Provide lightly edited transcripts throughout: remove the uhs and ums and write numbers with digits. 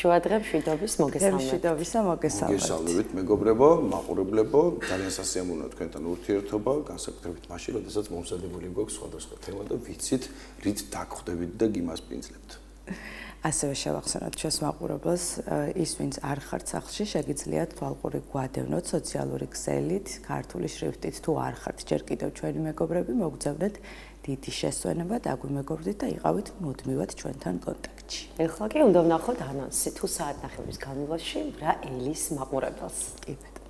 შუადღე მშვიდობის მოგესალმებით. მშვიდობისა მოგესალმებით. მოგესალმებით მეგობრებო, მაყურებლებო, ძალიან სასიამოვნოა თქვენთან ურთიერთობა, განსაკუთრებით მაშინ, როდესაც მომზადებული გვაქვს სხვადასხვა თემა და ვიცით, რით დაგხვდებით და გიმასპინძლებთ. ასევე შევახსენოთ ჩვენს მაყურებელს, ის ვინც არ ხართ სახლში, შეგიძლიათ თვალყური გვადევნოთ სოციალური ქსელით, ქართული შრიფტით თუ არ ხართ ჯერ კიდევ ჩვენი მეგობრები, მოგძებნეთ დიდი შესვენება, დაგვიმეგობრდით და იყავით მუდმივად ჩვენთან კონტაქტში. ეხლა კი უნდა ვნახოთ ანონსი თუ საათნახევრის განმავლობაში რა ელის მაყურებელს. კი ბატონო.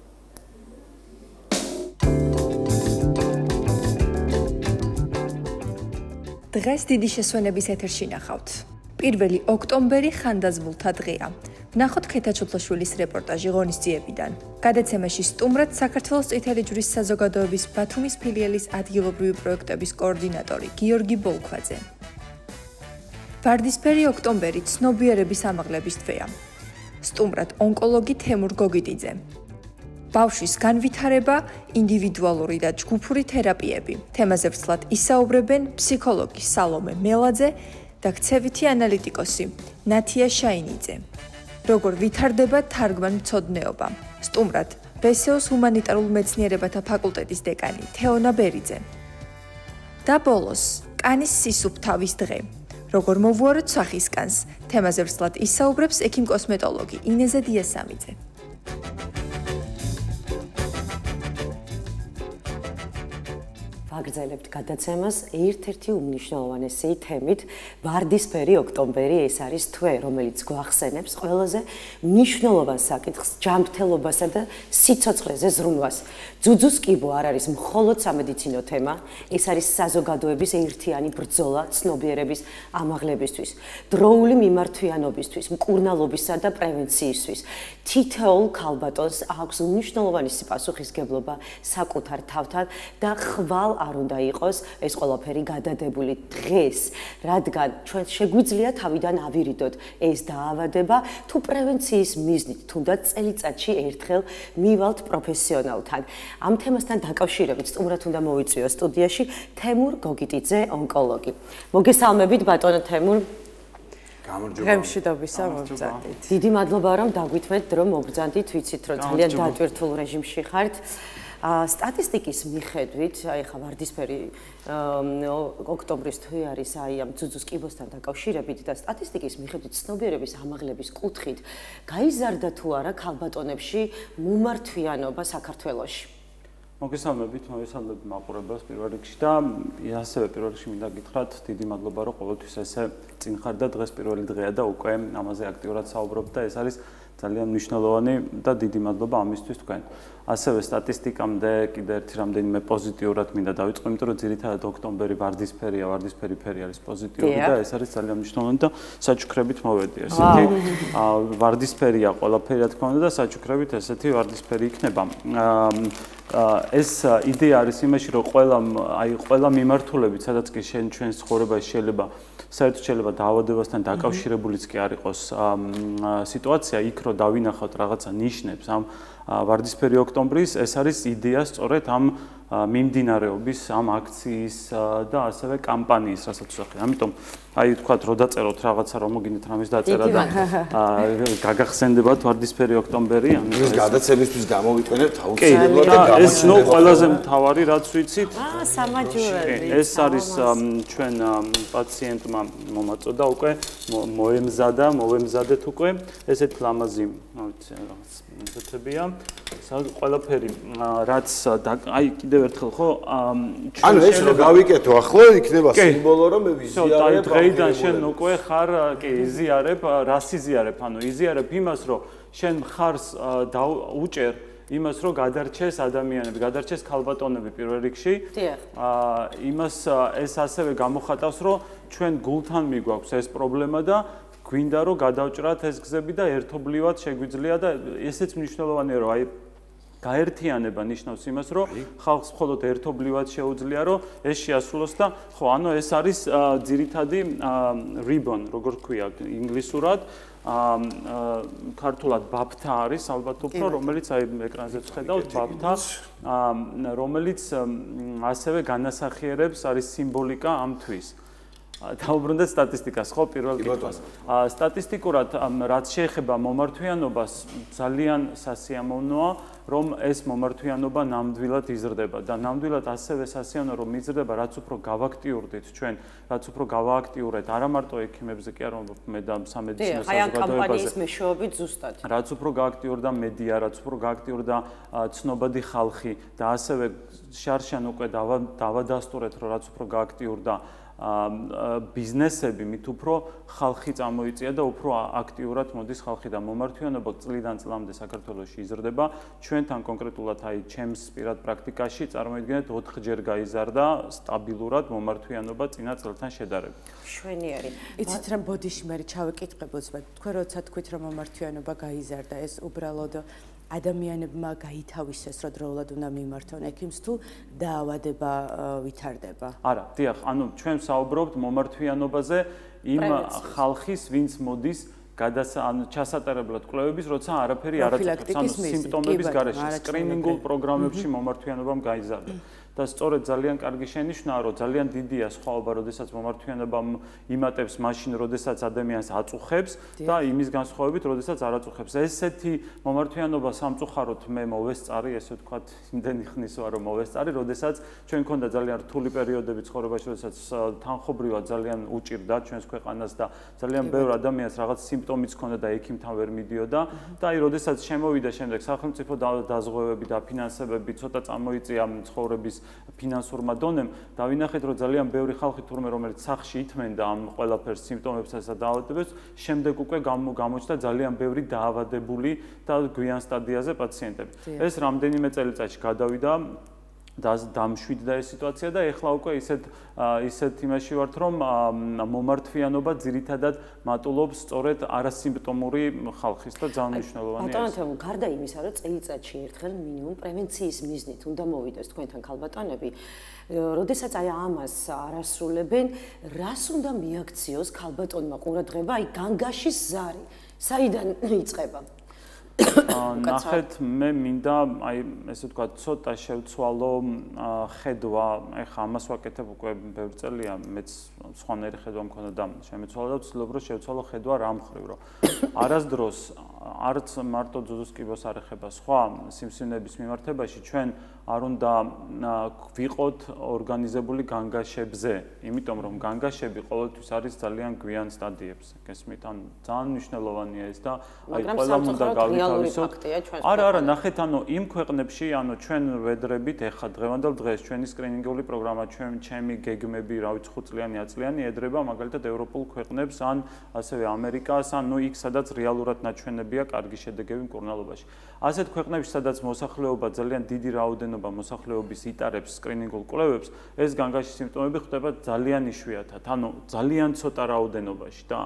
დღეს დიდი შესვენების ეთერში ნახავთ. 1 ოქტომბერი ხანდაზმულთა დღეა. ვნახოთ ქეთაჩოფლაშვილის რეპორტაჟი ღონისძიებიდან. გადაცემაში სტუმრად საქართველოს წითელი ჯვრის საზოგადოების ბათუმის ფილიალის ადგილობრივი პროექტების კოორდინატორი გიორგი ბოლქვაძე. ვარდისფერი ოქტომბერი ცნობიერების ამაღლების თვეა. სტუმრად ონკოლოგი თემურ გოგიტიძე. ბავშვის განვითარება, ინდივიდუალური და ჯგუფური თერაპიები. თემაზე ვრცლად ისაუბრებენ ფსიქოლოგი სალომე მელაძე და ქცევითი ანალიტიკოსი ნათია შაინიძე. როგორ ვითარდება თარგმან-მცოდნეობა. სტუმრად ბესეოს ჰუმანიტარულ მეცნიერებათა ფაკულტეტის დეკანი თეონა ბერიძე. და ბოლოს კანის სისუფთავის დღე. როგორ მოვუაროთ სახისკანს. თემაზე ვრცლად ისაუბრებს ექიმ-კოსმეტოლოგი ინეზა დიასამიძე. ვაგრძელებთ გადაცემას ერთ-ერთი უმნიშვნელოვანესი თემით ვარდისფერი ოქტომბერი ეს არის თვე რომელიც გვახსენებს ყველაზე მნიშვნელოვან საკითხს ჯანმრთელობასა და სიცოცხლეზე ზრუნვას ძუძუს კიბო არ არის მხოლოდ სამედიცინო თემა ეს არის საზოგადოების ერთიანი ბრძოლა ცნობიერების ამაღლებისთვის დროული მიმართვიანობისთვის მკურნალობისა და პრევენციისთვის თითოეულ ქალბატონს აქვს მნიშვნელოვანი პასუხისგებლობა საკუთარ თავთან და ხვალ არ უნდა იყოს ეს ყველაფერი გადადებული დღეს, რადგან ჩვენ შეგვიძლია თავიდან ავირიდოთ ეს დაავადება თუ პრევენციის მიზნით, თუნდაც წელიწადში ერთხელ მივალთ პროფესიონალთან. ამ თემასთან დაკავშირებით სტუმრად უნდა მოვიწვიო სტუდიაში თემურ გოგიტიძე, ონკოლოგი. მოგესალმებით ბატონო თემურ. მშვიდობისა მოგზადეთ. დიდი მადლობა რომ დაგვითმეთ რომ მოგზანდით, ვიცით რომ ძალიან დატვირთულ რეჟიმში ხართ. სტატისტიკის მიხედვით, აი ხა ვარდისფერი ოქტომბრის თვე არის აი ამ ძუძუს კიბოსთან დაკავშირებით და სტატისტიკის მიხედვით ცნობიერების ამაღლების კუთხით გაიზარდა თუ არა ქალბატონებში მუმართვიანობა საქართველოში. მოგესალმებით მაყურებელს პირველ რიგში და ასევე პირველ რიგში მინდა გითხრათ დიდი მადლობა რომ ყოველთვის ესე წინ ხარ და დღეს პირველი დღეა და უკვე ამაზე აქტიურად საუბრობთ და ეს არის ძალიან მნიშვნელოვანი და დიდი მადლობა ამისთვის თქვენ. ასევე სტატისტიკამდე კიდე ერთი რამდენიმე პოზიტიურად მინდა დავიწყო, იმიტომ რომ ძირითადად ოქტომბერი ვარდისფერია, ვარდისფერი ფერი არის პოზიტიური და ეს არის ძალიან მნიშვნელოვანი და საჩუქრებით მოვედი ესეთი ვარდისფერია ყველაფერი რა თქმა უნდა და საჩუქრებით ესეთი ვარდისფერი იქნება. ეს იდეა არის იმაში რომ ყველა მიმართულებით სადაც კი ჩვენს ცხოვრებაში საერთოდ შეიძლება დაავადებასთან დაკავშირებულიც კი არ იყოს სიტუაცია იქ რომ დავინახოთ რაღაცა ნიშნებს ამ ვარდისფერი ოქტომბრის ეს არის იდეა სწორედ ამ მიმდინარეობის ამ აქციის და ასევე კამპანიის რასაც ვსახე. ამიტომ აი თქვათ რომ დაწეროთ რაღაცა რომ მოგინდეთ რამის დაწერა და გაგახსენდებათ ვარდისფერი ოქტომბერი ეს გადაცემისთვის გამოვიტანებთ აუცილებლად და ეს ნუ ყველაზე მთავარი რაც ვიცით სამაჯურები ეს არის ჩვენ პაციენტმა მომაწოდა უკვე მოვემზადეთ უკვე ესეთ ლამაზი რაღაც მეთოდებია ყველაფერი რაც აი კიდევ ერთხელ ხო ანუ ეს რო გავიკეთო ახლა იქნება სიმბოლო რომ მე ვიზიარებ დღეიდან შენ უკვე ხარ კი იზიარებ რას იზიარებ ანუ იზიარებ იმას რომ შენ მხარს უჭერ იმას რომ გადარჩეს ადამიანები გადარჩეს ქალბატონები პირველ რიგში იმას ეს ასევე გამოხატავს რომ ჩვენ გულთან მიგვაქვს ეს პრობლემა და გვინდა რომ გადავჭრათ ეს გზები და ერთობლივად შეგვიძლია და ესეც მნიშვნელოვანია რომ აი გაერთიანება ნიშნავს იმას რომ ხალხს მხოლოდ ერთობლივად შეუძლია რომ ეს შეასრულოს და ხო ანუ ეს არის ძირითადი ribbon როგორ ქვია ინგლისურად ქართულად ბაფთა არის ალბათ უფრო რომელიც აი ეკრანზეც ხედავთ ბაფთა რომელიც ასევე განასახიერებს არის სიმბოლიკა ამ თვის დაუბრუნდეთ სტატისტიკას, ხო, პირველ კითხვას. სტატისტიკურად რაც შეეხება მომართვიანობას, ძალიან სასიამოვნოა, რომ ეს მომართვიანობა ნამდვილად იზრდება და ნამდვილად ასევე სასიამოვნოა, რომ იზრდება, რაც უფრო გავაქტიურდით ჩვენ, რაც უფრო გავააქტიურეთ, არა მარტო ექიმებზე, კი არა, მე და სამედიცინო საზოგადოებაზე. კამპანიის მეშვეობით ზუსტად. რაც უფრო გააქტიურდა მედია, რაც უფრო გააქტიურდა ცნობადი ხალხი და ასევე შარშან უკვე დავადასტურეთ, რომ რაც უფრო გააქტიურდა ბიზნესები, მით უფრო ხალხი წამოიწია და უფრო აქტიურად მოდის ხალხი და მომართვიანობა წლიდან წლამდე საქართველოში იზრდება. ჩვენთან კონკრეტულად აი ჩემს პირად პრაქტიკაში წარმოიდგინეთ 4 ჯერ გაიზარდა სტაბილურად მომართვიანობა წინა წელთან შედარებით. შვენიერი. იცით რა ბოდიშმერი ჩავეკითხებოც, თქვენ როცა თქვით რომ მომართვიანობა გაიზარდა, ეს უბრალოდ ადამიანებმა გაითავისეს, რომ დროულად უნდა მიმართონ ექიმს თუ დაავადება ვითარდება? არა, დიახ, ანუ ჩვენ საუბრობთ მომართვიანობაზე იმ ხალხის, ვინც მოდის ჩასატარებლად კვლევების, როცა არაფერი არ აწუხებს, ანუ სიმპტომების გარეშე, სკრინინგულ პროგრამებში მომართვიანობამ გაიზარდა. და სწორედ ძალიან კარგი შენიშვნაა, რომ ძალიან დიდია სხვაობა, როდესაც მომართვიანობა იმატებს მაშინ, როდესაც ადამიანს აწუხებს და იმის განსხვავებით, როდესაც არ აწუხებს. ესეთი მომართვიანობა სამწუხაროდ მე მოვესწარი, ესე ვთქვათ, იმდენი ხნის ვარ, რომ მოვესწარი, როდესაც ჩვენ მქონდა ძალიან რთული პერიოდები ცხოვრებაში, როდესაც თანხობრივად ძალიან უჭირდა ჩვენს ქვეყანას და ძალიან ბევრ ადამიანს რაღაც სიმპტომიც ჰქონდა და ექიმთან ვერ მიდიოდა და აი, როდესაც შემოვიდა შემდეგ სახელმწიფო დაზღვევები და ფინანსებები ცოტა წამოიწია ცხოვრების ფინანსურმა დონემ, დავინახეთ, რომ ძალიან ბევრი ხალხი თურმე რომელიც სახში ითმენდა ამ ყველაფერს სიმპტომებსა და დაავადებებს, შემდეგ უკვე გამოჩნდა ძალიან ბევრი დაავადებული და გვიან სტადიაზე პაციენტები. ეს რამდენიმე წელიწადში გადავიდა და დამშვიდდა ეს სიტუაცია და ეხლა უკვე ისეთ იმაში ვართ, რომ მომართვიანობა ძირითადად მატულობს სწორედ არასიმპტომური ხალხის და ძალიან მნიშვნელოვანია. ბატონო, გარდა იმისა, რომ წელიწადში ერთხელ მინიმუმ პრევენციის მიზნით უნდა მოვიდეს თქვენთან ქალბატონები, როდესაც აი ამას არასრულებენ, რას უნდა მიაქციოს ქალბატონმა ყურადღება, აი განგაშის ზარი, საიდან იწყება? ნახეთ, მე მინდა აი ესე ვთქვათ, ცოტა შევცვალო ხედვა, ეხა ამას ვაკეთებ უკვე ბევრი წელია, მეც სხვანაირი ხედვა მქონდა და შემეცვალა და ვცდილობ რომ შევცვალო ხედვა რა მხრივ, რომ არასდროს არც მარტო ძუძუს კიბოს არ ეხება სხვა სიმსივნეების მიმართებაში ჩვენ არ უნდა ვიყოთ ორგანიზებული განგაშებზე, იმიტომ რომ განგაშები ყოველთვის არის ძალიან გვიან სტადიებზე. გესმით, ან ძალიან მნიშვნელოვანია ეს და აი ყველამ უნდა გავითავისოთ. არა, ნახეთ, ანუ იმ ქვეყნებში, ანუ ჩვენ ვედრებით ეხა დღევანდელ დღეს ჩვენი სკრინინგული პროგრამა, ჩემი გეგმები, რა ვიცი, 5 წლიანი, 10 წლიანი ედრება მაგალითად ევროპულ ქვეყნებს, ან ასევე ამერიკას, ან ნუ იქ სადაც რეალურად ნაჩვენებია კარგი შედეგები მკურნალობაში. ასეთ ქვეყნებში, სადაც მოსახლეობა ძალიან დიდი რაოდენობა მოსახლეობის იტარებს სკრინინგულ კვლევებს, ეს განგაშის სიმპტომები ხდება ძალიან იშვიათად, ანუ ძალიან ცოტა რაოდენობაში და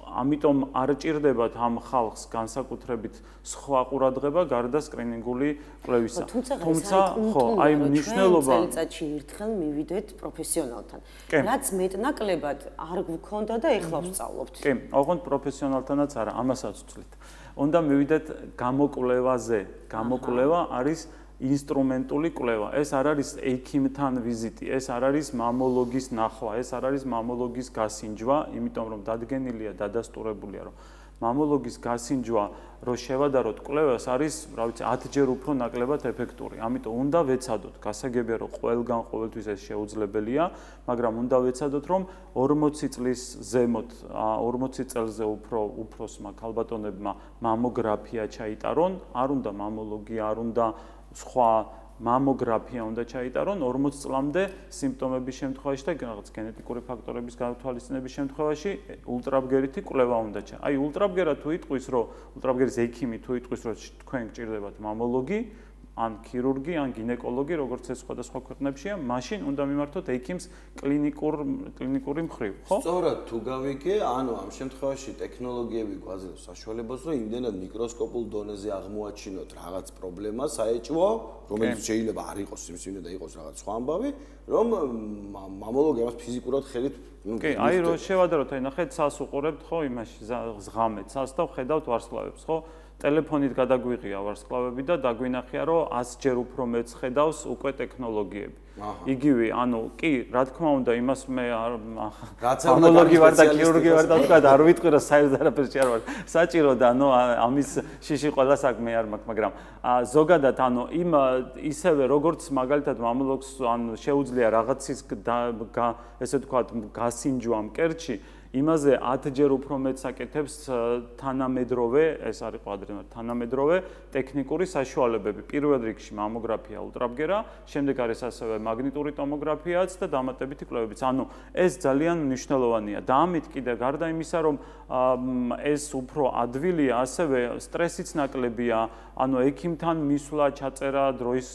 ამიტომ არ ჭირდებათ ამ ხალხს განსაკუთრებით სხვა ყურადღება გარდა სკრინინგული კვლევისა. თუმცა ხო, აი მნიშვნელობა წელიწადში ერთხელ მივიდეთ პროფესიონალთან. რაც მეტნაკლებად არ გქონდა და ეხლა ვსწავლობთ. კი, ოღონდ პროფესიონალთანაც არა, ამასაც ვცვლით. უნდა მივიდეთ გამოკვლევაზე. გამოკვლევა არის ინსტრუმენტული კვლევა. ეს არ არის ექიმთან ვიზიტი, ეს არ არის მამოლოგის ნახვა, ეს არ არის მამოლოგის გასინჯვა, იმიტომ რომ დადგენილია, დადასტურებულია, რომ მამოლოგის გასინჯვა, რომ შევადაროთ კვლევას, არის, რა ვიცი, 10 ჯერ უფრო ნაკლებად ეფექტური. ამიტომ უნდა ვეცადოთ, გასაგებია, რომ ყველგან ყოველთვის ეს შეუძლებელია, მაგრამ უნდა ვეცადოთ, რომ 40 წლის ზემოთ, 40 წელზე უფროსმა ქალბატონებმა მამოგრაფია ჩაიტარონ, არ უნდა მამოლოგი, არ უნდა სხვა მამოგრაფია უნდა ჩაიტარონ 40 წლამდე სიმპტომების შემთხვევაში და რაღაც გენეტიკური ფაქტორების გავითვალისწინების შემთხვევაში ულტრაბგერითი კვლევა უნდა აი ულტრაბგერა თუ იტყვის რომ ულტრაბგერის ექიმი თუ იტყვის რომ თქვენ გჭირდებათ მამოლოგი ან ქირურგი, ან გინეკოლოგი, როგორც ეს სხვადასხვა ქვეყნებშია, მაშინ უნდა მიმართოთ ექიმს კლინიკური მხრივ, ხო? სწორად თუ გავიგე, ანუ ამ შემთხვევაში ტექნოლოგიები გვაძლევს საშუალებას, რომ იმდენად მიკროსკოპულ დონეზე აღმოაჩინოთ რაღაც პრობლემა საეჭვო, რომელიც შეიძლება არ იყოს სიმსივნე და იყოს რაღაც სხვა ამბავი, რომ მამოლოგი ამას ფიზიკურად ხელით კი, აი რო შევადაროთ, აი ნახეთ, ცას უყურებთ ხო იმაში ზღამეთ, ცას და ხედავთ ვარსკვლავებს, ხო? ტელეფონით გადაგვიღია ვარსკვლავები და დაგვინახია, რომ 100-ჯერ უფრო მეც ხედავს უკვე ტექნოლოგიები. იგივე, ანუ კი, რა თქმა უნდა, იმას მე ფარმოლოგი ვარ და ქირურგი ვარ და თქვა არ ვიტყვი რომ საერთოდ არაფერში არ ვარ. საჭირო და ანუ ამის შიში ყველა საქმე არ მაქვს, მაგრამ ზოგადად ანუ იმ ისევე როგორც მაგალითად მამულოქს ანუ შეუძლია რაღაცის ესე ვთქვათ გასინჯვა მკერდში იმაზე 10-ჯერ უფრო მეტ საკეთებს თანამედროვე, ეს არის კვადრატული თანამედროვე ტექნიკური საშუალებები. პირველ რიგში მამოგრაფია, ულტრაბგერა, შემდეგ არის ასევე მაგნიტური ტომოგრაფიაც და დამატებითი კვლევებიც. ანუ ეს ძალიან მნიშვნელოვანია და ამით კიდე გარდა იმისა, რომ ეს უფრო ადვილია, ასევე სტრესიც ნაკლებია, ანუ ექიმთან მისვლა, ჩაწერა, დროის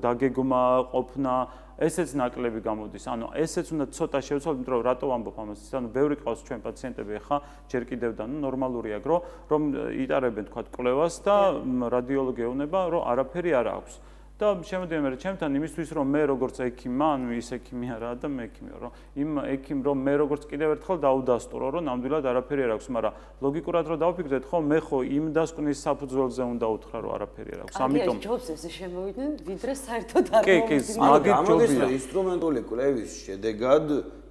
დაგეგმა, ყოფნა ესეც ნაკლები გამოდის. ანუ ესეც უნდა ცოტა შევცვალოთ, იმიტომ რომ რატო ვამბობ ამას? ანუ ბევრი ყავს ჩვენ პაციენტები ახლა ჯერ კიდევ და ნორმალურია, რომ იტარებენ თქვა კვლევას და რადიოლოგი ეუბნება, რომ არაფერი არ აქვს. და შემოდიან მე ჩემთან იმისთვის რომ მე როგორც ექიმა, ანუ ის ექიმი არაა და მე ექიმი ვარ, რომ იმ ექიმ რომ მე როგორც კიდევ ერთხელ დაუდასტურო, რომ ნამდვილად არაფერი არ აქვს, მაგრამ ლოგიკურად რომ დავფიქრდეთ, ხო მე ხო იმ დასკვნის საფუძველზე უნდა უთხრა, რომ არაფერი არ აქვს. ამიტომ ჯობს ესე შემოვიდნენ, ვიდრე საერთოდ არ კი, მაგით ჯობია. ინსტრუმენტული კვლევის შედეგად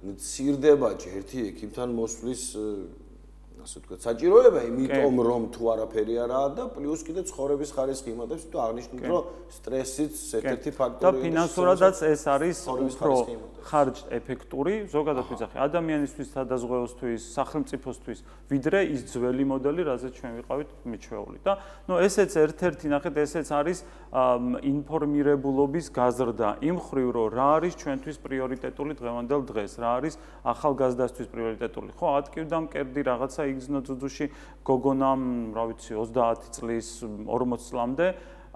მცირდება ერთი ექიმთან მოსვლის ასე ვთქვათ, საჭიროება, იმიტომ რომ თუ არაფერი არაა და პლუს კიდე ცხოვრების ხარისხი იმატებს, თუ აღნიშნეთ, რომ სტრესიც ერთ-ერთი ფაქტორია. და ფინანსურადაც ეს არის უფრო ხარჯ ეფექტური, ზოგადად ვიძახი, ადამიანისთვის, სადაზღვეოსთვის, სახელმწიფოსთვის, ვიდრე ის ძველი მოდელი, რაზეც ჩვენ ვიყავით მიჩვეული. და ნუ ესეც ერთ-ერთი ნახეთ, ესეც არის ინფორმირებულობის გაზრდა. იმ ხრივ, რომ რა არის ჩვენთვის პრიორიტეტული დღევანდელ დღეს, რა არის ახალგაზრდასთვის პრიორიტეტული. ხო, ატკივდა მკერდი რაღაცა იგზნო ძუძუში გოგონამ, რა ვიცი, 30 წლის, 40 წლამდე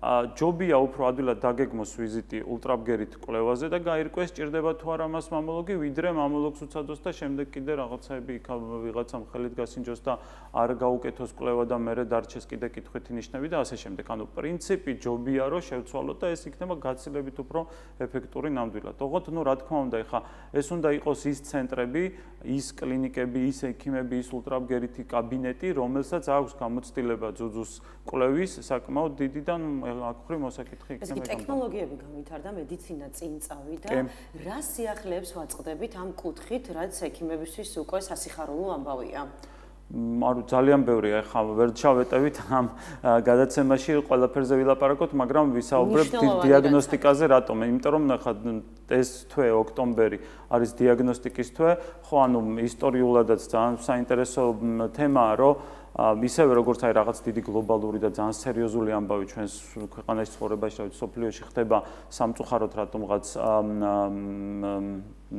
ჯობია უფრო ადვილად დაგეგმოს ვიზიტი ულტრაბგერით კვლევაზე და გაირკვეს ჭირდება თუ არა მას მამოლოგი, ვიდრე მამოლოგს უცადოს და შემდეგ კიდე რაღაცაები ვიღაცამ ხელით გასინჯოს და არ გაუკეთოს კვლევა და მერე დარჩეს კიდე კითხვითი ნიშნები და ასე შემდეგ. ანუ პრინციპი ჯობია რომ შევცვალოთ და ეს იქნება გაცილებით უფრო ეფექტური ნამდვილად. ოღონდ ნუ რა თქმა უნდა, ეხა ეს უნდა იყოს ის ცენტრები, ის კლინიკები, ის ექიმები, ის ულტრაბგერითი კაბინეტი, რომელსაც აქვს გამოცდილება ძუძუს კვლევის საკმაოდ დიდი და აქ მოსაკითხი იქნება. ეს კი ტექნოლოგიები განვითარდა, მედიცინა წინ წავიდა. რა სიახლეებს ვაწყდებით ამ კუთხით, რაც ექიმებისთვის უკვე სასიხარულო ამბავია? არ ძალიან ბევრია, ახლა ვერ ჩავეტევით ამ გადაცემაში ყველაფერზე ვილაპარაკოთ, მაგრამ ვისაუბრებთ დიაგნოსტიკაზე რატომ? იმიტომ რომ ახლა ეს თვე ოქტომბერი არის დიაგნოსტიკის თვე, ხო, ანუ ისტორიულადაც ძალიან საინტერესო თემაა, რომ ისევე როგორც აი რაღაც დიდი გლობალური და ძალიან სერიოზული ამბავი ჩვენს ქვეყანაში ცხოვრებაში, რა ვიცი, სოფლიოში ხდება სამწუხაროდ რატომღაც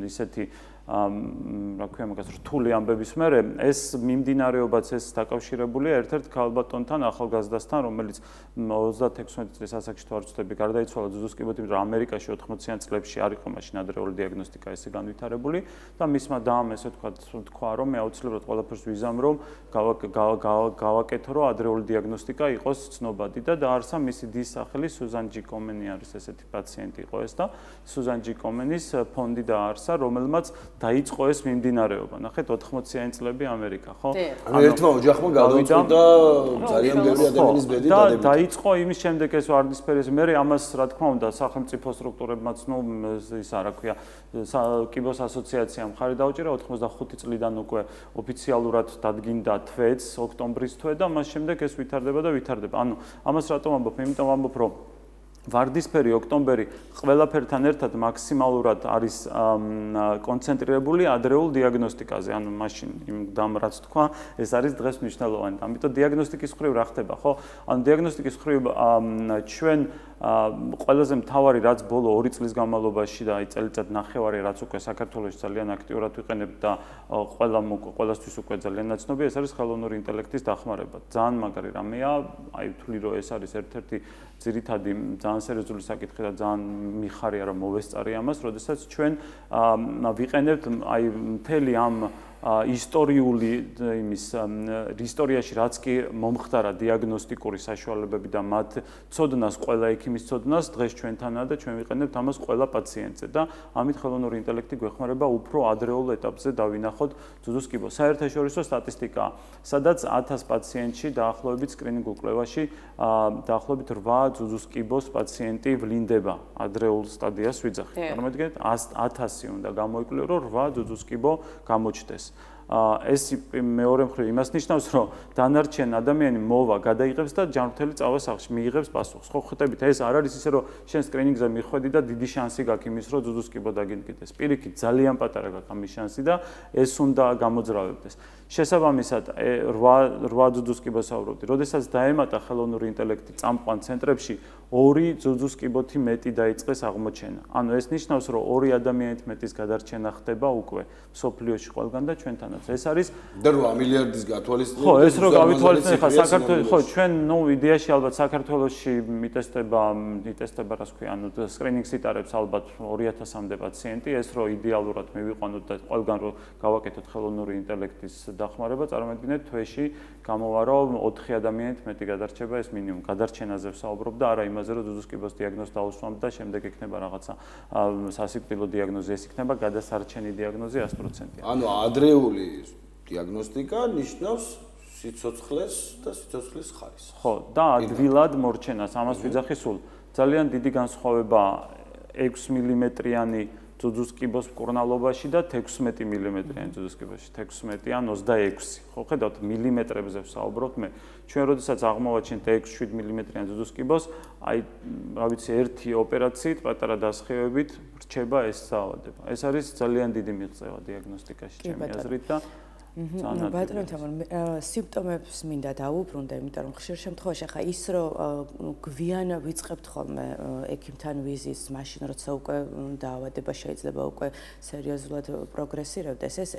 ისეთი რა ქვია მაგას რთული ამბების მერე ეს მიმდინარეობაც ეს დაკავშირებულია ერთ-ერთ ქალბატონთან ახალგაზრდასთან, რომელიც 36 წლის ასაკში თუ არ ვცდები გარდაიცვალა ძუძუს კიბოთი, რომ ამერიკაში 80-იან წლებში არ იყო მაშინ ადრეული დიაგნოსტიკა ესე განვითარებული და მისმა დაამ ესე თქვა რომ მე აუცილებლად ყველაფერს ვიზამ რომ გავაკეთო რომ ადრეული დიაგნოსტიკა იყოს ცნობადი და დაარსა მისი დის სახელი სუზან ჯი კომენი არის ესეთი პაციენტი იყო ეს და სუზან ჯი კომენის ფონდი დაარსა რომელმაც დაიწყო ეს მიმდინარეობა. ნახეთ 80-იანი წლები ამერიკა, ხო? ანუ ერთმა ოჯახმა გადაუწყვეტა ძალიან ბევრი ადამიანის ბედი დადებითი. და დაიწყო იმის შემდეგ ეს ვარდისფერი მე ამას რა თქმა უნდა სახელმწიფო სტრუქტურებმაც ნუ ისა რა ქვია კიბოს ასოციაციამ მხარი დაუჭირა 85 წლიდან უკვე ოფიციალურად დადგინდა თვეც ოქტომბრის თვე და მას შემდეგ ეს ვითარდება და ვითარდება. ანუ ამას რატომ ამბობ? იმიტომ ამბობ რომ ვარდისფერი ოქტომბერი ყველაფერთან ერთად მაქსიმალურად არის კონცენტრირებული ადრეულ დიაგნოსტიკაზე, ანუ მაშინ იმ დამ რაც თქვა, ეს არის დღეს მნიშვნელოვანი. ამიტომ დიაგნოსტიკის ხრივ რა ხდება, ხო? ანუ დიაგნოსტიკის ხრივ ჩვენ ყველაზე მთავარი რაც ბოლო 2 წლის განმავლობაში და აი წელიწად ნახევარი რაც უკვე საქართველოში ძალიან აქტიურად ვიყენებთ და ყველასთვის უკვე ძალიან ნაცნობია, ეს არის ხელოვნური ინტელექტის დახმარება. ძალიან მაგარი რამეა, აი ვთვლი რომ ეს არის ერთ-ერთი ძირითადი ძალიან სერიოზული საკითხი და ძალიან მიხარია რომ მოვესწარი ამას, როდესაც ჩვენ ვიყენებთ აი მთელი ამ ისტორიული იმის ისტორიაში რაც კი მომხდარა დიაგნოსტიკური საშუალებები და მათ ცოდნას, ყველა ექიმის ცოდნას დღეს ჩვენთანაა და ჩვენ ვიყენებთ ამას ყველა პაციენტზე და ამით ხელოვნური ინტელექტი გვეხმარება უფრო ადრეულ ეტაპზე დავინახოთ ძუძუს კიბოს. საერთაშორისო სტატისტიკაა, სადაც 1000 პაციენტში დაახლოებით სკრინინგულ კვლევაში დაახლოებით 8 ძუძუს კიბოს პაციენტი ვლინდება ადრეულ სტადიას ვიძახით. წარმოგიდგენთ 1000 უნდა გამოიკვლიო, რომ 8 ძუძუს კიბო გამოჩნდეს. ეს მეორე მხრივ იმას ნიშნავს, რომ დანარჩენ ადამიანი მოვა, გადაიღებს და ჯანმრთელი წავა სახლში, მიიღებს პასუხს. ხო, ხვდებით, ეს არ არის ისე, რომ შენ სკრინინგზე მიხვედი და დიდი შანსი გაქვს იმის, რომ ძუძუს კიბო დაგინგდეს. პირიქით, ძალიან პატარა გაქვს ამის შანსი და ეს უნდა გამოძრავებდეს. შესაბამისად, 8 ძუძუს კიბოს ავრობდი. როდესაც დაემატა ხელოვნური ინტელექტი წამყვან ცენტრებში, 2 ძუძუს კიბოთი მეტი დაიწყეს აღმოჩენა. ანუ ეს ნიშნავს, რომ 2 ადამიანით მეტის გადარჩენა ხდება უკვე მსოფლიოში ყველგან და ჩვენთანაც. ეს არის და 8 მილიარდის გათვალისწინებით. ხო, ეს რო გავითვალისწინეთ, ხა საქართველოს, ხო, ჩვენ ნუ იდეაში ალბათ საქართველოში მიტესტება, რას ქვია, ანუ სკრინინგს იტარებს ალბათ 2000-მდე პაციენტი, ეს რო იდეალურად მივიყვანოთ და ყველგან რო გავაკეთოთ ხელოვნური ინტელექტის დახმარება, წარმოიდგინეთ, თვეში გამოვა, რომ 4 ადამიანით მეტი გადარჩება, ეს მინიმუმ გადარჩენაზე ვსაუბრობ და არა იმაზე, რომ ძუძუს კიბოს დიაგნოზს დაუსვამთ და შემდეგ იქნება რაღაცა სასიკვდილო დიაგნოზი, ეს იქნება გადასარჩენი დიაგნოზი 100%. ანუ ადრეული დიაგნოსტიკა ნიშნავს სიცოცხლეს და სიცოცხლის ხარისხს. ხო, და ადვილად მორჩენას, ამას ვიძახი სულ. ძალიან დიდი განსხვავებაა 6 მმ-იანი ძუძუს კიბოს მკურნალობაში და 16 მმ-იანი ძუძუს კიბოში. 16 ან 26. ხო, ხედავთ, მილიმეტრებზე ვსაუბრობთ მე. ჩვენ როდესაც აღმოვაჩენთ 6-7 მმ-იანი ძუძუს კიბოს, აი, რა ვიცი, ერთი ოპერაციით, პატარა დასხივებით რჩება ეს საავადება. ეს არის ძალიან დიდი მიღწევა დიაგნოსტიკაში, ჩემი აზრით და ბატონო თამარ, სიმპტომებს მინდა დავუბრუნდე, იმიტომ რომ ხშირ შემთხვევაში ხა ის რომ გვიან ვიწყებთ ხოლმე ექიმთან ვიზიტს, მაშინ როცა უკვე დაავადება შეიძლება უკვე სერიოზულად პროგრესირებდეს, ეს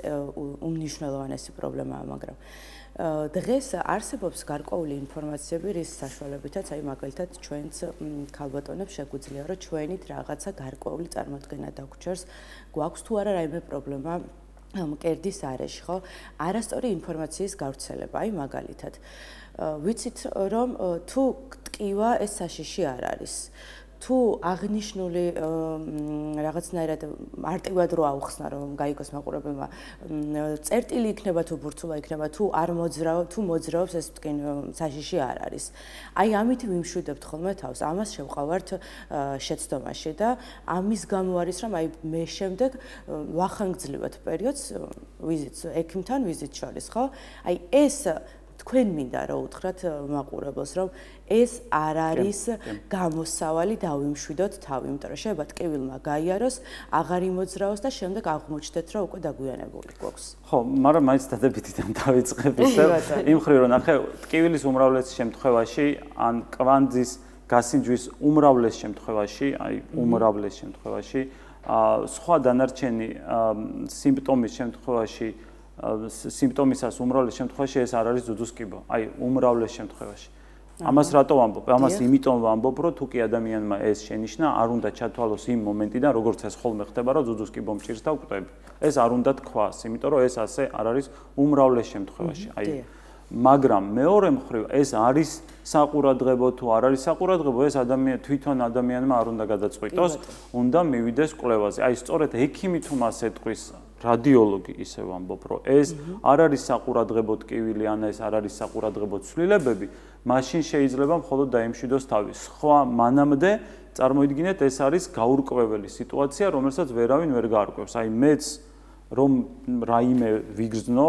უმნიშვნელოვანესი პრობლემაა, მაგრამ დღეს არსებობს გარკვეული ინფორმაციები, რის საშუალებითაც, აი მაგალითად ჩვენც ქალბატონებს შეგვიძლია რომ ჩვენით რაღაცა გარკვეული წარმოდგენა დაგვრჩერს, გვაქვს თუ არა რაიმე პრობლემა მკერდის არეში, ხო? არასწორი ინფორმაციის გავრცელება, აი მაგალითად. ვიცით რომ თუ ტკივა ეს საშიში არ არის. თუ აღნიშნული რაღაცნაირად მარტივად რო აუხსნა რომ გაიგოს მაყურებელმა წერტილი იქნება თუ ბურცულა იქნება თუ არ თუ მოძრაობს ეს საშიში არ არის. აი ამით ვიმშვიდებთ ხოლმე თავს. ამას შევყავართ შეცდომაში და ამის გამო არის რომ აი მე შემდეგ ვახანგრძლივად პერიოდს ვიზიტს ექიმთან ვიზიტს შორის, ხო? აი ეს თქვენ მინდა რომ უთხრათ მაყურებელს რომ ეს არ არის გამოსავალი დავიმშვიდოთ თავი, იმიტომ რომ შეიძლება ტკივილმა გაიაროს, აღარ იმოძრაოს და შემდეგ აღმოჩნდეთ რომ უკვე დაგვიანებული გვაქვს. ხო, მაგრამ მაინც დადებითიდან დავიწყებ ისე. იმ მხრივ რომ ნახე, ტკივილის უმრავლეს შემთხვევაში ან კვანძის გასინჯვის უმრავლეს შემთხვევაში, აი უმრავლეს შემთხვევაში, სხვა დანარჩენი სიმპტომის შემთხვევაში სიმპტომისას უმრავლეს შემთხვევაში ეს არ არის ძუძუს კიბო. აი, უმრავლეს შემთხვევაში. ამას რატო ვამბობ? ამას იმიტომ ვამბობ, რომ თუ კი ადამიანმა ეს შენიშნა, არ უნდა ჩათვალოს იმ მომენტიდან, როგორც ეს ხოლმე ხდება, რომ ძუძუს კიბო მჭირს და ვკვდები. ეს არ უნდა თქვას, იმიტომ რომ ეს ასე არ არის უმრავლეს შემთხვევაში. აი, მაგრამ მეორე მხრივ ეს არის საყურადღებო თუ არ არის საყურადღებო, ეს თვითონ ადამიანმა არ უნდა გადაწყვიტოს, უნდა მივიდეს კვლევაზე. აი, სწორედ ექიმი თუ მას ეტყვის რადიოლოგი ისე ვამბობ, რომ ეს არ არის საყურადღებო ტკივილი, ან ეს არ არის საყურადღებო ცვლილებები, მაშინ შეიძლება მხოლოდ დაიმშვიდოს თავი. სხვა მანამდე წარმოიდგინეთ, ეს არის გაურკვეველი სიტუაცია, რომელსაც ვერავინ ვერ გაარკვევს. აი მეც რომ რაიმე ვიგრძნო,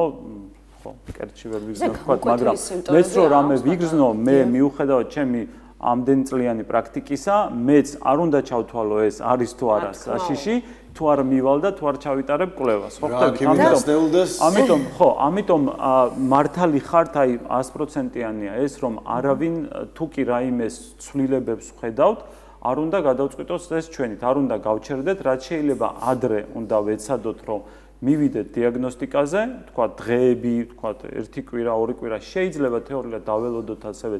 ხო, კერტში ვერ ვიგრძნო, მაგრამ მეც რომ რამე ვიგრძნო, მე მიუხედავად ჩემი ამდენწლიანი პრაქტიკისა, მეც არ უნდა ჩავთვალო ეს არის თუ არა საშიში, თუ არ მივალ და თუ არ ჩავიტარებ კვლევას, ხო ხდებით? ამიტომ მართალი ხართ, აი 100%-იანია ეს, რომ არავინ თუ კი რაიმეს ცვლილებებს ხედავთ, არ უნდა გადავწყვიტოს ეს ჩვენით, არ უნდა გავჩერდეთ, რაც შეიძლება ადრე უნდა ვეცადოთ, რომ მივიდეთ დიაგნოსტიკაზე, თქვა დღეები, თქვა ერთი კვირა, ორი კვირა შეიძლება თეორიულად დაველოდოთ ასევე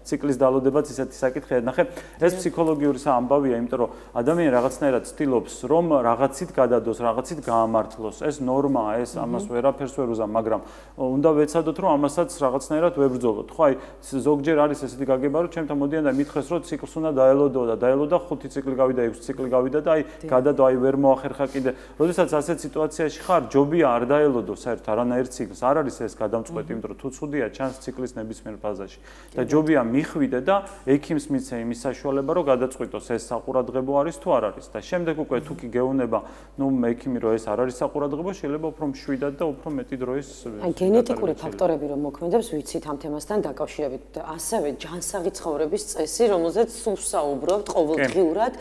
ციკლის დალოდებაც ისეთი საკითხია. ნახე, ეს ფსიქოლოგიური ამბავია, იმიტომ რომ ადამიანი რაღაცნაირად ცდილობს, რომ რაღაცით გადადოს, რაღაცით გაამართლოს. ეს ნორმაა, ეს ამას ვერაფერს ვერ უზამ, მაგრამ უნდა ვეცადოთ, რომ ამასაც რაღაცნაირად ვებრძოლოთ. ხო, აი ზოგჯერ არის ესეთი გაგება, რომ ჩემთან მოდიან და მითხრეს, რომ ციკლს უნდა დაელოდო და დაელოდა 5 ციკლი გავიდა, 6 ციკლი გავიდა და აი გადადო, აი ვერ მოახერხა კიდე. როდესაც ასეთ სიტუაციაში ხარ, ჯობია არ დაელოდო საერთოდ არანაირ ციკლს. არ არის ეს გადამწყვეტი, იმიტომ რომ თუ ცუდია ჩანს ციკლის ნებისმიერ ფაზაში. და ჯობია მიხვიდე და ექიმს მიცე იმის საშუალება, რომ გადაწყვიტოს ეს საყურადღებო არის თუ არ არის. და შემდეგ უკვე თუ კი გეუნება, ნუ ექიმი რომ ეს არ არის საყურადღებო, შეიძლება უფრო მშვიდად და უფრო მეტი დროის ან გენეტიკური ფაქტორები რომ მოქმედებს, ვიცით ამ თემასთან დაკავშირებით. ასევე ჯანსაღი ცხოვრების წესი, რომელზეც სულ საუბრობთ ყოველდღიურად,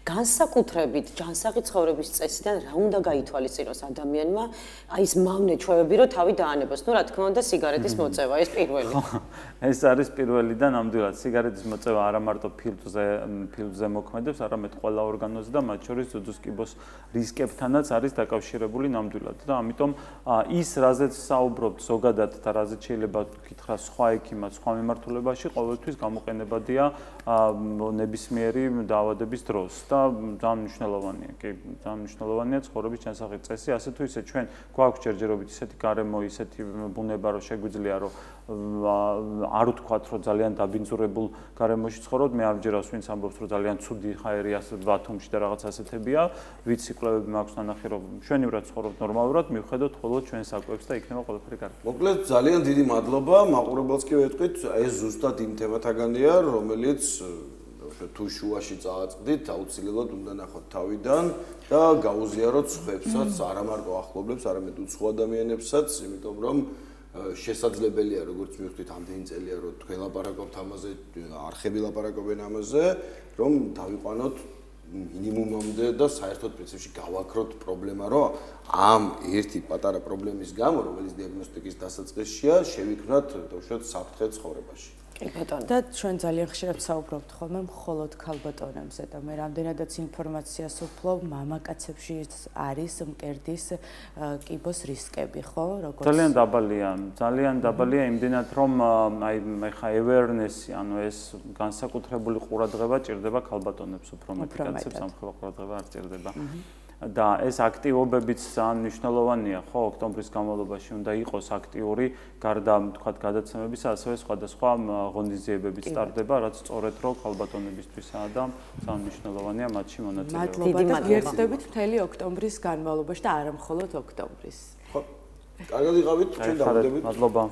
განსაკუთრებით ჯანსაღი ცხოვრების წესიდან რა უნდა გაითვალისწინოს ადამიანმა, აი ეს მავნე ჩვევები რომ თავი დაანებოს. ნუ რა თქმა უნდა, სიგარეტის მოწევა ეს პირველი. ეს არის პირველი და ნამდვილად სიგარეტის მოწევა არა მარტო ფილტვზე მოქმედებს, არამედ ყველა ორგანოზე და მათ შორის ძუძუს კიბოს რისკებთანაც არის დაკავშირებული ნამდვილად. და ამიტომ ის რაზეც საუბრობთ ზოგადად და რაზეც შეიძლება გითხრა სხვა ექიმად, სხვა მიმართულებაში ყოველთვის გამოყენებადია ნებისმიერი დაავადების დროს და ძალიან მნიშვნელოვანია. კი, ძალიან მნიშვნელოვანია ცხოვრების ჯანსაღი წესი, ასე თუ ისე ჩვენ გვაქვს ჯერჯერობით ისეთი გარემო, ისეთი ბუნება, რომ შეგვიძლია რომ არ ვთქვათ, რომ ძალიან დაბინძურებულ გარემოში ცხოვრობთ. მე არ ვჯერავს, ვინც ამბობს, რომ ძალიან ცუდი ხაერი ასე ბათუმში და რაღაც ასეთებია. ვიცი კვლევები მაქვს ნანახი, რომ მშვენივრად ცხოვრობთ ნორმალურად, მივხედოთ მხოლოდ ჩვენ საკვებს და იქნება ყველაფერი კარგი. მოკლედ ძალიან დიდი მადლობა, მაყურებელს კი ვეთქვით, ეს ზუსტად იმ თემათაგანია, რომელიც თუ შუაში წააწყდით, აუცილებლად უნდა ნახოთ თავიდან და გაუზიაროთ სხვებსაც, არა მარტო ახლობლებს, არამედ უცხო ადამიანებსაც, იმიტომ რომ შესაძლებელია, როგორც მივხვდით, ამდენი წელია, რომ თქვენ ლაპარაკობთ ამაზე, არხები ლაპარაკობენ ამაზე, რომ დავიყვანოთ მინიმუმამდე და საერთოდ პრინციპში გავაქროთ პრობლემა, რომ ამ ერთი პატარა პრობლემის გამო, რომელიც დიაგნოსტიკის დასაწყისშია, შევიქმნათ უშუალოდ საფრთხე ცხოვრებაში. და ჩვენ ძალიან ხშირად საუბრობთ ხოლმე მხოლოდ ქალბატონებზე და მე რამდენადაც ინფორმაციას ვფლობ, მამაკაცებში არის მკერდის კიბოს რისკები, ხო? როგორც ძალიან დაბალია იმდენად, რომ აი ხა awareness-ი, ანუ ეს განსაკუთრებული ყურადღება ჭირდება ქალბატონებს უფრო მეტი, კაცებს ამ ყურადღება არ ჭირდება. და ეს აქტივობებიც ძალიან მნიშვნელოვანია, ხო, ოქტომბრის განმავლობაში უნდა იყოს აქტიური, გარდა თქვათ გადაცემებისა, ასევე სხვადასხვა ღონისძიებებიც ტარდება, რაც სწორედ რო ქალბატონებისთვისაა და ძალიან მნიშვნელოვანია მათში მონაწილეობა. მადლობა და გიხდებით მთელი ოქტომბრის განმავლობაში და არა მხოლოდ ოქტომბრის. ხო. კარგად იყავით, ჩვენ დავდებით. მადლობა.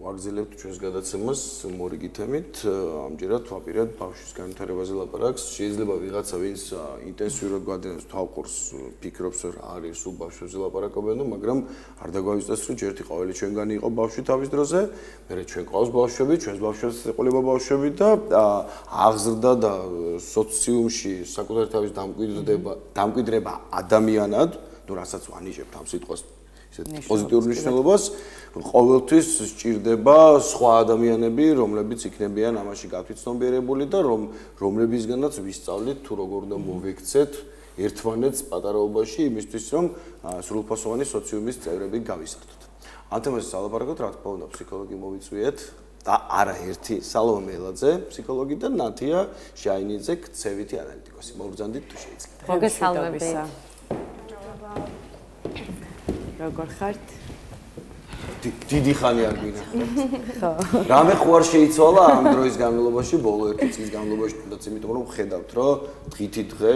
ვაგრძელებთ ჩვენს გადაცემას მორიგი თემით. ამჯერად ვაპირებთ ბავშვის განვითარებაზე ლაპარაკს. შეიძლება ვიღაცა ვინც ინტენსიურად გვადენს თვალყურს, ფიქრობს რომ არის სულ ბავშვებზე ლაპარაკობენ, მაგრამ არ დაგვაიზრდას რომ ერთი ყოველი ჩვენგანი იყო ბავშვი თავის დროზე, მერე ჩვენ ყავს ბავშვები, ჩვენს ბავშვებს ეყოლება ბავშვები და აღზრდა და სოციუმში საკუთარ თავის დამკვიდრება ადამიანად, ну რასაც ვანიშებთ ამ სიტყვას ისეთ პოზიტიურ მნიშვნელობას, ყოველთვის სჭირდება სხვა ადამიანები, რომლებიც იქნებიან ამაში გათვითცნობიერებული და რომლებისგანაც ვისწავლით თუ როგორ უნდა მოვექცეთ ერთმანეთს პატარაობაში იმისთვის, რომ სრულფასოვანი სოციუმის წევრები გავისართოთ. ამ თემაზე სალაპარაკოთ, რა თქმა უნდა, ფსიქოლოგი მოვიწვიეთ და არაერთი სალომე მელაძე, ფსიქოლოგი და ნათია შაინიძე, ქცევითი ანალიტიკოსი. მოგბრძანდით თუ შეიძლება. მოგესალმებით. როგორ ხართ? დიდი ხანი არ გვინახავთ. ხო. რამე ხო არ შეიცვალა ამ დროის განმავლობაში, ბოლო ერთი წლის განმავლობაში, თუნდაც იმიტომ რომ ხედავთ, რომ დღითი დღე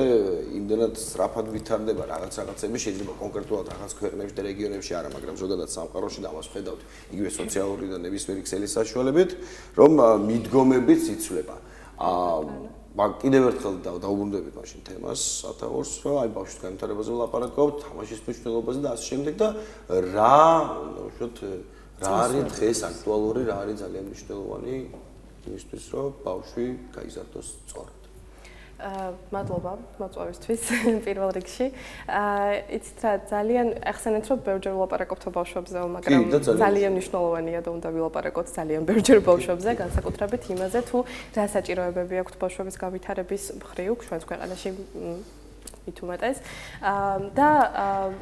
იმდენად სწრაფად ვითარდება რაღაცები, შეიძლება კონკრეტულად რაღაც ქვეყნებში და რეგიონებში არა, მაგრამ ზოგადად სამყაროში და ამას ხედავთ იგივე სოციალური და ნებისმიერი ქსელის საშუალებით, რომ მიდგომებიც იცვლება. კიდევ ერთხელ დავუბრუნდებით მაშინ თემას სათაურს, რომ აი ბავშვის განვითარებაზე ვლაპარაკობთ, თამაშის მნიშვნელობაზე და ასე შემდეგ და რა არის დღეს აქტუალური, რა არის ძალიან მნიშვნელოვანი იმისთვის, რომ ბავშვი გაიზარდოს სწორად. მადლობა მოწვევისთვის პირველ რიგში. იცით რა, ძალიან ახსენეთ, რომ ბევრჯერ ვლაპარაკობთ ბავშვებზე, მაგრამ ძალიან მნიშვნელოვანია და უნდა ვილაპარაკოთ ძალიან ბევრჯერ ბავშვებზე, განსაკუთრებით იმაზე, თუ რა საჭიროებები აქვთ ბავშვების გავითარების მხრივ ჩვენს ქვეყანაში მით უმეტეს. და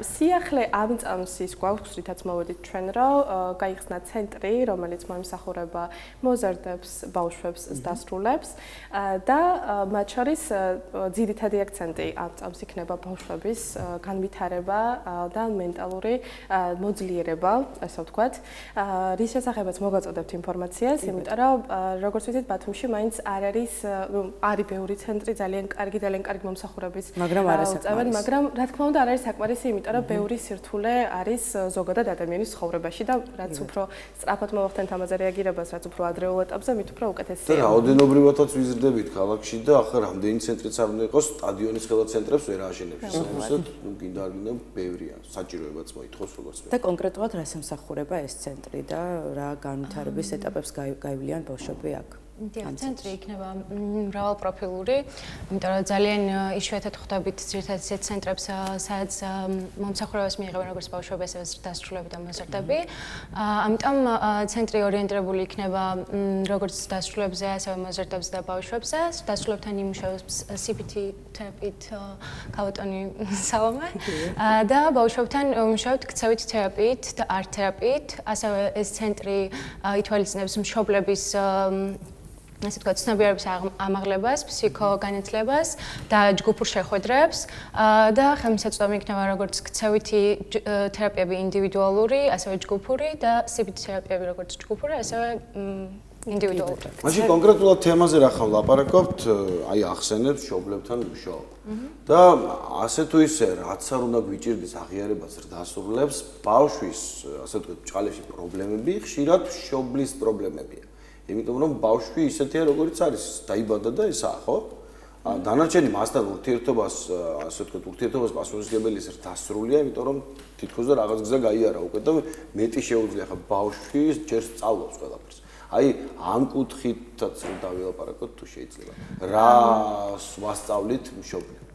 სიახლე ამ წამსის გვაქვს, რითაც მოვედით ჩვენ, რომ გაიხსნა ცენტრი, რომელიც მომსახურება მოზარდებს, ბავშვებს, დასრულებს და მათ შორის ძირითადი აქცენტი ამ წამს იქნება ბავშვების განვითარება და მენტალური მოძლიერება, ასე ვთქვათ. რის შესახებაც მოგაწოდებთ ინფორმაციას, იმიტომ რომ როგორც ვიცით, ბათუმში მაინც არ არის, არის ბევრი ცენტრი, ძალიან კარგი მომსახურების მაგრამ რა თქმა უნდა არ არის საკმარისი, იმიტომ რომ ბევრი სირთულე არის ზოგადად ადამიანის ცხოვრებაში და რაც უფრო სწრაფად მოვახდენთ ამაზე რეაგირებას, რაც უფრო ადრეულ ეტაპზე, მით უფრო უკეთესია. და რაოდენობრივადაც ვიზრდებით ქალაქში და ახლა რამდენი ცენტრიც არ უნდა იყოს, სტადიონის ხელა ცენტრებს ვერ ააშენებს. შესაბამისად, გინდა არ გინდა ბევრია, საჭიროებაც მოითხოვს როგორც მე. და კონკრეტულად რას ემსახურება ეს ცენტრი და რა განვითარების ეტაპებს გაივლიან ბავშვები აქ? ცენტრი იქნება მრავალპროფილური, იმიტომ რომ ძალიან იშვიათად ხვდებით ძირითადად ისეთ ცენტრებს, სადაც მომსახურებას მიიღებენ როგორც ბავშვები, ასევე დასრულები და მოზარდები. ამიტომ ცენტრი ორიენტირებული იქნება როგორც დასრულებზე, ასევე მოზარდებზე და ბავშვებზე. დასრულებთან იმუშავებს CBT თერაპიით ქავატონი სალომე და ბავშვებთან იმუშავებთ ქცევით თერაპიით და არტ თერაპიით. ასევე ეს ცენტრი ითვალისწინებს მშობლების ასე ვთქვათ, ცნობიერების ამაღლებას, ფსიქოგანათლებას და ჯგუფურ შეხვედრებს და ხელმისაწვდომი იქნება როგორც ქცევითი თერაპიები ინდივიდუალური, ასევე ჯგუფური და CBT თერაპიები როგორც ჯგუფური, ასევე ინდივიდუალური. მაშინ კონკრეტულად თემაზე რა ხარ ლაპარაკობთ, აი ახსენეთ მშობლებთან მუშაობა. და ასე თუ ისე, რაც არ უნდა გვიჭირდეს აღიარებას დასრულებს, ბავშვის, ასე ვთქვათ, ბჭყალებში პრობლემები ხშირად მშობლის პრობლემებია. იმიტომ რომ ბავშვი ისეთია როგორც არის, დაიბადა და ესაა, ხო? დანარჩენი მასთან ურთიერთობას, ასე ვთქვათ, ურთიერთობას პასუხისმგებელი ის დასრულია, იმიტომ რომ თითქოს და რაღაც გზა გაიარა უკვე და მეტი შეუძლია ხა ბავშვი ჯერ სწავლობს ყველაფერს. აი, ამ კუთხითაც რომ დავილაპარაკოთ თუ შეიძლება. რა ვასწავლით მშობლებს?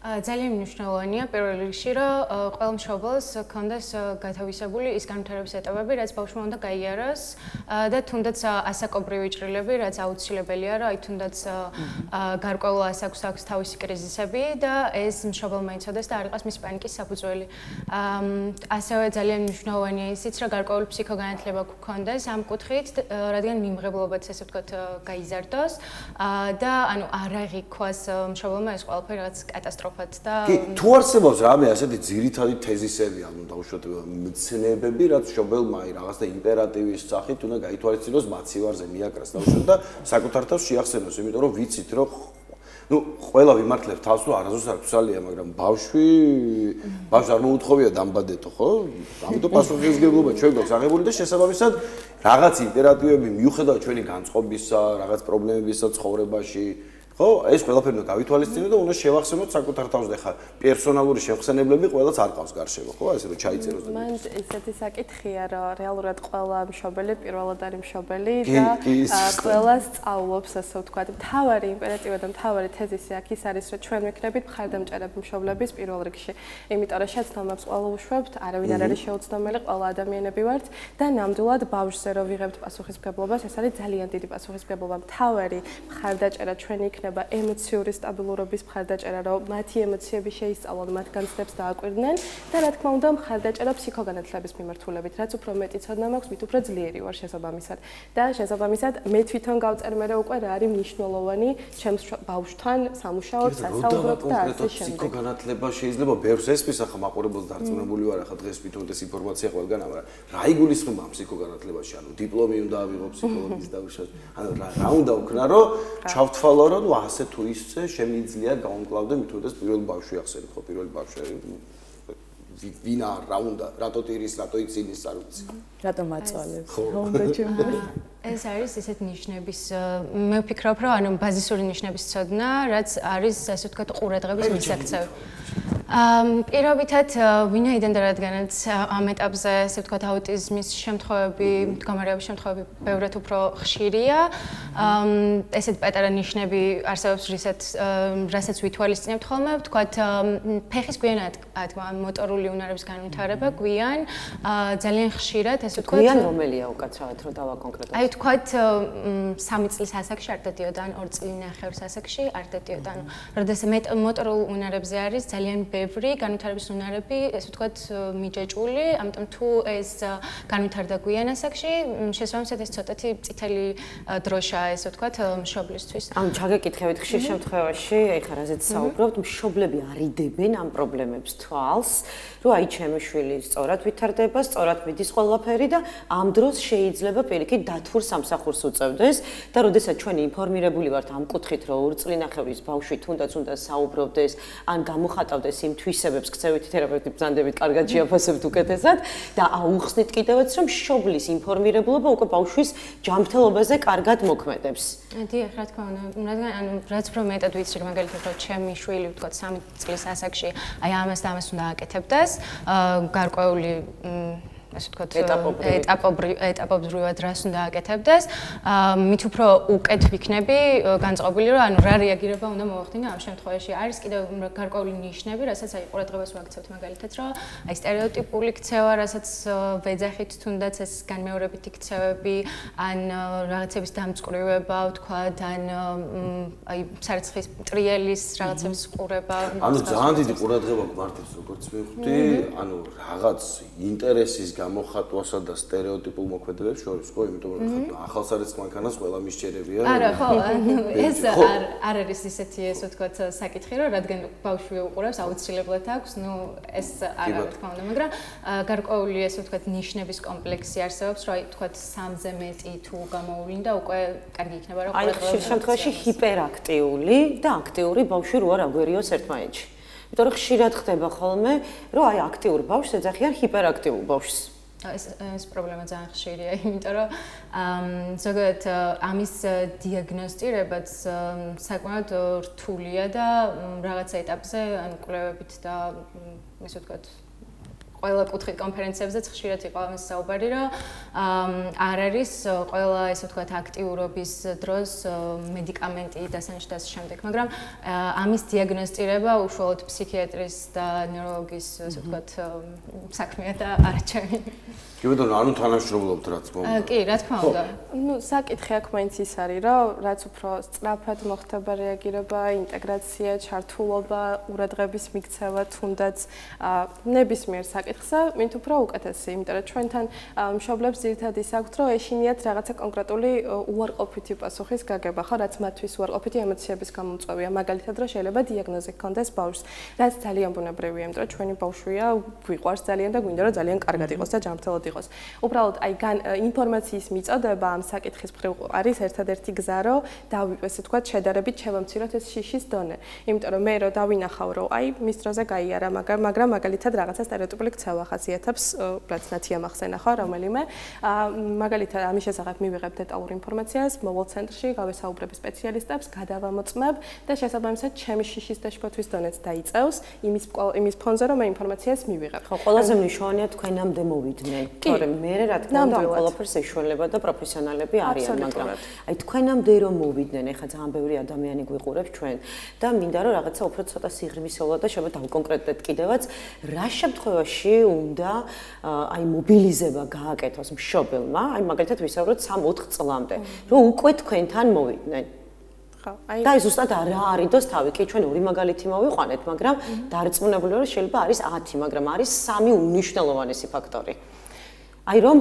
ძალიან მნიშვნელოვანია პირველ რიგში, რომ ყველა მშობელს ქონდეს გათავისებული ის განვითარების ეტაპები, რაც ბავშვმა უნდა გაიაროს და თუნდაც ასაკობრივი ჭრილები, რაც აუცილებელია, რომ აი თუნდაც გარკვეულ ასაკს აქვს თავისი კრიზისები და ეს მშობელმა იცოდეს და არ იყოს მის პანიკის საფუძველი. ასევე ძალიან მნიშვნელოვანია ისიც, რომ გარკვეული ფსიქოგანათლება გქონდეს ამ კუთხით, რადგან მიმღებლობაც ესე ვთქვათ გაიზარდოს და ანუ არ აღიქვას მშობელმა ეს ყველაფერი რაღაც კატასტროფა კი, თუ არსებობს რამე ასეთი ძირითადი თეზისები, ანუ დაუშვათ მცნებები, რაც მშობელმა აი რაღაცა იმპერატივის სახით უნდა გაითვალისწინოს მაცივარზე მიაკრას დაუშვათ და საკუთარ თავს შეახსენოს, იმიტომ რომ ვიცით, რომ ყველა ვიმართლებს თავს, რომ არასდროს არ გვსალია, მაგრამ ბავშვი არ მოუთხოვია დამბადეთო, ხო? ამიტომ პასუხისმგებლობა ჩვენ გვაქვს აღებული და შესაბამისად რაღაც იმპერატივები მიუხედავად ჩვენი განწყობისა, რაღაც პრობლემებისა ცხოვრებაში ხო, ეს ყველაფერი უნდა გავითვალისწინოთ და უნდა შევახსენოთ საკუთარ თავს და ხა პერსონალური შევხსენებლები ყველას არ ყავს გარშემო, ხო, ესე რომ ჩაიწეროს. მან ისეთი საკითხია, რომ რეალურად ყველა მშობელი პირველად არის მშობელი და ყველა სწავლობს, ასე ვთქვათ. მთავარი იმპერატივა და მთავარი თეზისი აქ ის არის, რომ ჩვენ ვიქნებით მხარდამჭერები მშობლების პირველ რიგში. იმიტომ რომ შეცდომებს ყველა უშვებთ, არავინ არ არის შეუცდომელი, ყველა ადამიანები ვართ და ნამდვილად ბავშვზე რომ ვიღებთ პასუხისმგებლობას, ეს არის ძალიან დიდი პასუხისმგებლობა. მთავარი მხარდაჭერა ჩვენი იქნება ემოციური სტაბილურობის მხარდაჭერა, რომ მათი ემოციები შეისწავლონ, მათ განცდებს დააკვირდნენ და რა თქმა უნდა მხარდაჭერა ფსიქოგანათლების მიმართულებით, რაც უფრო მეტი ცოდნა მაქვს, მით უფრო ძლიერი ვარ შესაბამისად. და შესაბამისად მე თვითონ გავწერმე უკვე რა არის მნიშვნელოვანი ჩემს ბავშვთან სამუშაოდ, სასაუბროდ და ასე შემდეგ. ფსიქოგანათლება შეიძლება ბევრს ესმის, ახლა მაყურებელს დარწმუნებული ვარ, ახლა დღეს თვითონ ეს ინფორმაცია ყველგან, მაგრამ რა იგულისხმება ფსიქოგანათლებაში? ანუ დიპლომი უნდა ავიღო ფსიქოლოგის დაუშვა. ანუ რა უნდა ვქნა, რომ ჩავთვალო, რომ ასე თუ ისე შემიძლია გავუმკლავდე მithundes პირველ ბავშვი ახსენეთ ხო პირველ ბავშვი ვინ არ რა უნდა რატო ტირის რატო იცინის არ ვიცი რატო მაწვალებს რა უნდა ჩემთვის ეს არის ესეთ ნიშნების მე ვფიქრობ რომ ანუ ბაზისური ნიშნების ცოდნა რაც არის ასე ვთქვათ ყურადღების მისაქცევი პირობითად ვინაიდან და რადგანაც ამ ეტაპზე, ასე ვთქვათ, აუტიზმის შემთხვევები, მდგომარეობის შემთხვევები ბევრად უფრო ხშირია, ესეთ პატარა ნიშნები არსებობს, რასაც ვითვალისწინებთ ხოლმე, ვთქვათ, ფეხის გვიანად მოტორული უნარების განვითარება გვიან, ძალიან ხშირად, ესე ვთქვათ, გვიან რომელია უკაცრავად რომ დავაკონკრეტოთ? აი ვთქვათ, 3 წლის ასაკში არ დადიოდა, 2 წლინახევრის ასაკში არ დადიოდა. როდესაც მოტორულ უნარებზე არის ძალიან ბევრი განვითარების უნარები, ესე ვთქვათ, მიჯაჭვული, ამიტომ თუ ეს განვითარდა გვიან ასაკში, შესაბამისად ეს ცოტათი წითელი დროშაა, ესე ვთქვათ, მშობლისთვის. ანუ ჩაგეკითხებით ხშირ შემთხვევაში, ეხლა რაზეც საუბრობთ, მშობლები არიდებენ ამ პრობლემებს თვალს, რომ აი ჩემი შვილი სწორად ვითარდება, სწორად მიდის ყველაფერი და ამ დროს შეიძლება პირიქით დათვურ სამსახურს უწევდეს და როდესაც ჩვენი ინფორმირებული ვართ ამ კუთხით, რომ 2 წლინახევრის ბავშვი თუნდაც უნდა საუბრობდეს, ან გამოხატავდეს იმ თვისებებს, ქცევითი თერაპევტი ბრძანდებით კარგად შეაფასებთ უკეთესად და აუხსნით კიდევაც, რომ მშობლის ინფორმირებულობა უკვე ბავშვის ჯანმრთელობაზე კარგად მოქმედებს. დიახ, რა თქმა უნდა, რადგან ანუ რაც უფრო მეტად ვიცი, მაგალითად, რომ ჩემი შვილი, ვთქვათ, 3 წლის ასაკში, აი ამას და ამას უნდა აკეთებდეს, გარკვეული ასე ვთქვათ, ეტაპობრივად რას უნდა აკეთებდეს, მით უფრო უკეთ ვიქნები განწყობილი, რომ ანუ რა რეაგირება უნდა მოახდინა ამ შემთხვევაში. არის კიდევ გარკვეული ნიშნები, რასაც აი ყურადღებას ვაქცევთ მაგალითად, რომ აი სტერეოტიპული ქცევა, რასაც ვეძახით თუნდაც ეს განმეორებითი ქცევები, ან რაღაცების დამწყვრივება, ვთქვათ, ან აი სარცხის ტრიელის რაღაცების ყურება. ანუ ძალიან დიდი ყურადღება გვართებს, როგორც მივხვდი, ანუ რაღაც ინტერესის გამოხატვასა და სტერეოტიპულ მოქმედებებს შორის, ხო, იმიტომ რომ ახალსარეს მანქანას ყველა მისჯერებია. არა, ხო, ეს არ არის ისეთი, ესე ვთქვათ, საკითხი, რომ რადგან ბავშვი უყურებს, აუცილებლად აქვს, ნუ ეს არ არის, თქმა უნდა, მაგრამ გარკვეული, ესე ვთქვათ, ნიშნების კომპლექსი არსებობს, რომ აი, ვთქვათ, 3-ზე მეტი თუ გამოუვლინდა, უკვე კარგი იქნება, რომ ყურადღება. აი, ხშირ შემთხვევაში ჰიპერაქტიული და აქტიური ბავშვი რო არ აგვერიოს ერთმანეთში. იმიტომ რომ ხშირად ხდება ხოლმე, რომ აი აქტიურ ბავშვს ეძახიან ჰიპერაქტიულ ბავშვს. ეს პრობლემა ძალიან ხშირია, იმიტომ რომ ზოგადად ამის დიაგნოსტირებაც საკმაოდ რთულია და რაღაცა ეტაპზე, ანუ კვლევებით და ესე ვთქვათ, ყველა კუთხით კონფერენციებზეც ხშირად იყო ამის საუბარი, რომ არ არის ყველა ესე ვთქვათ აქტიურობის დროს მედიკამენტი დასანიშნავს შემდეგ, მაგრამ ამის დიაგნოსტირება უშუალოდ ფსიქიატრის და ნევროლოგის ესე ვთქვათ საქმეა და არა ჩემი. კი ბატონო, ანუ თანამშრომლობთ რაც მომდა. კი, რა თქმა უნდა. ნუ საკითხი აქ მაინც ის არის, რომ რაც უფრო სწრაფად მოხდება რეაგირება, ინტეგრაცია, ჩართულობა, ყურადღების მიქცევა, თუნდაც ნებისმიერ საკითხზე, მით უფრო უკეთესი, იმიტომ რომ ჩვენთან მშობლებს ძირითადად ის აქვთ, რომ ეშინიათ რაღაცა კონკრეტული უარყოფითი პასუხის გაგება, ხო, რაც მათთვის უარყოფითი ემოციების გამომწვევია, მაგალითად, რომ შეიძლება დიაგნოზი ჰქონდეს ბავშვს, რაც ძალიან ბუნებრივია, იმიტომ რომ ჩვენი ბავშვია, გვიყვარს ძალიან და გვინდა რომ ძალიან კარგად იყოს და ჯანმრთელად იყოს. უბრალოდ აი ინფორმაციის მიწოდება ამ საკითხის მხრივ არის ერთადერთი გზა, რომ ესე ვთქვათ, შედარებით შევამციროთ ეს შიშის დონე. იმიტომ რომ მე რომ დავინახავ, რომ აი მის დროზე გაიარა, მაგრამ მაგალითად რაღაცა სტერეოტიპული ქცევა ხასიათებს, რაც ნათია მახსენა ხო, რომელიმე, მაგალითად ამის შესახებ მივიღებ დეტალურ ინფორმაციას, მოვალ ცენტრში, გავესაუბრებ სპეციალისტებს, გადავამოწმებ და შესაბამისად ჩემი შიშის დაშფოთვის დონეც დაიწევს იმის ფონზე, რომ მე ინფორმაციას მივიღებ. ხო, ყველაზე მნიშვნელოვანია თქვენამდე მოვიდნენ. თორემ მე რა თქმა უნდა ყველაფერს ეშველება და პროფესიონალები არიან, მაგრამ აი თქვენამდე რომ მოვიდნენ, ეხლა ძალიან ბევრი ადამიანი გვიყურებს ჩვენ და მინდა რომ რაღაცა უფრო ცოტა სიღრმისეულად და შეიძლება დავკონკრეტდეთ კიდევაც, რა შემთხვევაში უნდა აი მობილიზება გააკეთოს მშობელმა, აი მაგალითად ვისაუბროთ 3-4 წლამდე, რომ უკვე თქვენთან მოვიდნენ. და ის ზუსტად რა არიდოს თავი, კი ჩვენ ორი მაგალითი მოვიყვანეთ, მაგრამ დარწმუნებული ვარ, შეიძლება არის 10, მაგრამ არის 3 უნიშნელოვანესი ფაქტორი. აი რომ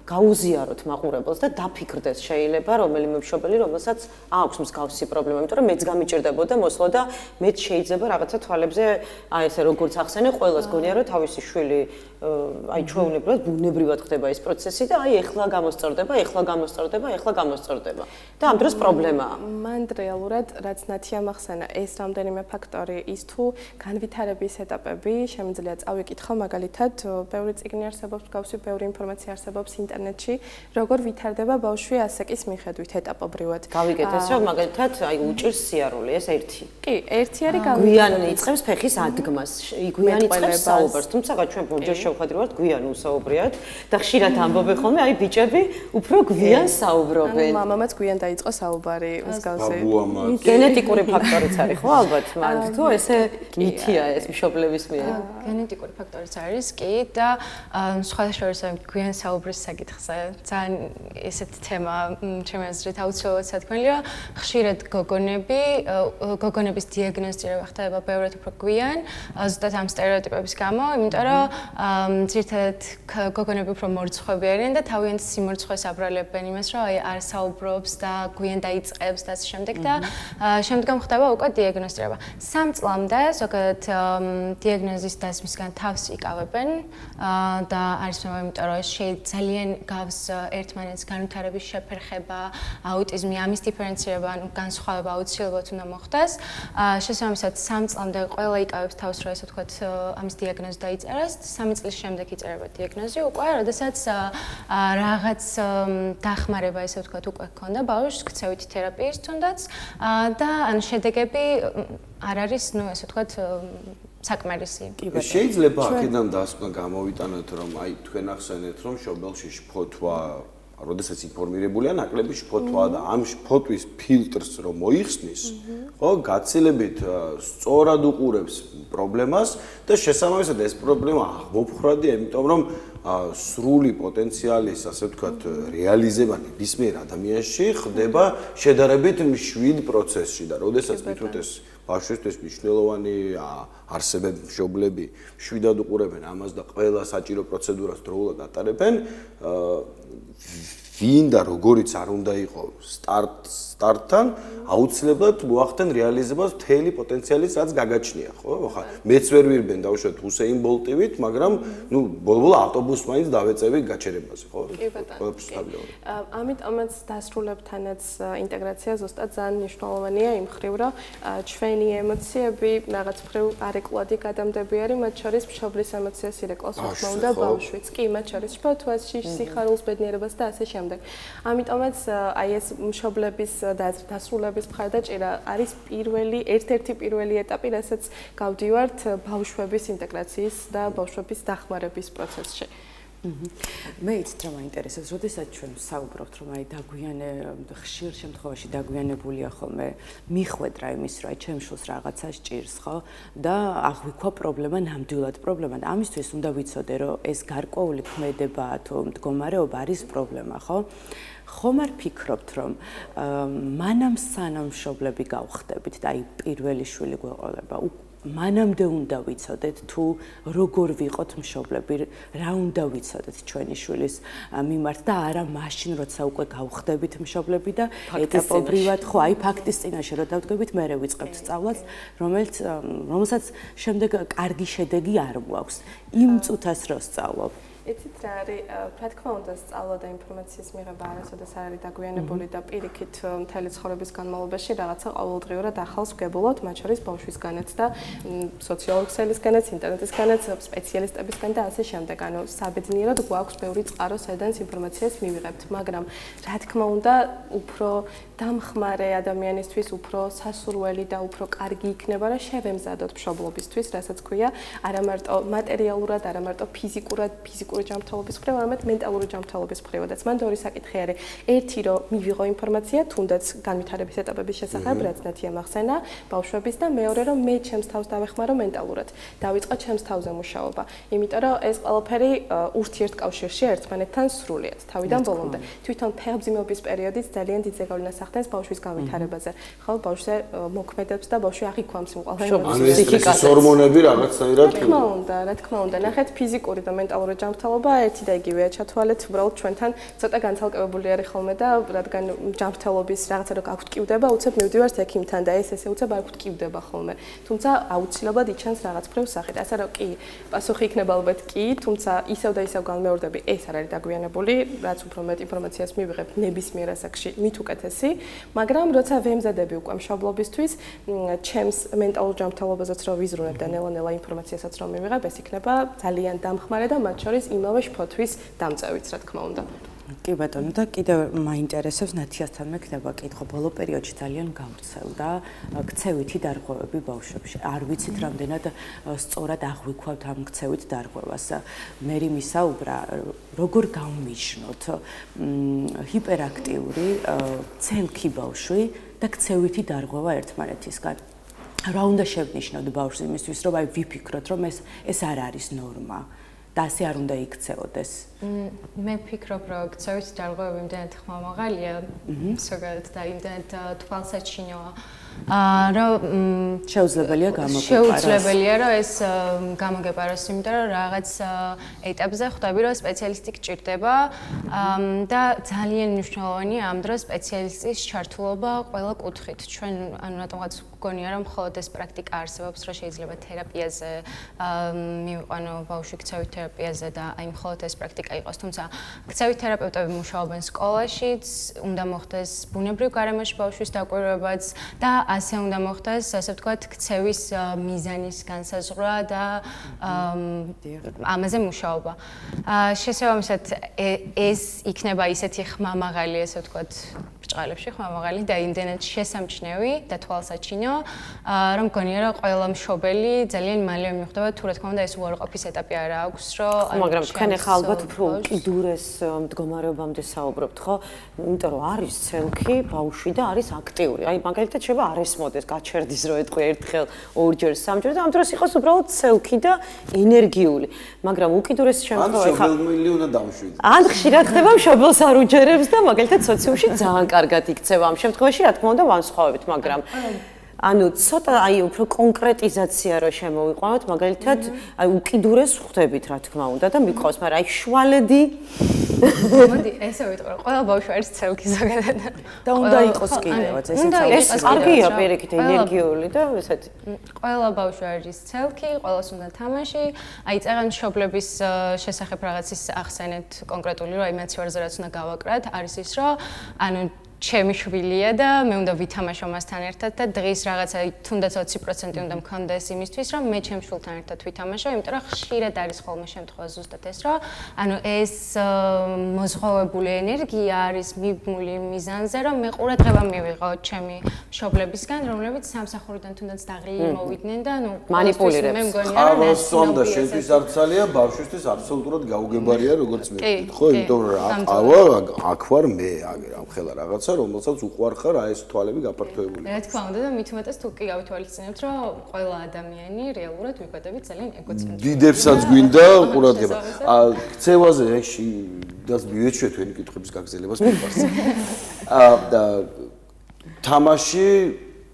გაუზიაროთ მაყურებელს და დაფიქრდეს შეიძლება რომელიმე მშობელი, რომელსაც აქვს მსგავსი პრობლემა, იმიტომ რომ მეც გამიჭირდებოდა მოსვლა და მეც შეიძლება რაღაცა თვალებზე, აი ესე როგორც ახსენე, ყველას გონია რომ თავისი შვილი აი ჩვეულებრივად ბუნებრივად ხდება ეს პროცესი და აი ეხლა გამოსწორდება და ამ დროს პრობლემაა. მან რეალურად რაც ნათია მახსენა ეს რამდენიმე ფაქტორი ის თუ განვითარების ეტაპები შემიძლია წავიკითხო მაგალითად ბევრი წიგნი არსებობს, გავსი ბევრი ინფორმაცია არსებობს ინტერნეტში, როგორ ვითარდება ბავშვი ასაკის მიხედვით ეტაპობრივად. გავიკეთეთ რომ მაგალითად აი უჭირს სიარული ეს ერთი. კი, ერთი არის გვიან იწყებს ფეხის ადგმას, გვიან იწყებს საუბარს, თუმცა ჩვენ ბორჯერ შევხვედრივართ გვიან უსაუბრიათ და ხშირად ამბობენ ხოლმე აი ბიჭები უფრო გვიან საუბრობენ. მამამაც გვიან დაიწყო საუბარი მსგავსი. გენეტიკური ფაქტორიც არის ხო ალბათ, მაგრამ თუ ესე მითია ეს მშობლების მიერ. გენეტიკური ფაქტორიც არის კი და სხვა შორისო გვიან საუბრის საკითხზე ძალიან ესეთი თემა ჩემი აზრით აუცილებლად სათქმელია. ხშირად გოგონების დიაგნოსტირება ხდება ბევრად უფრო გვიან, ზუსტად ამ სტერეოტიპების გამო, იმიტომ რომ ძირითადად გოგონები უფრო მორცხვები არიან და თავიანთ სიმორცხვეს აბრალებენ იმას, რომ აი არ საუბრობს და გვიან დაიწყებს და ასე შემდეგ და შემდგომ ხდება უკვე დიაგნოსტირება. 3 წლამდე ზოგადად დიაგნოზის დასმისგან თავს იკავებენ და არის მე იმიტომ რომ ძალიან გავს ერთმანეთს განვითარების შეფერხება, აუტიზმი, ამის დიფერენცირება, ანუ განსხვავება აუცილებლად უნდა მოხდეს. შესაბამისად 3 წლამდე ყველა იკავებს თავს, რომ ესე ვთქვათ, ამის დიაგნოზი დაიწერას, 3 წლის შემდეგ იწერება დიაგნოზი უკვე, როდესაც რაღაც დახმარება, ესე ვთქვათ, უკვე ჰქონდა ბავშვს, ქცევითი თერაპიის თუნდაც და ან შედეგები არ არის, ну, ესე ვთქვათ, საკმარისი. შეიძლება აქედან დასკვნა გამოვიტანოთ, რომ აი თქვენ ახსენეთ, რომ შობელში შფოთვა როდესაც ინფორმირებულია ნაკლები შფოთვა და ამ შფოთვის ფილტრს რომ მოიხსნის, ხო, გაცილებით სწორად უყურებს პრობლემას და შესაბამისად ეს პრობლემა აღმოფხვრადია, იმიტომ რომ სრული პოტენციალის, ასე ვთქვათ, რეალიზება ნებისმიერ ადამიანში ხდება შედარებით მშვიდ პროცესში და როდესაც მithut ეს ბავშვისთვის მნიშვნელოვანი არსებენ მშობლები მშვიდად უყურებენ ამას და ყველა საჭირო პროცედურას დროულად ატარებენ, ვინ და როგორიც არ უნდა იყოს სტარტთან აუცილებლად მოახდენ რეალიზებას მთელი პოტენციალის რაც გაგაჩნია, ხო? ხა მეც ვერ ვირბენ დავუშვათ უსეინ ბოლტივით, მაგრამ ნუ ბოლო-ბოლო ავტობუსს მაინც დავეწევი გაჩერებაზე, ხო? კი ბატონო. ამიტომაც დასრულებთანაც ინტეგრაცია ზუსტად ძალიან მნიშვნელოვანია იმ მხრივ, რომ ჩვენი ემოციები რაღაც მხრივ არეკლადი გადამდები არის, მათ შორის მშობლის ემოციას ირეკლავს თქმა უნდა ბავშვიც. კი, მათ შორის შფოთვას, სიხარულს, ბედნიერებას და ასე შემდეგ. ამიტომაც აი ეს მშობლების დასრულების მხარდაჭერა არის ერთ-ერთი პირველი ეტაპი, რასაც გავდივართ ბავშვების ინტეგრაციის და ბავშვების დახმარების პროცესში. მე იცით რა მაინტერესებს, როდესაც ჩვენ საუბრობთ, რომ აი ხშირ შემთხვევაში დაგვიანებულია ხოლმე მიხვედრა იმის, რომ აი ჩემ შულს რაღაცა სჭირს, ხო? და აღვიქვა პრობლემა, ნამდვილად პრობლემა. ამისთვის უნდა ვიცოდე, რომ ეს გარკვეული ქმედება თუ მდგომარეობა არის პრობლემა, ხო? ხომ არ ფიქრობთ, რომ მანამ სანამ მშობლები გავხდებით და აი პირველი შვილი გვეყოლება, მანამდე უნდა ვიცოდეთ თუ როგორ ვიყოთ მშობლები, რა უნდა ვიცოდეთ ჩვენი შვილის მიმართ და არა მაშინ, როცა უკვე გავხდებით მშობლები და ეტაპობრივად, ხო, აი ფაქტის წინაშე რომ დავდგებით, მერე ვიწყებთ სწავლას, რომელსაც შემდეგ კარგი შედეგი არ გვაქვს. იმ წუთას რო სწავლობ. იცით რა არის, რა თქმა უნდა, სწავლა და ინფორმაციის მიღება არასოდეს არ არის დაგვიანებული და პირიქით მთელი ცხოვრების განმავლობაში რაღაცა ყოველდღიურად ახალს ვგებულობთ, მათ შორის ბავშვისგანაც და სოციალური ქსელისგანაც, ინტერნეტისგანაც, სპეციალისტებისგან და ასე შემდეგ. ანუ საბედნიეროდ გვაქვს ბევრი წყარო, სადაც ინფორმაციას მივიღებთ, მაგრამ რა თქმა უნდა, უფრო დამხმარე ადამიანისთვის უფრო სასურველი და უფრო კარგი იქნება, რომ შევემზადოთ მშობლობისთვის, რასაც ქვია, არა მარტო მატერიალურად, არა მარტო ფიზიკური ჯანმრთელობის მხრივ, არამედ მენტალური ჯანმრთელობის მხრივადაც. მან ორი საკითხი არის. ერთი, რომ მივიღო ინფორმაცია, თუნდაც განვითარების ეტაპების შესახებ, რაც ნათია მახსენა, ბავშვების და მეორე, რომ მე ჩემს თავს დავეხმარო მენტალურად. დავიწყო ჩემს თავზე მუშაობა. იმიტომ რომ ეს ყველაფერი ურთიერთკავშირში ერთმანეთთან სრულიად, თავიდან ბოლომდე. თვითონ ფეხბზიმობის პერიოდიც ძალიან დიდ ზეგავლენას ახდენს ბავშვის განვითარებაზე. ხო, ბავშვზე მოქმედებს და ბავშვი აღიქვამს იმ ყველაფერს. ანუ ეს სტრესის ჰორმონები რაღაცნაირად რა თქმა უნდა, ნახეთ ფიზიკური და მენტალური ჯანმრთელობა ჯანმრთელობა ერთი და იგივეა, ჩათვალეთ, უბრალოდ ჩვენთან ცოტა განცალკევებული არის ხოლმე და რადგან ჯანმრთელობის რაღაცა რო გაგვტკივდება, უცებ მივდივართ ექიმთან და ესე უცებ არ გვტკივდება ხოლმე. თუმცა აუცილებლად იჩენს რაღაც მხრივ სახით. ასე რომ კი, პასუხი იქნება ალბათ კი, თუმცა ისევ და ისევ განმეორდები, ეს არ არის დაგვიანებული, რაც უფრო მეტ ინფორმაციას მივიღებ ნებისმიერ ასაკში, მით უკეთესი, მაგრამ როცა ვემზადები უკვე მშობლობისთვის, ჩემს მენტალურ ჯანმრთელობაზეც რო ვიზრუნებ და ნელა-ნელა ინფორმაციასაც რომ მივიღებ, ეს იქნება ძალიან დამხმარე და მათ შორის იმავე შფოთვის დამწევით, რა თქმა უნდა. კი ბატონო და კიდევ მაინტერესებს ნათიასთან მექნება კითხვა ბოლო პერიოდში ძალიან გავრცელდა ქცევითი დარღვევები ბავშვებში. არ ვიცით რამდენად სწორად აღვიქვავთ ამ ქცევით დარღვევას. მე მისაუბრა როგორ გავმიჯნოთ ჰიპერაქტიული ცელქი ბავშვი და ქცევითი დარღვევა ერთმანეთისგან. რა უნდა შევნიშნოთ ბავშვს იმისთვის, რომ ვიფიქროთ, რომ ეს არ არის ნორმა. და ასე არ უნდა იქცეოდეს. მე ვფიქრობ, რომ ქცევითი დარღვევები იმდენად ხმამაღალია, ზოგადად და იმდენად თვალსაჩინოა, რომ შეუძლებელია გამოგეპაროს. შეუძლებელია, რომ ეს გამოგეპაროს, იმიტომ რომ რაღაც ეტაპზე ხვდები, რომ სპეციალისტი გჭირდება და ძალიან მნიშვნელოვანია ამ დროს სპეციალისტის ჩართულობა ყველა კუთხით. ჩვენ ანუ რატომღაც გონია, რომ მხოლოდ ეს პრაქტიკა არსებობს, რომ შეიძლება თერაპიაზე მივიყვანო ბავშვი ქცევით თერაპიაზე და აი მხოლოდ ეს პრაქტიკა იყოს, თუმცა ქცევით თერაპევტები მუშაობენ სკოლაშიც, უნდა მოხდეს ბუნებრივ გარემოში ბავშვის დაკვირვებაც და ასე უნდა მოხდეს, ასე ვთქვათ, ქცევის მიზანის განსაზღვრა და ამაზე მუშაობა. შესაბამისად, ეს იქნება ისეთი ხმამაღალი, ასე ვთქვათ, ბრჭყალებში ხმამაღალი და იმდენად შესამჩნევი და თვალსაჩინო, რომ მგონია, რომ ყველა მშობელი ძალიან მალე მიხვდება, თუ რა თქმა უნდა, ეს უარყოფის ეტაპი არ აქვს, რომ მაგრამ თქვენ ახლა ალბათ უფრო უკიდურეს მდგომარეობამდე საუბრობთ, ხო? იმიტომ რომ არის ცელქი ბავშვი და არის აქტიური. აი მაგალითად შეიძლება არ ესმოდეს, გაჩერდის რო ეთქვი ერთხელ, ორჯერ, სამჯერ და ამ დროს იყოს უბრალოდ ცელქი და ენერგიული. მაგრამ უკიდურეს შემთხვევაში ხა მშობელი უნდა დამშვიდე. ან ხშირად ხდება მშობელს არ უჯერებს და მაგალითად სოციუმში ძალიან კარგად იქცევა ამ შემთხვევაში, რა თქმა უნდა, ვანსხვავებთ, მაგრამ ანუ ცოტა აი უფრო კონკრეტიზაცია რო შემოვიყვანოთ, მაგალითად, აი უკიდურეს ხვდებით, რა თქმა უნდა და მიყვავს, მაგრამ აი შვალედი მოდი, ესე ვიტყვი, ყველა ბავშვი არის ცელქი ზოგადად. და უნდა იყოს კიდევაც, ეს კარგია პირიქით ენერგიული და ესეთი. ყველა ბავშვი არის ცელქი, ყველას უნდა თამაში. აი წეგან მშობლების შესახებ რაღაც ის ახსენეთ კონკრეტული, რომ აი მაცივარზე რაც უნდა გავაკრათ, არის ის, რომ ანუ ჩემი შვილია და მე უნდა ვითამაშო მასთან ერთად და დღის რაღაცა თუნდაც 20% უნდა მქონდეს იმისთვის, რომ მე ჩემ შვილთან ერთად ვითამაშო, იმიტომ რომ ხშირად არის ხოლმე შემთხვევა ზუსტად ეს, რომ ანუ ეს მოზღვავებული ენერგია არის მიბმული მიზანზე, რომ მე ყურადღება მივიღო ჩემი მშობლებისგან, რომლებიც სამსახურიდან თუნდაც დაღლილი მოვიდნენ და ნუ მანიპულირებს. მე მგონია რომ ეს და შენთვის არცალია, ბავშვისთვის აბსოლუტურად გაუგებარია, როგორც მე ვთქვი, ხო, იმიტომ რომ აქ ვარ მე, ამ ხელა რაღაც რომელსაც უყვარხარ აი ეს თვალები გაფართოებული. რა თქმა უნდა და მით უმეტეს თუ კი გავითვალისწინებთ, რომ ყველა ადამიანი რეალურად ვიბადებით ძალიან ეგოცენტრიკად. დიდებსაც გვინდა ყურადღება. ქცევაზე ეში დას მივეჩვია თქვენი კითხების გაგზელებას მიყვარს. და თამაში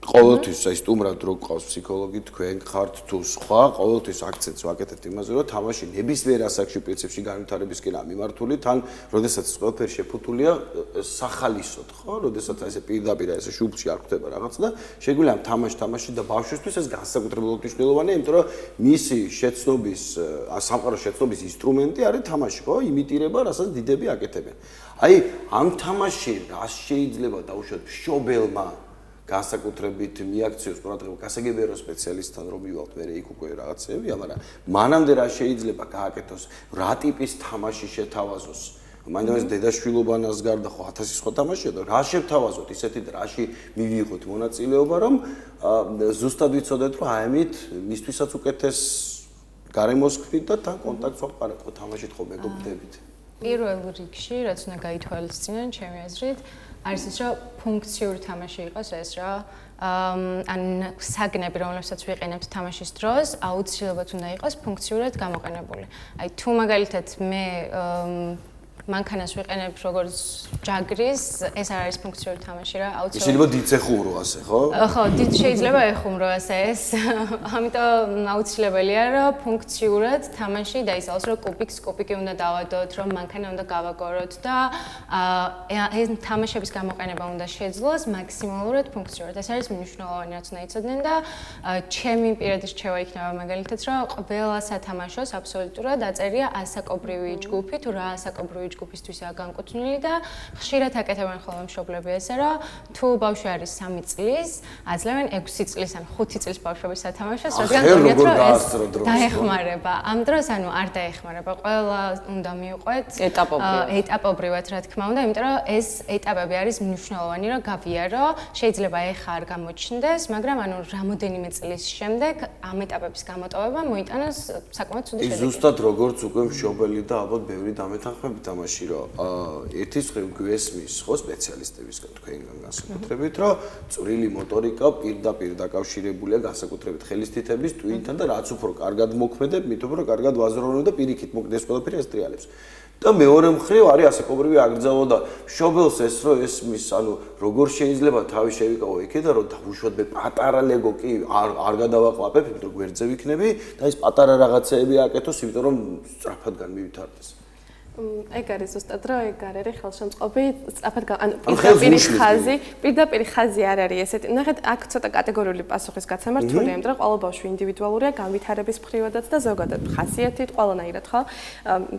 ყოველთვის აი სტუმრად რო გყავს ფსიქოლოგი თქვენ ხართ თუ სხვა ყოველთვის აქცენტს ვაკეთებთ იმაზე რომ თამაში ნებისმიერ ასაკში პრინციპში განვითარებისკენაა მიმართული თან როდესაც ყველაფერი შეფუთულია სახალისოდ ხო როდესაც აი ესე პირდაპირ აი ესე შუბლში არ ხდება რაღაც და შეგვიძლია თამაში და ბავშვისთვის ეს განსაკუთრებულად მნიშვნელოვანია იმიტომ რომ მისი შეცნობის სამყაროს შეცნობის ინსტრუმენტი არის თამაში ხო იმიტირება რასაც დიდები აკეთებენ აი ამ თამაში რას შეიძლება დაუშვათ მშობელმა განსაკუთრებით მიაქციოს ყურადღება გასაგებია სპეციალისტთან რომ მივალთ მე იქ უკვე რაღაცებია მაგრამ მანამდე რა შეიძლება გააკეთოს რა ტიპის თამაში შეთავაზოს მაინც დედაშვილობანას გარდა ხო 1000 სხვა თამაშია და რა შევთავაზოთ ისეთი დრაში მივიღოთ მონაწილეობა რომ ზუსტად ვიცოდეთ რომ აემით მისთვისაც უკეთეს გარემოს ხვით და თან კონტაქტს ვაყარებთ ხო თამაშით ხო მეგობრდებით პირველ რიგში რაც უნდა გაითვალისწინონ ჩემი აზრით არის ის რომ ფუნქციური თამაში იყოს ეს რა ან საგნები რომლებსაც ვიყენებთ თამაშის დროს აუცილებლად უნდა იყოს ფუნქციურად გამოყენებული. აი თუ მაგალითად მე მანქანას ვიყენებ როგორც ჯაგრის, ეს არ არის ფუნქციური თამაში რა, აუცილებლად. შეიძლება დიდ ეხუმრო ასე, ხო? ხო, დიდ შეიძლება ეხუმრო ასე ეს. ამიტომ აუცილებელია რომ ფუნქციურად თამაში დაისალოს, რომ კუბიკი უნდა დავადოთ, რომ მანქანა უნდა გავაგოროთ და ეს თამაშების გამოყენება უნდა შეძლოს მაქსიმალურად ფუნქციურად. ეს არის მნიშვნელოვანი რაც უნდა იცოდნენ და ჩემი პირადი რჩევა იქნება მაგალითად, რომ ყველა სათამაშოს აბსოლუტურად აწერია ასაკობრივი ჯგუფი, თუ რა ასაკობრივი ჯგუფისთვისაა განკუთვნილი და ხშირად აკეთებენ ხოლმე მშობლები ესე, რომ თუ ბავშვი არის 3 წლის, აძლევენ 6 წლის ან 5 წლის ბავშვების სათამაშოს, რადგან გონიათ რომ ეს დაეხმარება. ამ დროს ანუ არ დაეხმარება, ყველა უნდა მიუყვეთ ეტაპობრივად, რა თქმა უნდა, იმიტომ რომ ეს ეტაპები არის მნიშვნელოვანი, რომ გავიარო, შეიძლება ეხა არ გამოჩნდეს, მაგრამ ანუ რამოდენიმე წლის შემდეგ ამ ეტაპების გამოტოვება მოიტანოს საკმაოდ ცუდი შედეგი. ზუსტად როგორც უკვე მშობელი და ალბათ ბევრი დამეთანხმებით ამაში, რომ ერთის მხრივ გვესმის ხო სპეციალისტებისგან თქვენგან განსაკუთრებით, რომ წვრილი მოტორიკა პირდაპირ დაკავშირებულია განსაკუთრებით ხელისთითების ტვინთან და რაც უფრო კარგად მოქმედებ, მით უფრო კარგად ვაზროვნებ და პირიქით მოკლდეს ყველაფერი ესტრიალებს. და მეორე მხრივ არის ასაკობრივი აკრძალვა და მშობელს ეს რომ ესმის, ანუ როგორ შეიძლება თავი შევიკავო იქე და რომ დავუშვათ მე პატარა ლეგო კი არ გადავაყლაპებ, იმიტომ რომ გვერდზე ვიქნები და ეს პატარა რაღაცეები აკეთოს, იმიტომ რომ სწრაფად განმივითარდეს. ეგ არის ზუსტად რომ ეგ არ არის ხელშემწყობი სწრაფად ანუ პირდაპირ ხაზი არ არის ესეთი. ნახეთ, აქ ცოტა კატეგორიული პასუხის გაცემა რთულია, იმიტომ რომ ყველა ბავშვი ინდივიდუალურია, განვითარების მხრივადაც და ზოგადად ხასიათით ყველანაირად ხო?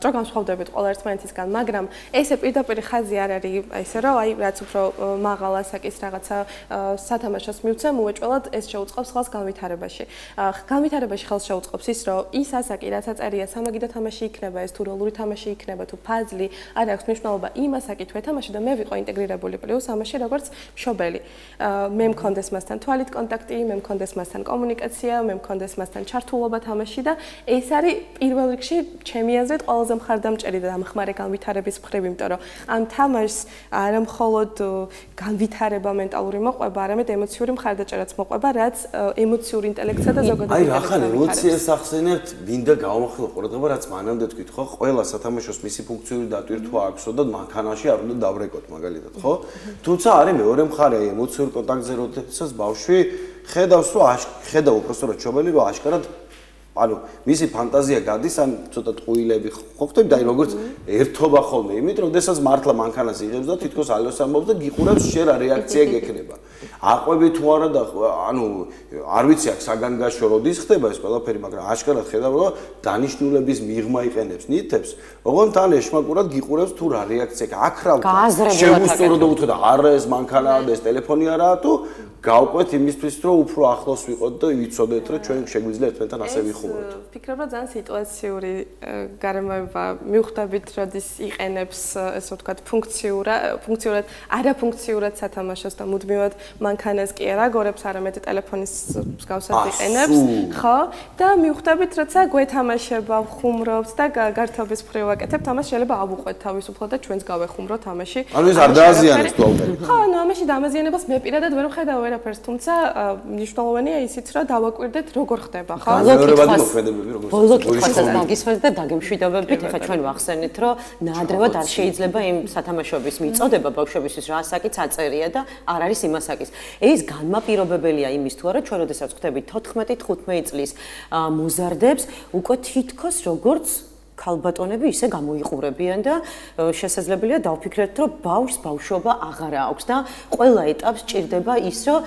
რომ განსხვავდებით ყველა ერთმანეთისგან, მაგრამ ესე პირდაპირ ხაზი არ არის ესე რომ აი რაც უფრო მაღალ ასაკის რაღაცა სათამაშოს მივცემ, უეჭველად ეს შეუწყობს ხელს განვითარებაში. განვითარებაში ხელს შეუწყობს ის, რომ ის ასაკი, რაც აწერია სამაგიდო თამაში იქნება, ეს თუ როლური თამაში იქნება თუ ფაზლი, არ აქვს მნიშვნელობა იმ ასაკით ვეთამაში და მე ვიყო ინტეგრირებული პლუს ამაში როგორც მშობელი. მე მქონდეს მასთან თვალით კონტაქტი, მე მქონდეს მასთან კომუნიკაცია, მე მქონდეს მასთან ჩართულობა თამაში და ეს არის პირველ რიგში ჩემი აზრით ყველაზე მხარდამჭერი და დამხმარე განვითარების მხრივ, იმიტომ რომ ამ თამაშს არა მხოლოდ განვითარება მენტალური მოყვება, არამედ ემოციური მხარდაჭერაც მოყვება, რაც ემოციური ინტელექტსა და ზოგადად აი რახან ემოციას ახსენებთ, მინდა გავამახვილო ყურადღება, რაც მანამდე თქვით, ხო? ყველა სათამაშოს მისი ფუნქციური დატვირთვა აქვსო და მანქანაში არ უნდა დავრეკოთ მაგალითად, ხო? თუმცა არის მეორე მხარე, აი ემოციურ კონტაქტზე როდესაც ბავშვი ხედავს, რომ ხედავ უпростоრად მშობელი, რომ აშკარად ანუ მისი ფანტაზია გადის ან ცოტა ტყუილები ხო ხდები და აი როგორც ერთობა ხოლმე იმით, რომ შესაძ მართლა მანქანას იღებს და თითქოს ალოს ამბობს და გიყურებს შენ რა რეაქცია გექნება. აყვები თუ არა და ანუ არ ვიცი აქ საგან გაშო როდის ხდება ეს ყველაფერი, მაგრამ აშკარად ხედავ რომ დანიშნულების მიღმა იყენებს ნითებს, ოღონდ თან ეშმაკურად გიყურებს თუ რა რეაქცია აქ რა შემოსწორო და უთქვა და არა ეს მანქანაა და ეს ტელეფონი არაა თუ გავყვეთ იმისთვის რომ უფრო ახლოს ვიყოთ და ვიცოდეთ რომ ჩვენ შეგვიძლია ერთმანეთთან ასე ვიხმაროთ. ვფიქრობ რომ ძალიან სიტუაციური გარემოება მივხვდებით, როდის იყენებს ესე ვთქვათ ფუნქციურად არაფუნქციურად სათამაშოს და მუდმივად მანქანას კი არ აგორებს, არამედ ტელეფონის მსგავსად იყენებს, ხო? და მივხვდებით, როცა გვეთამაშება, ვხუმრობთ და გართობის მხრივ აკეთებთ, ამას შეიძლება ავუყვეთ თავისუფლად და ჩვენც გავეხუმროთ ამაში. ანუ ეს არ დააზიანებს თუ ალბათ. ხო, ანუ ამაში დამაზიანებას მე პირადად ვერ ვხედავ ვერაფერს, თუმცა მნიშვნელოვანია ისიც, რომ დავაკვირდეთ როგორ ხდება, ხო? ბოლო კითხვასაც დაგისვენეთ და დაგემშვიდობებით, ეხლა ჩვენ ვახსენეთ, რომ ნაადრევად არ შეიძლება იმ სათამაშოების მიწოდება ბავშვებისთვის რა ასაკიც აწერია და არ არის იმ ასაკის. ეს განმაპირობებელია იმის თუ არა, ჩვენ როდესაც ვხვდებით 14-15 წლის მოზარდებს, უკვე თითქოს როგორც ქალბატონები ისე გამოიყურებიან და შესაძლებელია დავფიქრეთ, რომ ბავშვს ბავშვობა აღარა აქვს და ყველა ეტაპს ჭირდება ის, რომ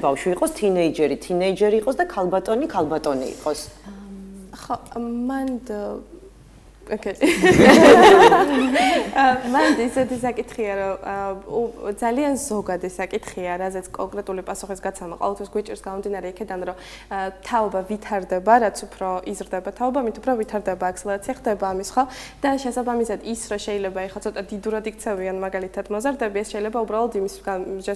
ბავშვი იყოს, თინეიჯერი იყოს და ქალბატონი იყოს. ხო, მან ისეთი საკითხია, რომ ძალიან ზოგადი საკითხია, რაზეც კონკრეტული პასუხის გაცემა ყოველთვის გვიჭირს გამომდინარე იქიდან, რომ თაობა ვითარდება, რაც უფრო იზრდება თაობა, მით უფრო ვითარდება აქსელერაცია ხდება ამის, ხო? და შესაბამისად ის, რომ შეიძლება ეხლა ცოტა დიდურად იქცევიან მაგალითად მოზარდები, ეს შეიძლება უბრალოდ იმის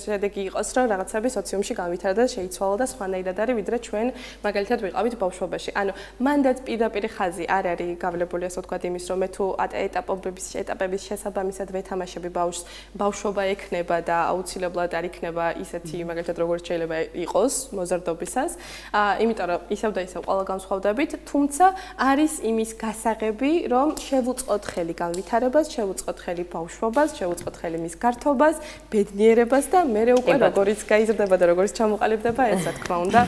შედეგი იყოს, რომ რაღაცები სოციუმში განვითარდა, შეიცვალა და სხვანაირად არის, ვიდრე ჩვენ მაგალითად ვიყავით ბავშვობაში. ანუ მანდაც პირდაპირ ხაზი არ არის გავლებული, ასე ვთქვათ, იმის, რომ მე თუ ეტაპების შესაბამისად ვეთამაშები ბავშვობა ექნება და აუცილებლად არ იქნება ისეთი, მაგალითად როგორც შეიძლება იყოს მოზარდობისას. იმიტომ რომ ისევ და ისევ ყველა განსხვავდებით, თუმცა არის იმის გასაღები, რომ შევუწყოთ ხელი განვითარებას, შევუწყოთ ხელი ბავშვობას, შევუწყოთ ხელი მის გართობას, ბედნიერებას და მე უკვე როგორიც გაიზრდება და როგორიც ჩამოყალიბდება, ეს რა თქმა უნდა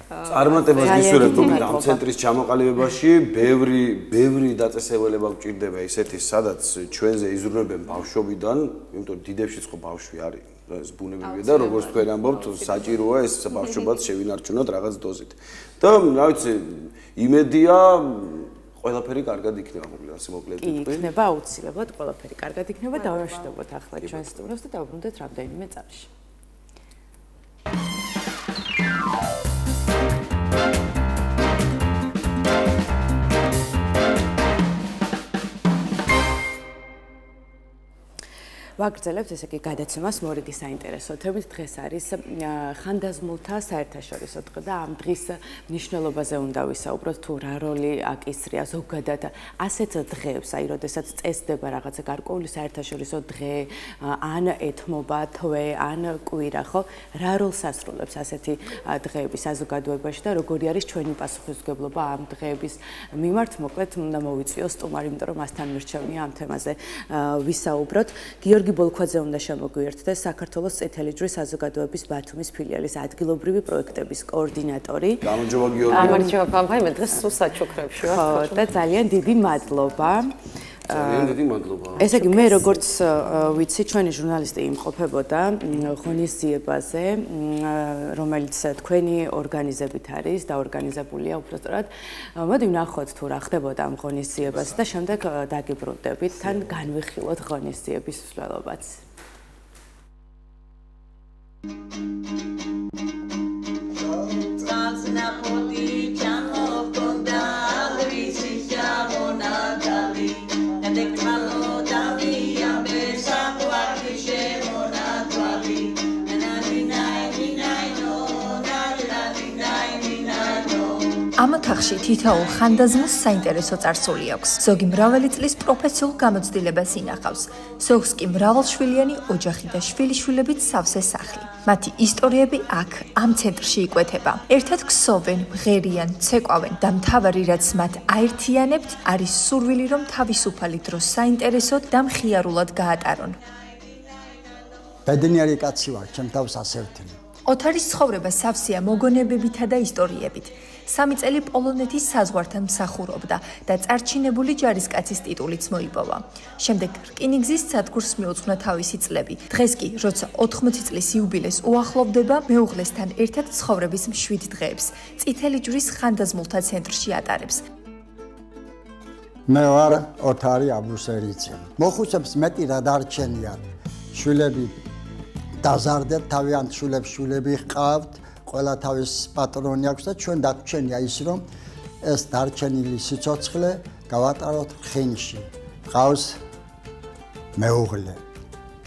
წარმატებას გისურვებთ თუმცა ამ ცენტრის ჩამოყალიბებაში ბევრი დაწესებულება გვჭირდება ისეთი, სადაც ჩვენზე იზრუნებენ ბავშვობიდან, იმიტომ დიდებშიც ხო ბავშვი არის, ეს ბუნებრივია და როგორც თქვენ ამბობთ, საჭიროა ეს ბავშვობაც შევინარჩუნოთ რაღაც დოზით. და რა ვიცი, იმედია ყველაფერი კარგად იქნება, მოკლედ. იქნება აუცილებლად ყველაფერი კარგად იქნება, დავაშავოთ ახლა ჩვენ სტუმრებს და დავბრუნდეთ რამდენიმე წამში. ვაგრძელებთ ესე იგი გადაცემას მორიგი საინტერესო თემით. დღეს არის ხანდაზმულთა საერთაშორისო დღე და ამ დღის მნიშვნელობაზე უნდა ვისაუბროთ, თუ რა როლი აკისრია ზოგადად ასეთ დღეებს, აი როდესაც წესდება რაღაცა გარკვეული საერთაშორისო დღე, ან ეთმობა თვე, ან კვირა, ხო? რა როლს ასრულებს ასეთი დღეები საზოგადოებაში და როგორი არის ჩვენი პასუხისმგებლობა ამ დღეების მიმართ? მოკლედ უნდა მოვიწვიო სტუმარი, იმიტომ რომ მასთან მირჩევნია ამ თემაზე ვისაუბროთ. გიორგი ბოლქვაძე უნდა შემოგვიერთდეს, საქართველოს წითელი ჯვრის საზოგადოების ბათუმის ფილიალის ადგილობრივი პროექტების კოორდინატორი. გამარჯობა გიორგი. გამარჯობა, მე დღეს სულ საჩუქრებში ვარ. ხო, და ძალიან დიდი მადლობა. ძალიან დიდი მადლობა. ესე იგი მე როგორც ვიცი, ჩვენი ჟურნალისტი იმყოფებოდა ღონისძიებაზე, რომელიც თქვენი ორგანიზებით არის და ორგანიზებულია უბრალოდ. მოდი ვნახოთ თუ რა ხდებოდა ამ ღონისძიებაზე და შემდეგ დაგიბრუნდებით, თან განვიხილოთ ღონისძიების მსვლელობაც. ამ ოთახში თითოეულ ხანდაზმულს საინტერესო წარსული აქვს. ზოგი მრავალი წლის პროფესიულ გამოცდილებას ინახავს. ზოგს კი მრავალშვილიანი ოჯახი და შვილიშვილებით სავსე სახლი. მათი ისტორიები აქ, ამ ცენტრში იკვეთება. ერთად ქსოვენ, მღერიან, ცეკვავენ და მთავარი რაც მათ აერთიანებთ, არის სურვილი, რომ თავისუფალი დრო საინტერესოდ და მხიარულად გაატარონ. ბედნიერი კაცი ვარ, ჩემ თავს ასერთნი. ოთარის ცხოვრება სავსეა მოგონებებითა და ისტორიებით. 3 წელი პოლონეთის საზღვართან მსახურობდა და წარჩინებული ჯარისკაცის ტიტულიც მოიპოვა. შემდეგ რკინიგზის სადგურს მიუძღვნა თავისი წლები. დღეს კი, როცა 80 წლის იუბილეს უახლოვდება, მეუღლესთან ერთად ცხოვრების მშვიდ დღეებს წითელი ჯვრის ხანდაზმულთა ცენტრში ატარებს. მე ვარ ოთარი აბუსერიძე. მოხუცებს მეტი რა დარჩენიათ. შვილები დაზარდეთ, თავიანთ შვილები ჰყავთ. ყველა თავის პატრონი აქვს და ჩვენ დაგვრჩენია ის, რომ ეს დარჩენილი სიცოცხლე გავატაროთ ხინში. ყავს მეუღლე,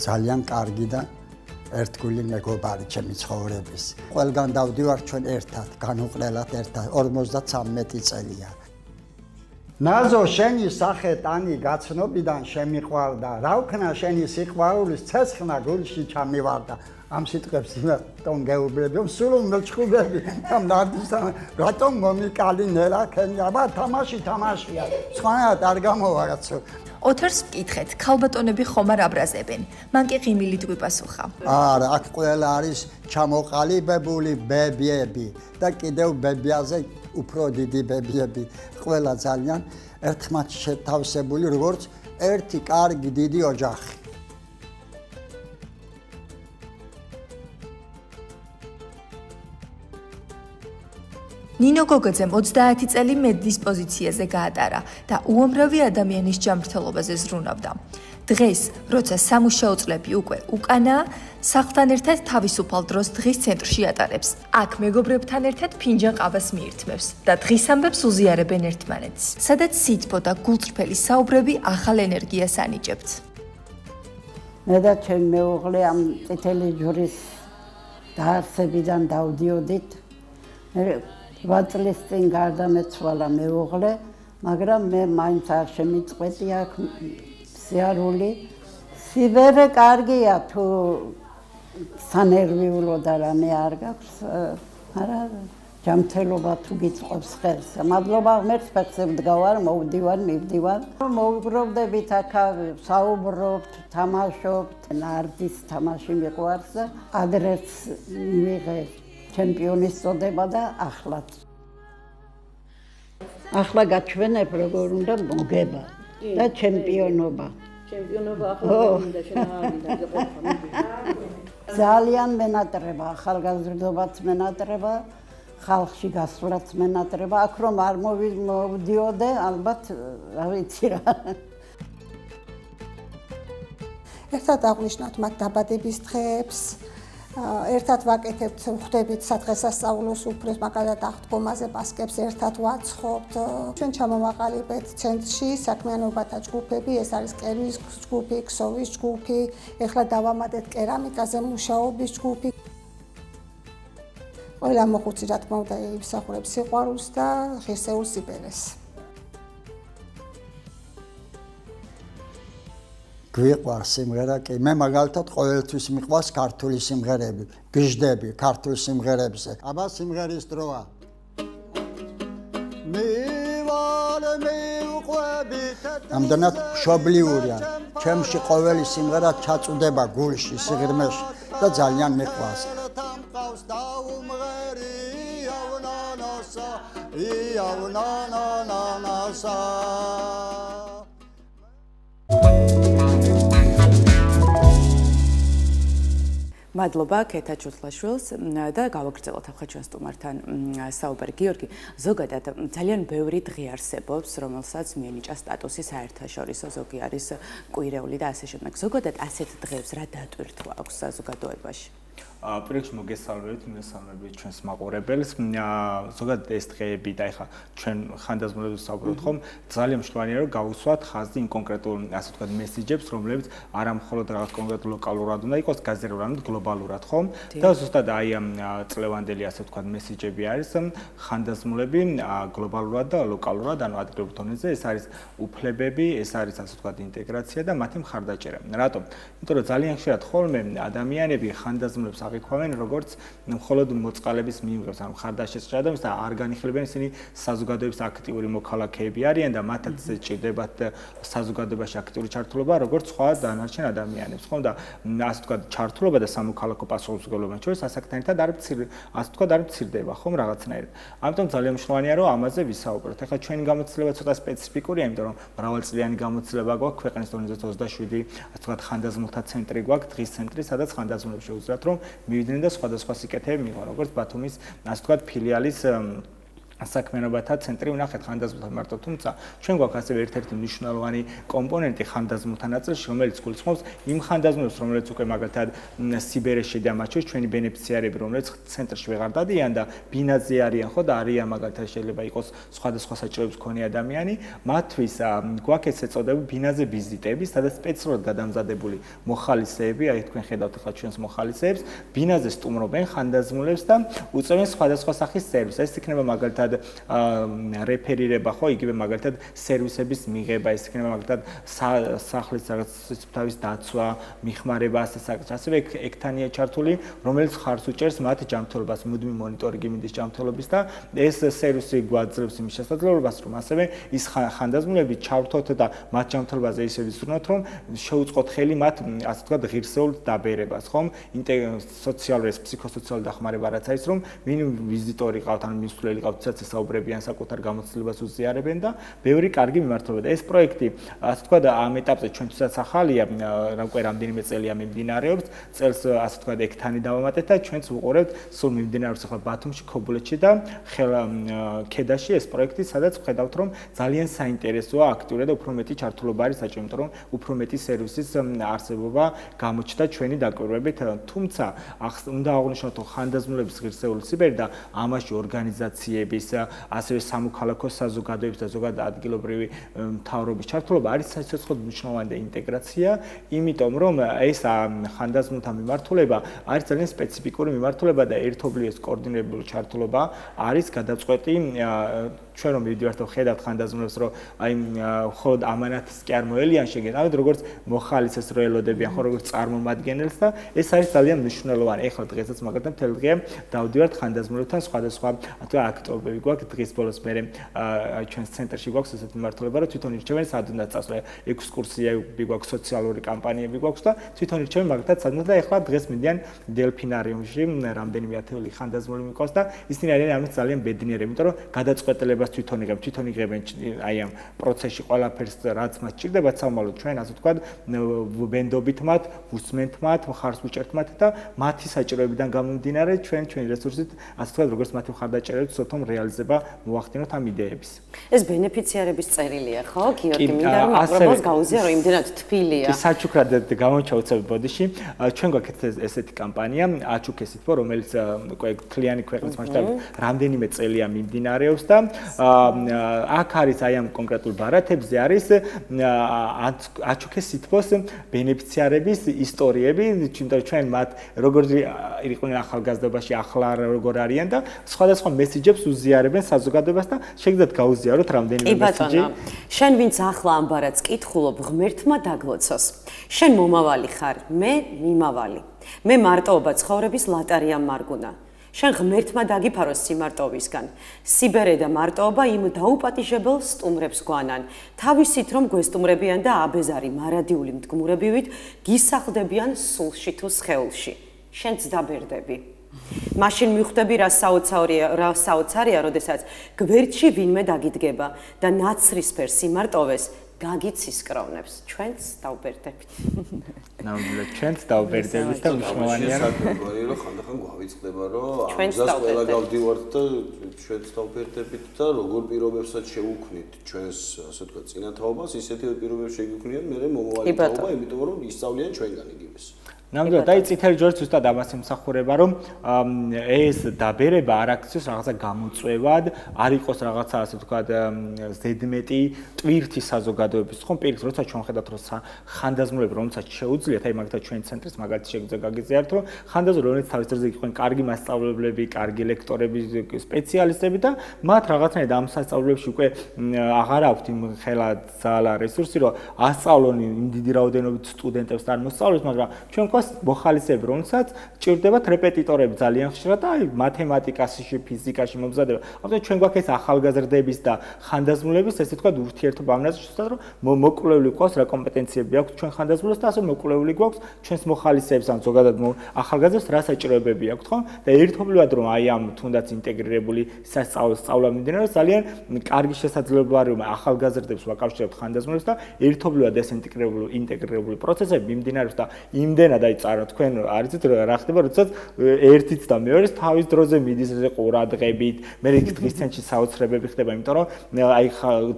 ძალიან კარგი და ერთგული მეგობარი ჩემი ცხოვრების. ყველგან დავდივარ ჩვენ ერთად, განუყრელად ერთად, 53 წელია. ნაზო, შენი სახე ტანი გაცნობიდან შემიყვარდა. რა ვქნა შენი სიყვარულის ცეცხლნა გულში ჩამივარდა. ამ სიტყვებს თვითონ გეუბნები, სულ მეჩხუბები და ნარდისთან რატომ მომიკალი ნელა ქენია, აბა თამაშია. სხვანაირად არ გამოვა რაცო. ოთარს ვკითხეთ, ქალბატონები ხომ არ აბრაზებენ? მან კი ღიმილით გვიპასუხა. არა, აქ ყველა არის ჩამოყალიბებული ბებიები და კიდევ ბებიაზე უფრო დიდი ბებიები. ყველა ძალიან ერთხმად შეთავსებული, როგორც ერთი კარგი დიდი ოჯახი. ნინო გოგოძემ 30 წელი მედლის პოზიციაზე გაატარა და უამრავი ადამიანის ჯანმრთელობაზე ზრუნავდა. დღეს, როცა სამუშაო წლები უკვე უკანაა, სახლთან ერთად თავისუფალ დროს დღის ცენტრში ატარებს. აქ მეგობრებთან ერთად ფინჯან ყავას მიირთმევს და დღის ამბებს უზიარებენ ერთმანეთს. სადაც სითბო და გულწრფელი საუბრები ახალ ენერგიას ანიჭებთ. მე და ჩემი მეუღლე ამ წითელი ჯვრის დაარსებიდან დავდიოდით. 8 წლის წინ გარდამეცვალა მეუღლე მაგრამ მე მაინც არ შემიწყვეტი აქ სიარული. სიბერე კარგია თუ სანერვიულო და რამე არ გაქვს, არა ჯანმრთელობა თუ გიწყობს ხელს. მადლობა ღმერთს, ფეხზე ვდგავარ, მოვდივარ, მივდივარ. მოვიგროვდებით აქ, საუბრობთ, თამაშობთ, ნარდის თამაში მიყვარს და ადრეც მივიღე ჩემპიონის წოდება და ახლაც. ახლა გაჩვენებ როგორ უნდა მოგება და ჩემპიონობა. ჩემპიონობა ახლა უნდა შენაარიდა ძალიან მენატრება, ახალგაზრდობაც მენატრება, ხალხში გასვლაც მენატრება, აქ რომ არ მოვიდიოდე, ალბათ რა ვიცი რა. ერთად აღვნიშნოთ მათ დაბადების დღეებს, ერთად ვაკეთებთ, ხვდებით სადღესასწაულოს უფროს, მაგალითად აღდგომაზე პასკებს ერთად ვაცხობთ. ჩვენ ჩამოვაყალიბეთ ცენტრში საქმიანობათა ჯგუფები, ეს არის კერვის ჯგუფი, ქსოვის ჯგუფი, ეხლა დავამატეთ კერამიკაზე მუშაობის ჯგუფი. ყველა მოხუცი რა თქმა უნდა იმსახურებს სიყვარულს და ღირსეულ სიბერეს. გვიყვარს სიმღერა, კი, მე მაგალითად ყოველთვის მიყვარს ქართული სიმღერები, გიждები ქართულ სიმღერებზე. აბა სიმღერის დროა. ამდენად მშობლიურია. ჩემში ყოველი სიმღერა ჩაწუდება გულში, სიღრმეში და ძალიან მიყვარს. მადლობა ქეთა ჩუთლაშვილს და გავაგრძელოთ ახლა ჩვენ სტუმართან საუბარი. გიორგი, ზოგადად ძალიან ბევრი დღე არსებობს, რომელსაც მიენიჭა სტატუსი საერთაშორისო, ზოგი არის კვირეული და ასე შემდეგ. ზოგადად ასეთ დღეებს რა დატვირთვა აქვს საზოგადოებაში? პროექტში მოგესალმებით, მოგესალმებით ჩვენს მაყურებელს. ზოგადად ეს დღეები და ეხლა ჩვენ ხანდაზმულებს საუბრობთ ხომ, ძალიან მნიშვნელოვანია რომ გავუსვათ ხაზი იმ კონკრეტულ, ასე ვთქვათ, მესიჯებს, რომლებიც არა მხოლოდ რაღაც კონკრეტულ ლოკალურად უნდა იყოს გაზიარებული, არამედ გლობალურად ხომ? და ზუსტად აი ამ წლევანდელი, ასე ვთქვათ, მესიჯები არის ხანდაზმულები გლობალურად და ლოკალურად, ანუ ადგილობრივ დონეზე, ეს არის უფლებები, ეს არის ასე ვთქვათ, ინტეგრაცია და მათი მხარდაჭერა. რატომ? იმიტომ რომ ძალიან ხშირად ხოლმე ადამიანები ხანდაზმულებს აღიქვამენ როგორც მხოლოდ მოწყალების მიმღებს, ანუ მხარდაჭერას ადამიანს და არ განიხილებენ ისინი საზოგადოების აქტიური მოქალაქეები არიან და მათაც ჭირდებათ საზოგადოებაში აქტიური ჩართულობა, როგორც სხვა დანარჩენ ადამიანებს, ხო და ასე ვთქვათ, ჩართულობა და სამოქალაქო პასუხისმგებლობა შორის ასაკთანერთად არ ასე ვთქვათ, არ მცირდება, ხომ რაღაცნაირად. ამიტომ ძალიან მნიშვნელოვანია რომ ამაზე ვისაუბროთ. ეხლა ჩვენი გამოცდილება ცოტა სპეციფიკურია, იმიტომ რომ მრავალწლიანი გამოცდილება გვაქვს ქვეყნის დონეზე 27, ასე ვთქვათ, ხანდაზმულთა ცენტრი გვაქვს, დღის ცენტრი, სადაც ხანდაზმულებს შეუძლიათ რომ მივიდნენ და სხვადასხვა სიკეთეები მიიღონ, როგორც ბათუმის, ასე ვთქვათ, ფილიალის საქმიანობათა ცენტრი ვნახეთ ხანდაზმულთა მარტო, თუმცა ჩვენ გვაქვს ასევე ერთ-ერთი მნიშვნელოვანი კომპონენტი ხანდაზმულთა ნაწილში, რომელიც გულისხმობს იმ ხანდაზმულებს, რომლებიც უკვე მაგალითად სიბერეში და მათ შორის ჩვენი ბენეფიციარები, რომლებიც ცენტრში ვეღარ დადიან და ბინაზე არიან, ხო და არიან მაგალითად შეიძლება იყოს სხვადასხვა საჭიროების მქონე ადამიანი, მათთვის გვაქვს ეს ეწოდება ბინაზე ვიზიტები, სადაც სპეციალურად გადამზადებული მოხალისეები, აი თქვენ ხედავთ ახლა ჩვენს მოხალისეებს, ბინაზე სტუმრობენ ხანდაზმულებს და უწევენ სხვადასხვა სახის სერვისს. ეს იქნება მაგალითად რეფერირება ხო, იგივე მაგალითად სერვისების მიღება, ეს იქნება მაგალითად სახლის რაღაც სიცოცხლის დაცვა, მიხმარება, ასევე ექთანია ჩართული, რომელიც ხარს უჭერს მათ ჯანმრთელობას, მუდმივი მონიტორინგი მინდის ჯანმრთელობის და ეს სერვისი გვაძლევს იმის შესაძლებლობას, რომ ასევე ის ხანდაზმულები ჩავრთოთ და მათ ჯანმრთელობაზე ისე ვიზრუნოთ, რომ შეუწყოთ ხელი მათ, ასე ვთქვათ, ღირსეულ დაბერებას, ხომ? სოციალური, ფსიქოსოციალური დახმარება რაც არის, რომ ვინ ვიზიტორი ყავთ, ან მსვლელი ყავთ, საუბრებიან საკუთარ გამოცდილებას უზიარებენ და ბევრი კარგი მიმართულება. ეს პროექტი, ასე ვთქვათ, ამ ეტაპზე ჩვენთვისაც ახალია, უკვე რამდენიმე წელია მიმდინარეობს. წელს, ასე ვთქვათ, ექთანი დავამატეთ და ჩვენც ვუყურებთ სულ მიმდინარეობს ახლა ბათუმში, ქობულეთში და ქედაში ეს პროექტი, სადაც ვხედავთ, რომ ძალიან საინტერესოა, აქტიურად და უფრო მეტი ჩართულობა არის საჭირო, იმიტომ რომ უფრო მეტი სერვისის არსებობა გამოჩნდა ჩვენი დაკვირვებით. თუმცა უნდა აღვნიშნოთ, რომ ხანდაზმულების ღირსეული სიბერი და ამაში ორგანიზაციების ასევე სამოქალაქო საზოგადოების და ზოგადად ადგილობრივი მთავრობის ჩართულობა არის საცოცხლო მნიშვნელოვანი და ინტეგრაცია, იმიტომ რომ ეს ხანდაზმულთა მიმართულება არის ძალიან სპეციფიკური მიმართულება და ერთობლივ ეს კოორდინირებული ჩართულობა არის გადაწყვეტი ჩვენ რომ მივიდივართ და ხედავთ ხანდაზმულებს, რომ აი მხოლოდ ამანათს კი არ მოელიან შეგეთავით, როგორც მოხალისეს რო ელოდებიან, ხო როგორც წარმომადგენელს და ეს არის ძალიან მნიშვნელოვანი. ეხლა დღესაც მაგალითად მთელი დღე დავდივართ ხანდაზმულებთან სხვადასხვა აქტობები გვაქვს დღის ბოლოს მე ჩვენს ცენტრში გვაქვს ესეთი მმართველობა, რომ თვითონ ირჩევენ სადღაც წასვლა, ექსკურსიები გვაქვს, სოციალური კამპანიები გვაქვს და თვითონ ირჩევენ მაგალითად სადღაც და ეხლა დღეს მიდიან დელფინარიუმში, რამდენიმე ათეული ხანდაზმული მიყავს და ისინი არიან ამით ძალიან ბედნიერები, იმიტომ რომ გადაწყვეტილებას თვითონ იღებენ აი ამ პროცესში ყველაფერს რაც მათ ჭირდება სამალოთ ჩვენ ასე ვთქვათ ვენდობით მათ, უსმენთ მათ, მხარს ვუჭერთ მათ და მათი საჭიროებიდან გამომდინარე ჩვენი რესურსით ასე ვთქვათ როგორც მათი მხარდაჭერით სოთომ რეალიზება მოახდინოთ ამ იდეების. ეს ბენეფიციარების წერილია, ხო? გიორგი, მინდა რომ აკრებას გაუზია, რომ იმდენად თბილია. კი, საჩუქრად გამოჩა უცებ ბოდიში. ჩვენ გვაქვს ესეთი კამპანია, აჩუქესითო, რომელიც კლიანი ქვეყნის მასშტაბით რამდენიმე წელია მიმდინარეობს და აქ არის აი ამ კონკრეტულ ბარათებზე არის აჩუქესითოს ბენეფიციარების ისტორიები, ჩვენ მათ როგორ იყვნენ ახალგაზრდობაში, ახლა როგორ არიან და სხვადასხვა მესიჯებს უზიარებენ საზოგადოებას და შეგიძლიათ გაუზიაროთ რამდენიმე მესიჯი. შენ ვინც ახლა ამ ბარათს კითხულობ, ღმერთმა დაგლოცოს. შენ მომავალი ხარ, მე მიმავალი. მე მარტოობა ცხოვრების ლატარია მარგუნა. შენ ღმერთმა დაგიფაროს სიმარტოვისგან. სიბერე და მარტოობა იმ დაუპატიჟებელ სტუმრებს გვანან. თავისით რომ გვესტუმრებიან და აბეზარი მარადიული მდგმურებივით გისახლდებიან სულში თუ სხეულში. შენც დაბერდები. მაშინ მიხვდები რა საოცარია, როდესაც გვერდში ვინმე დაგიდგება და ნაცრისფერ სიმარტოვეს გაგიცისკროვნებს. ჩვენც დავბერდებით. ნამდვილად ჩვენც დავბერდებით და მნიშვნელოვანია რომ ხანდახან გვავიწყდება რომ ამას ყველა გავდივართ და ჩვენც დავბერდებით და როგორ პირობებსაც შევუქმნით ჩვენს ასე ვთქვათ წინათაობას, ისეთი პირობებს შეგიქმნიათ მე მომავალი თაობა, იმიტომ რომ ისწავლიან ჩვენგან იგივეს. ნამდვილად აი წითელი ჯვარი ზუსტად ამას ემსახურება რომ ეს დაბერება არ აქციოს რაღაცა გამოწვევად, არ იყოს რაღაცა ასე ვთქვათ ზედმეტი ტვირთი საზოგადოების ხომ პირიქით როცა ჩვენ ხედავთ რომ ხანდაზმულები რომელსაც შეუძლიათ აი მაგალითად ჩვენ ცენტრის მაგალითად შეგვიძლია გაგიზიაროთ რომ ხანდაზმულები რომელიც თავის დროზე იყვნენ კარგი მასწავლებლები, კარგი ლექტორები, სპეციალისტები და მათ რაღაცნაირად ამ სასწავლებლებში უკვე აღარ აქვთ იმ ხელა ძალა რესურსი რომ ასწავლონ იმ დიდი რაოდენობით სტუდენტებს და არ მოსწავლეს, მაგრამ ჩვენ მოხალისეები, რომელსაც ჭირდებათ რეპეტიტორები ძალიან ხშირად და აი მათემატიკაში, ფიზიკაში მომზადება. ამიტომ ჩვენ გვაქვს ეს ახალგაზრდების და ხანდაზმულების ესე ვთქვათ ურთიერთობა ამაზე შესაძლოა რომ მოკვლეული გვაქვს რა კომპეტენციები აქვს ჩვენ ხანდაზმულებს და ასე მოკვლეული გვაქვს ჩვენს მოხალისეებს ან ზოგადად ახალგაზრდებს რა საჭიროებები აქვთ ხო? და ერთობლივად რომ აი ამ თუნდაც ინტეგრირებული სწავლა მიმდინარეობს ძალიან კარგი შესაძლებლობა არის რომ ახალგაზრდებს ვაკავშირებთ ხანდაზმულებს და ერთობლივად ეს ინტეგრირებული პროცესები მიმდინარეობს და იმდენად წარა თქვენ არიცით რა ხდება როდესაც ერთიც და მეორეს თავის დროზე მიდის ესე ყურადღებით მე დღის ცენტრში საოცრებები ხდება იმიტომ რომ აი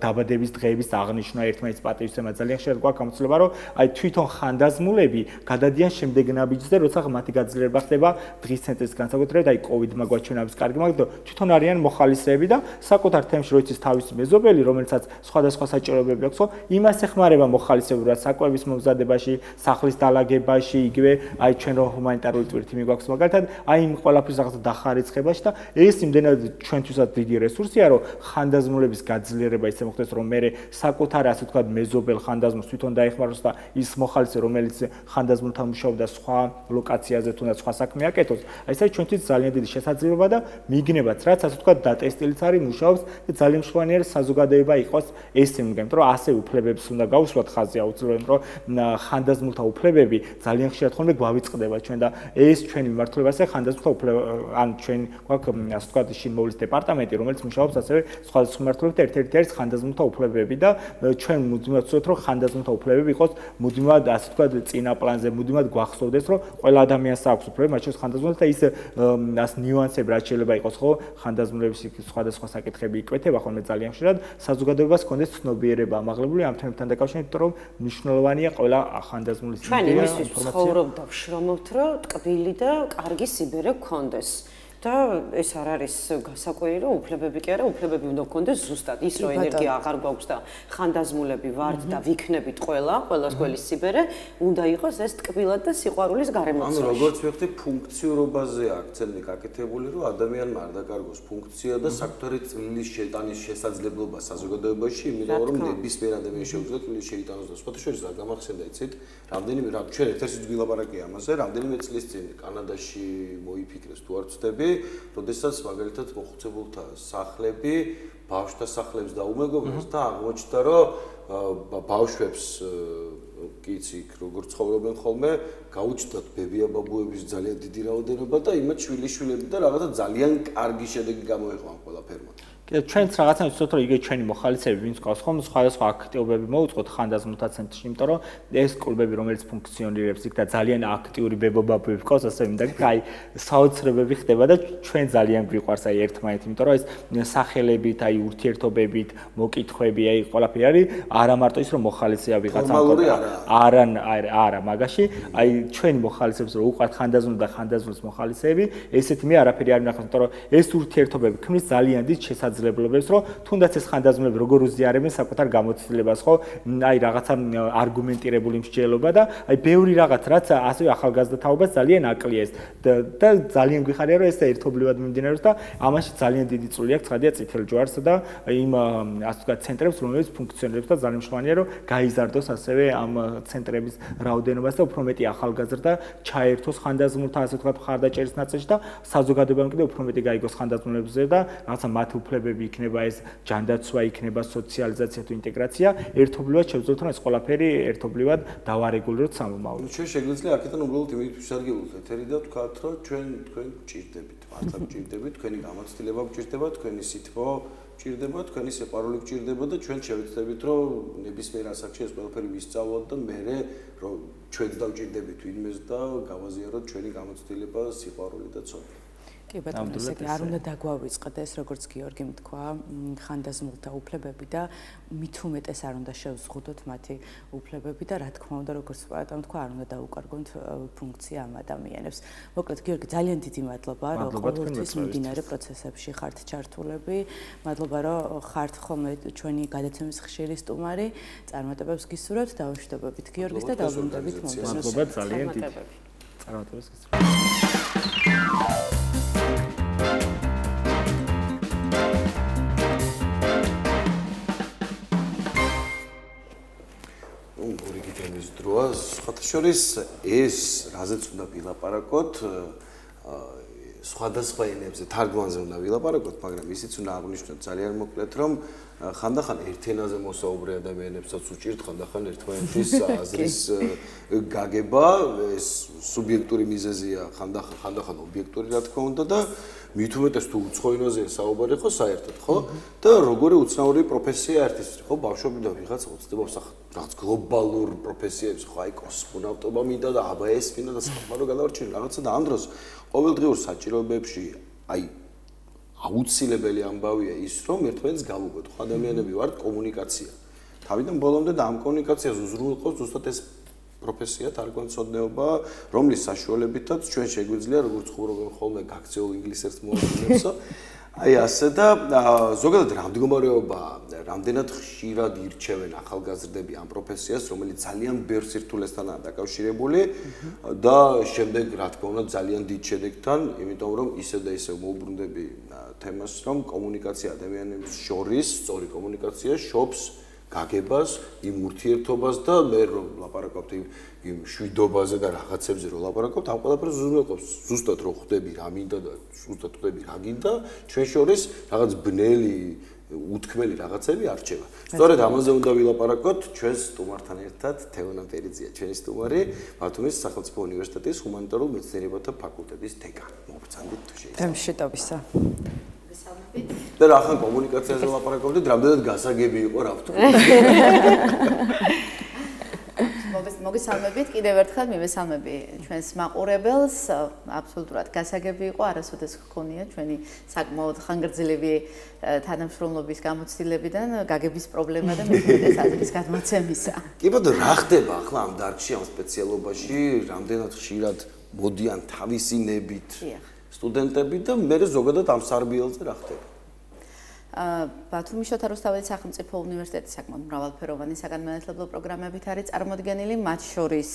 დაბადების დღეების აღნიშვნა ერთმანეთის პატივისცემა ძალიან ხშირად გვაქვს გამოცდილება რომ აი თვითონ ხანდაზმულები გადადიან შემდეგ ნაბიჯზე როცა მათი გაძლიერება ხდება დღის ცენტრის განსაკუთრებით აი კოვიდმა გვაჩვენა ამის კარგი მაგალითი თვითონ არიან მოხალისეები და საკუთარ თემში რო იცის თავისი მეზობელი რომელსაც სხვადასხვა საჭიროებები აქვს ხო იმას ეხმარება მოხალისეებურად საკვების მომზადებაში სახლის დალაგებაში იგივე აი ჩვენ რო ჰუმანიტარული ტვირთი მიგვაქვს მაგალითად აი იმ ყველაფრის რაღაცა დახარიცხებაში და ეს იმდენად ჩვენთვისაც დიდი რესურსია რომ ხანდაზმულების გაძლიერება ისე მოხდეს რომ მე საკუთარ ასე ვთქვათ მეზობელ ხანდაზმულს თვითონ დაეხმაროს და ის მოხალისე რომელიც ხანდაზმულთან მუშაობდა სხვა ლოკაციაზე თუნდაც სხვა საქმე აკეთოს აი ეს არის ჩვენთვის ძალიან დიდი შესაძლებლობა და მიგნებაც რაც ასე ვთქვათ დატესტილიც არის მუშაობს და ძალიან მნიშვნელოვანი არის საზოგადოება იყოს ეს იმიტომ რომ ასე უფლებებს უნდა გაუსვათ ხაზი აუცილებლად რომ ხანდაზმულთა უფლებები ძალიან ხშირად ხოლმე გვავიწყდება ჩვენ და ეს ჩვენი მმართველობაზე ხანდაზმულთა უფლება ან ჩვენ გვაქვს ასე ვთქვათ შინმოვლის დეპარტამენტი რომელიც მუშაობს ასევე სხვადასხვა მმართველობებთან ერთ-ერთი არის ხანდაზმულთა უფლებები და ჩვენ მუდმივად ვცდილობთ რომ ხანდაზმულთა უფლებები იყოს მუდმივად ასე ვთქვათ წინა პლანზე მუდმივად გვახსოვდეს რომ ყველა ადამიანს აქვს უფლება მათ შორის ხანდაზმულთა და ის ას ნიუანსები რაც შეიძლება იყოს ხო ხანდაზმულების სხვადასხვა საკითხები იკვეთება ხოლმე ძალიან ხშირად საზოგადოებას ჰქონდეს ცნობიერება ამაღლებული ამ თემებთან დაკავშირებით იმიტომ რომ მნიშვნელოვანია ყველა ხანდაზმულის ჩვენ იმისთვის ცხოვრობ და ვშრომობთ რომ ტკბილი და კარგი სიბერე გქონდეს და ეს არ არის გასაკვირი, რომ უფლებები კი არა, უფლებები უნდა გქონდეს ზუსტად ის, რომ ენერგია აღარ გვაქვს და ხანდაზმულები ვართ და ვიქნებით ყველას ყველის სიბერე, უნდა იყოს ეს ტკბილად და სიყვარულის გარემოცვაში. ანუ როგორც ვიხდი, ფუნქციურობაზე აქცენტი გაკეთებული, რომ ადამიანმა არ დაკარგოს ფუნქცია და საკუთარი წვლილის შეტანის შესაძლებლობა საზოგადოებაში, იმიტომ რომ ნებისმიერ ადამიანს შეუძლია წვლილი შეიტანოს და სხვათა შორის არ გამახსენდა იცით, რამდენიმე ჩვენ ერთ-ერთი ვილაპარაკია ამაზე, რამდენიმე წლის წინ კანადაში მოიფიქრეს თუ არ ვცდები, როდესაც მაგალითად მოხუცებულთა სახლები ბავშვთა სახლებს დაუმეგობრეს და აღმოჩნდა, რომ ბავშვებს კი იცი როგორ ცხოვრობენ ხოლმე, გაუჩნდათ ბებია-ბაბუების ძალიან დიდი რაოდენობა და იმათ შვილიშვილები და რაღაცა ძალიან კარგი შედეგი გამოიღო ამ ყველაფერმა. ჩვენც რაღაცა ვიცით რომ იგივე ჩვენი მოხალისეები ვინც ყავს ხომ სხვადასხვა აქტივობები მოუწყოთ ხანდაზმულთა ცენტრში, იმიტომ რომ ეს კლუბები რომელიც ფუნქციონირებს იქ და ძალიან აქტიური ბებო-ბაბუები ყავს, ასე მინდა აი საოცრებები ხდება და ჩვენ ძალიან გვიყვარს აი ერთმანეთი, იმიტომ რომ ეს სახელებით, აი ურთიერთობებით, მოკითხვები, აი ყველაფერი არის არა მარტო ის რომ მოხალისეა ვიღაცა არა მაგაში, აი ჩვენი მოხალისეებს რომ უყვართ ხანდაზმული და ხანდაზმულის მოხალისეები, ესეთი მე არაფერი არ ვნახავს, იმიტომ რომ ეს ურთიერთობები ქმნის ძალიან დიდ შესაძლებლობებს, რომ თუნდაც ეს ხანდაზმულები როგორ უზიარებენ საკუთარ გამოცდილებას, ხო? აი რაღაცა არგუმენტირებული მსჯელობა და აი ბევრი რაღაც, რაც ასევე ახალგაზრდა თაობას ძალიან აკლია ეს და ძალიან გვიხარია, რომ ეს ერთობლივად მიმდინარეობს და ამაში ძალიან დიდი წვლილი აქვს ცხადია წითელ ჯვარს და იმ ასე ვთქვათ ცენტრებს, რომელიც ფუნქციონირებს და ძალიან მნიშვნელოვანია, რომ გაიზარდოს ასევე ამ ცენტრების რაოდენობას და უფრო მეტი ახალგაზრდა ჩაერთოს ხანდაზმულთა ასე ვთქვათ მხარდაჭერის ნაწილში და საზოგადოებამ კიდევ უფრო მეტი გაიგოს ხანდაზმულებზე და რაღაცა მათ უფლებები იქნება ეს ჯანდაცვა იქნება სოციალიზაცია თუ ინტეგრაცია ერთობლივად შევძლოთ რომ ეს ყველაფერი ერთობლივად დავარეგულიროთ სამომავლოდ. ჩვენ შეგვიძლია აქედან უბრალოდ იმით ვისარგებლოთ ეთერი და ვთქვათ რომ ჩვენ თქვენ გჭირდებით, მართლა გჭირდებით, თქვენი გამოცდილება გჭირდება, თქვენი სითბო გჭირდება, თქვენი სიყვარული გჭირდება და ჩვენ შევეცდებით რომ ნებისმიერ ასაკში ეს ყველაფერი ვისწავლოთ და მერე რომ ჩვენც დავჭირდებით ვინმეს და გავაზიაროთ ჩვენი გამოცდილება, სიყვარული და ცოდნა. კი ბატონო, ესე იგი არ უნდა დაგვავიწყდეს, როგორც გიორგიმ თქვა, ხანდაზმულთა უფლებები და მით უმეტეს არ უნდა შევზღუდოთ მათი უფლებები და რა თქმა უნდა, როგორც ბატონო თქვა, არ უნდა დაუკარგოთ ფუნქცია ამ ადამიანებს. მოკლედ, გიორგი, ძალიან დიდი მადლობა, რომ ყოველთვის მიმდინარე პროცესებში ხართ ჩართულები. მადლობა, რომ ხართ ხოლმე ჩვენი გადაცემის ხშირი სტუმარი. წარმატებებს გისურვებთ, დავამშვიდობებით გიორგის და დავბრუნდებით მომდევნო. მადლობა ძალიან დიდი. წარმატებებს გისურვებთ. დროა სხვათა შორის ეს რაზეც უნდა ვილაპარაკოთ სხვადასხვა ენებზე თარგმანზე უნდა ვილაპარაკოთ, მაგრამ ისიც უნდა აღვნიშნოთ ძალიან მოკლედ, რომ ხანდახან ერთ ენაზე მოსაუბრე ადამიანებსაც უჭირთ ხანდახან ერთმანეთის აზრის გაგება, ეს სუბიექტური მიზეზია, ხანდახან ობიექტური რა თქმა უნდა და მით უმეტეს თუ უცხო ენაზეა საუბარი ხო საერთოდ, ხო? და როგორი უცნაური პროფესია ერთის, ხო, ბავშვები და ვიღაცა უცდება რაღაც გლობალურ პროფესიებს, ხო, აი კოსმონავტობა მინდა და აბა ეს მინდა და სამყარო გადავარჩინე რაღაცა და ამ დროს ყოველდღიურ საჭიროებებში აი აუცილებელი ამბავია ის, რომ ერთმანეთს გავუგოთ, ხო, ადამიანები ვართ კომუნიკაცია. თავიდან ბოლომდე და ამ კომუნიკაციას უზრუნველყოფს ზუსტად ეს პროფესია, თარგმანცოდნეობა, რომლის საშუალებითაც ჩვენ შეგვიძლია როგორც ხურობენ ხოლმე გაქცეულ ინგლისერს მოახდინებსო. აი ასე და ზოგადად რამდენგომარეობა, რამდენად ხშირად ირჩევენ ახალგაზრდები ამ პროფესიას, რომელიც ძალიან ბევრ სირთულესთანაა დაკავშირებული და შემდეგ რა თქმა უნდა ძალიან დიდ შედეგთან, იმიტომ რომ ისევ და ისევ მოუბრუნდები თემას, რომ კომუნიკაცია ადამიანებს შორის, სწორი კომუნიკაცია შობს გაგებას, იმ ურთიერთობას და მე რომ ლაპარაკობთ იმ შვიდობაზე და რაღაცებზე რომ ლაპარაკობთ, ამ ყველაფერს უზრუნველყოფს ზუსტად რომ ხვდები რა მინდა და ზუსტად ხვდები რა გინდა, ჩვენ შორის რაღაც ბნელი უთქმელი რაღაცები არ რჩება. სწორედ ამაზე უნდა ვილაპარაკოთ ჩვენს სტუმართან ერთად, თეონა პერიძია, ჩვენი სტუმარი, ბათუმის სახელმწიფო უნივერსიტეტის ჰუმანიტარულ მეცნიერებათა ფაკულტეტის დეკანი. მოგწანდით თუ შეიძლება. მშვიდობისა. და რა ხან კომუნიკაციაზე ლაპარაკობდით, რამდენად გასაგები იყო რა ვთქვი. მოგესალმებით, კიდევ ერთხელ მივესალმები ჩვენს მაყურებელს. აბსოლუტურად გასაგები იყო, არასოდეს გქონია ჩვენი საკმაოდ ხანგრძლივი თანამშრომლობის გამოცდილებიდან გაგების პრობლემა და მეც აზრის გადმოცემისა. კი ბატონო, რა ხდება ახლა ამ დარგში, ამ სპეციალობაში, რამდენად ხშირად მოდიან თავისი ნებით სტუდენტები და მე ზოგადად ამ სარბიელზე რა ხდება? ბათუმის შოთა რუსთაველის სახელმწიფო უნივერსიტეტი საკმაოდ მრავალფეროვანი საგანმანათლებლო პროგრამებით არის წარმოდგენილი, მათ შორის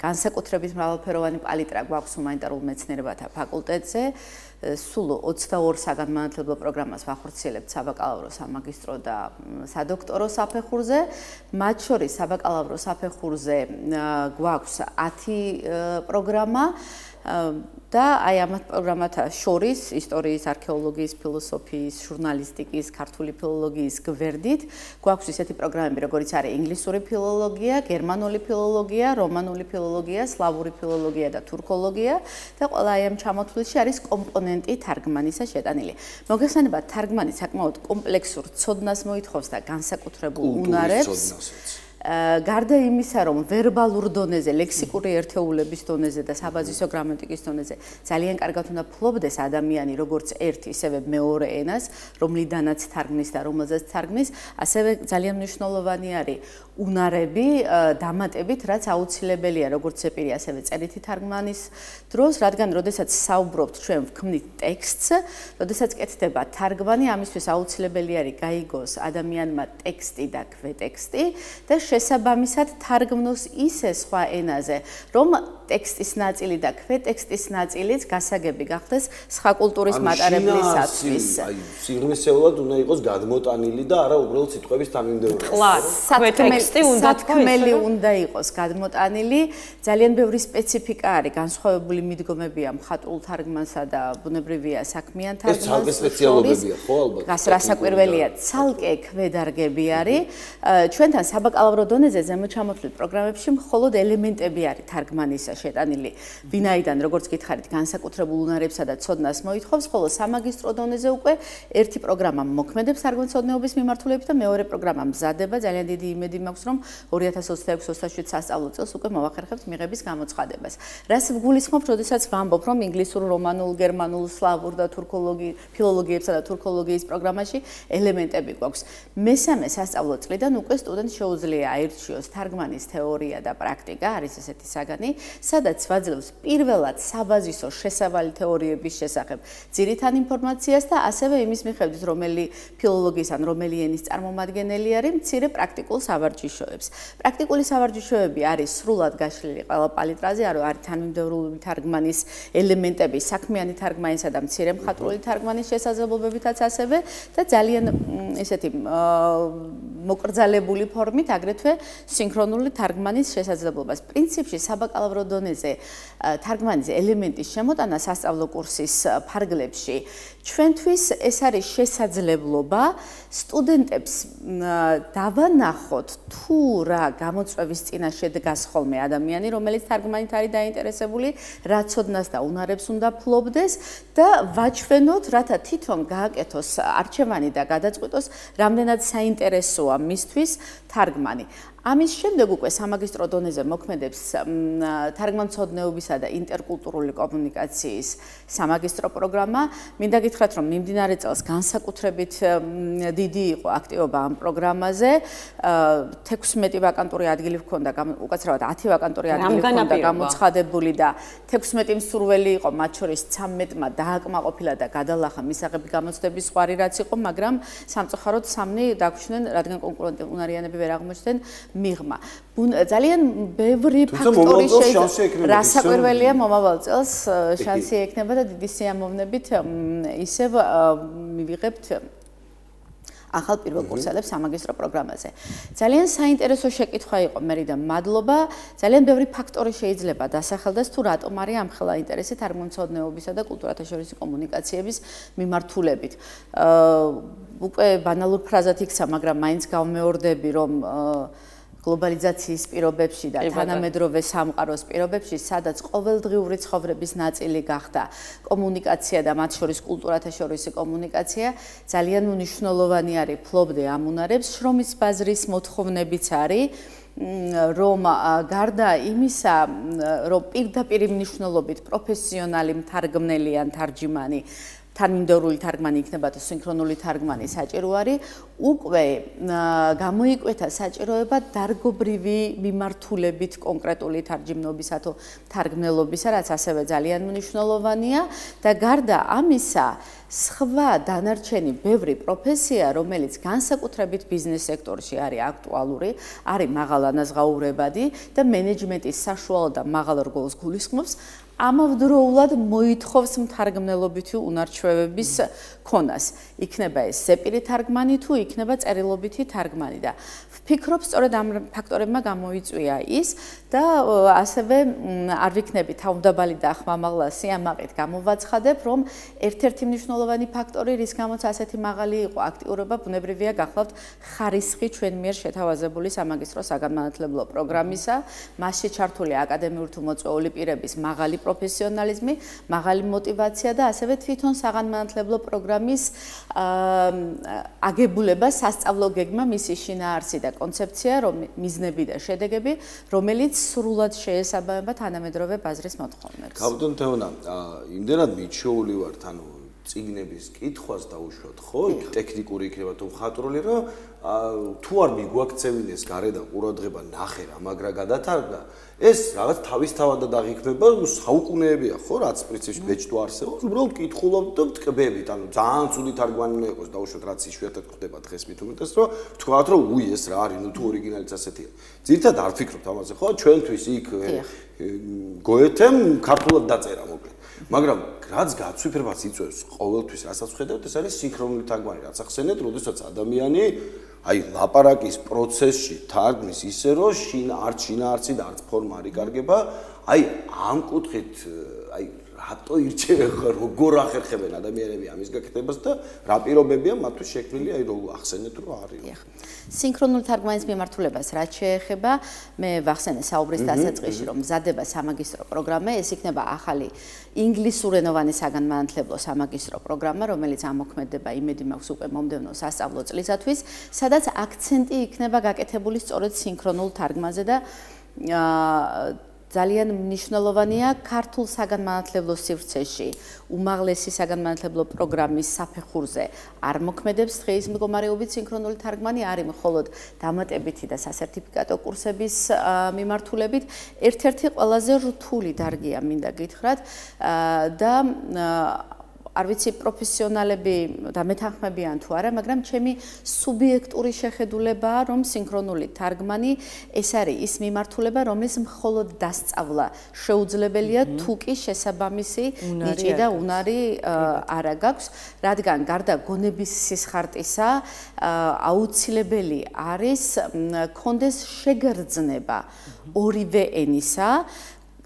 განსაკუთრებით მრავალფეროვანი პალიტრა გვაქვს ჰუმანიტარულ მეცნიერებათა ფაკულტეტზე. სულ 22 საგანმანათლებლო პროგრამას ვახორციელებთ საბაკალავრო, სამაგისტრო და სადოქტორო საფეხურზე. მათ შორის საბაკალავრო საფეხურზე გვაქვს 10 პროგრამა და აი ამ პროგრამათა შორის ისტორიის, არქეოლოგიის, ფილოსოფიის, ჟურნალისტიკის, ქართული ფილოლოგიის გვერდით გვაქვს ისეთი პროგრამები, როგორიც არის ინგლისური ფილოლოგია, გერმანული ფილოლოგია, რომანული ფილოლოგია, სლავური ფილოლოგია და თურქოლოგია და ყველა აი ამ ჩამოთვლილში არის კომპონენტი თარგმანისა შეტანილი. მოგეხსენებათ, თარგმანი საკმაოდ კომპლექსურ ცოდნას მოითხოვს და განსაკუთრებულ უნარებს. გარდა იმისა, რომ ვერბალურ დონეზე, ლექსიკური ერთეულების დონეზე და საბაზისო გრამატიკის დონეზე ძალიან კარგად უნდა ფლობდეს ადამიანი როგორც ერთ, ისევე მეორე ენას, რომლიდანაც თარგმნის და რომელზეც თარგმნის, ასევე ძალიან მნიშვნელოვანი არის უნარები, დამატებით, რაც აუცილებელია როგორც ზეპირი, ასევე წერითი თარგმანის დროს, რადგან როდესაც საუბრობთ ჩვენ ვქმნით ტექსტს, როდესაც კეთდება თარგმანი, ამისთვის აუცილებელი არის გაიგოს ადამიანმა ტექსტი და ქვეტექსტი და შესაბამისად თარგმნოს ისე სხვა ენაზე, რომ ტექსტის ნაწილი და ქვეტექსტის ნაწილიც გასაგები გახდეს სხვა კულტურის მატარებლისათვის. აი, სიღრმისეულად უნდა იყოს გადმოტანილი და არა უბრალოდ სიტყვების თანმიმდევრობა. ქვეტექსტი სათქმელი უნდა იყოს გადმოტანილი. ძალიან ბევრი სპეციფიკა არის, განსხვავებული მიდგომებია მხატვრულ თარგმანსა და ბუნებრივია საქმიან თარგმანს. ეს ცალკე სპეციალობებია, ხო ალბათ? გასაკვირველია, ცალკე ქვედარგები არის. ჩვენთან საბაკალავრო დონეზე ზემოჩამოთვლილ პროგრამებში მხოლოდ ელემენტები არის თარგმანისა შეტანილი. ვინაიდან, როგორც გითხარით, განსაკუთრებულ უნარებსა და ცოდნას მოითხოვს, ხოლო სამაგისტრო დონეზე უკვე ერთი პროგრამა მოქმედებს თარგმანცოდნეობის მიმართულებით და მეორე პროგრამა მზადება. ძალიან დიდი იმედი მაქვს, რომ 2026-27 სასწავლო წელს უკვე მოვახერხებთ მიღების გამოცხადებას. რას ვგულისხმობ, როდესაც ვამბობ, რომ ინგლისურ, რომანულ, გერმანულ, სლავურ და ფილოლოგიებსა და თურქოლოგიის პროგრამაში ელემენტები გვაქვს. მესამე სასწავლო წლიდან უკვე სტუდენტს შეუძლია აირჩიოს თარგმანის თეორია და პრაქტიკა, არის ესეთი საგანი, სადაც ვაძლევს პირველად საბაზისო შესავალი თეორიების შესახებ ძირითად ინფორმაციას და ასევე იმის მიხედვით, რომელი ფილოლოგიის ან რომელი ენის წარმომადგენელი არის, მცირე პრაქტიკულ სავარჯიშოებს. პრაქტიკული სავარჯიშოები არის სრულად გაშლილი ყველა პალიტრაზე, არის თანმიმდევრული თარგმანის ელემენტები, საქმიანი თარგმანისა და მცირე მხატვრული თარგმანის შესაძლებლობებითაც ასევე და ძალიან ესეთი მოკრძალებული ფორმით აგრეთვე სინქრონული თარგმანის შესაძლებლობას. პრინციპში საბაკალავრო დონეზე თარგმანის ელემენტის შემოტანა სასწავლო კურსის ფარგლებში ჩვენთვის ეს არის შესაძლებლობა სტუდენტებს დავანახოთ თუ რა გამოწვევის წინაშე დგას ხოლმე ადამიანი, რომელიც თარგმანით არის დაინტერესებული, რა ცოდნას და უნარებს უნდა ფლობდეს და ვაჩვენოთ, რათა თვითონ გააკეთოს არჩევანი და გადაწყვიტოს, რამდენად საინტერესოა მისთვის თარგმანი. ამის შემდეგ უკვე სამაგისტრო დონეზე მოქმედებს თარგმანცოდნეობისა და ინტერკულტურული კომუნიკაციის სამაგისტრო პროგრამა. მინდა გითხრათ, რომ მიმდინარე წელს განსაკუთრებით დიდი იყო აქტივობა ამ პროგრამაზე. 16 ვაკანტური ადგილი ჰქონდა, უკაცრავად 10 ვაკანტური ადგილი ჰქონდა გამოცხადებული და 16 მსურველი იყო, მათ შორის 13-მა დააკმაყოფილა და გადალახა მისაღები გამოცდების ზღვარი რაც იყო, მაგრამ სამწუხაროდ 3 დაგვრჩნენ, რადგან კონკურენტი უნარიანები ვერ აღმოჩნდნენ მიღმა. ძალიან ბევრი ფაქტორი შეიძლება რასაკვირველია მომავალ წელს შანსი ექნება და დიდი სიამოვნებით ისევ მივიღებთ ახალ პირველ კურსელებს სამაგისტრო პროგრამაზე. ძალიან საინტერესო შეკითხვა იყო მერიდან მადლობა. ძალიან ბევრი ფაქტორი შეიძლება დასახელდეს თუ რატომ არის ამხელა ინტერესი თარგმანცოდნეობისა და კულტურათა შორისი კომუნიკაციების მიმართულებით. უკვე ბანალურ ფრაზად იქცა, მაგრამ მაინც გავმეორდები, რომ გლობალიზაციის პირობებში და თანამედროვე სამყაროს პირობებში, სადაც ყოველდღიური ცხოვრების ნაწილი გახდა კომუნიკაცია და მათ შორის კულტურათა შორისი კომუნიკაცია, ძალიან მნიშვნელოვანი არის ფლობდე ამ უნარებს, შრომის ბაზრის მოთხოვნებიც არის, რომ გარდა იმისა, რომ პირდაპირ მნიშვნელობით პროფესიონალი მთარგმნელი ან თარჯიმანი თანმიმდევრული თარგმანი იქნება თუ სინქრონული თარგმანი საჭირო არის, უკვე გამოიკვეთა საჭიროება დარგობრივი მიმართულებით კონკრეტული თარჯიმნობისა თუ თარგმნელობისა, რაც ასევე ძალიან მნიშვნელოვანია და გარდა ამისა, სხვა დანარჩენი ბევრი პროფესია, რომელიც განსაკუთრებით ბიზნეს სექტორში არის აქტუალური, არის მაღალანაზღაურებადი და მენეჯმენტის საშუალო და მაღალ რგოლს გულისხმობს, ამავდროულად მოითხოვს მთარგმნელობითი უნარჩვევების ქონას. იქნება ეს ზეპირი თარგმანი თუ იქნება წერილობითი თარგმანი და ვფიქრობ, სწორედ ამ ფაქტორებმა გამოიწვია ის და ასევე არ ვიქნები თავმდაბალი და ხმამაღლა სიამაყით გამოვაცხადებ, რომ ერთ-ერთი მნიშვნელოვანი ფაქტორი, რის გამოც ასეთი მაღალი იყო აქტიურობა, ბუნებრივია გახლავთ ხარისხი ჩვენ მიერ შეთავაზებული სამაგისტრო საგანმანათლებლო პროგრამისა, მასში ჩართული აკადემიური თუ მოწვეული პირების მაღალი პროფესიონალიზმი, მაღალი мотиваცია და ასევე თვითონ საგანმანათლებლო პროგრამის აგებულება, სასწავლო გეგმა, მისი შინაარსი და კონცეფცია, მიზნები და შედეგები, რომელიც სრულად შეესაბამება თანამედროვე ბაზრის მოთხოვნებს. კაპიტან თეონა, იმდენად მიჩეული ვართ, ანუ წიგნების კითხვას დაუშვათ, ხო? ტექნიკური იქნება თუ მხატვრული, რომ თუ არ მიგვაქცევინეს გარედან ყურადღება ნახე რა, მაგრა გადათარგმნა, ეს რაღაც თავისთავადად აღიქმება, საუკუნეებია, ხო, რაც პრინციპში ბეჭ თუ არსებობს, უბრალოდ კითხულობთ და ვტკბებით, ანუ ძალიან ცუდი თარგმანი უნდა იყოს, დაუშვათ, რაც იშვიათად ხდება დღეს მით უმეტეს, რომ თქვათ, რომ უი ეს რა არის, ნუ თუ ორიგინალიც ასეთია. ძირითადად არ ვფიქრობთ ამაზე, ხო? ჩვენთვის იქ გოეთემ ქართულად დაწერა მოკლედ. მაგრამ რაც გაცვიფრებას იწვევს ყოველთვის, რასაც ვხედავთ, ეს არის სინქრონული თარგმანი, რაც ახსენეთ, როდესაც ადამიანი აი ლაპარაკის პროცესში თარგმნის ისე, რომ არც შინაარსი და არც ფორმა არ იკარგება, აი ამ კუთხით აი რატო ირჩევენ ხო როგორ ახერხებენ ადამიანები ამის გაკეთებას და რა პირობებია მათთვის შექმნილი, აი რო ახსენეთ, რომ არის. სინქრონული თარგმანის მიმართულებას რაც შეეხება, მე ვახსენე საუბრის დასაწყისში, რომ მზადება სამაგისტრო პროგრამა, ეს იქნება ახალი ინგლისურენოვანი საგანმანათლებლო სამაგისტრო პროგრამა, რომელიც ამოქმედება იმედი მაქვს უკვე მომდევნო სასწავლო წლისათვის, სადაც აქცენტი იქნება გაკეთებული სწორედ სინქრონულ თარგმანზე და ძალიან მნიშვნელოვანია ქართულ საგანმანათლებლო სივრცეში უმაღლესი საგანმანათლებლო პროგრამის საფეხურზე არ მოქმედებს დღეის მდგომარეობით სინქრონული თარგმანი, არის მხოლოდ დამატებითი და სასერტიფიკატო კურსების მიმართულებით. ერთ-ერთი ყველაზე რთული დარგია, მინდა გითხრათ და არ ვიცი პროფესიონალები და მეთანხმებიან თუ არა, მაგრამ ჩემი სუბიექტური შეხედულებაა, რომ სინქრონული თარგმანი ეს არის ის მიმართულება, რომელიც მხოლოდ დასწავლა შეუძლებელია, თუ კი შესაბამისი ნიჭი და უნარი არა გაქვს, რადგან გარდა გონების სისხარტისა აუცილებელი არის კონდეს შეგრძნება ორივე ენისა,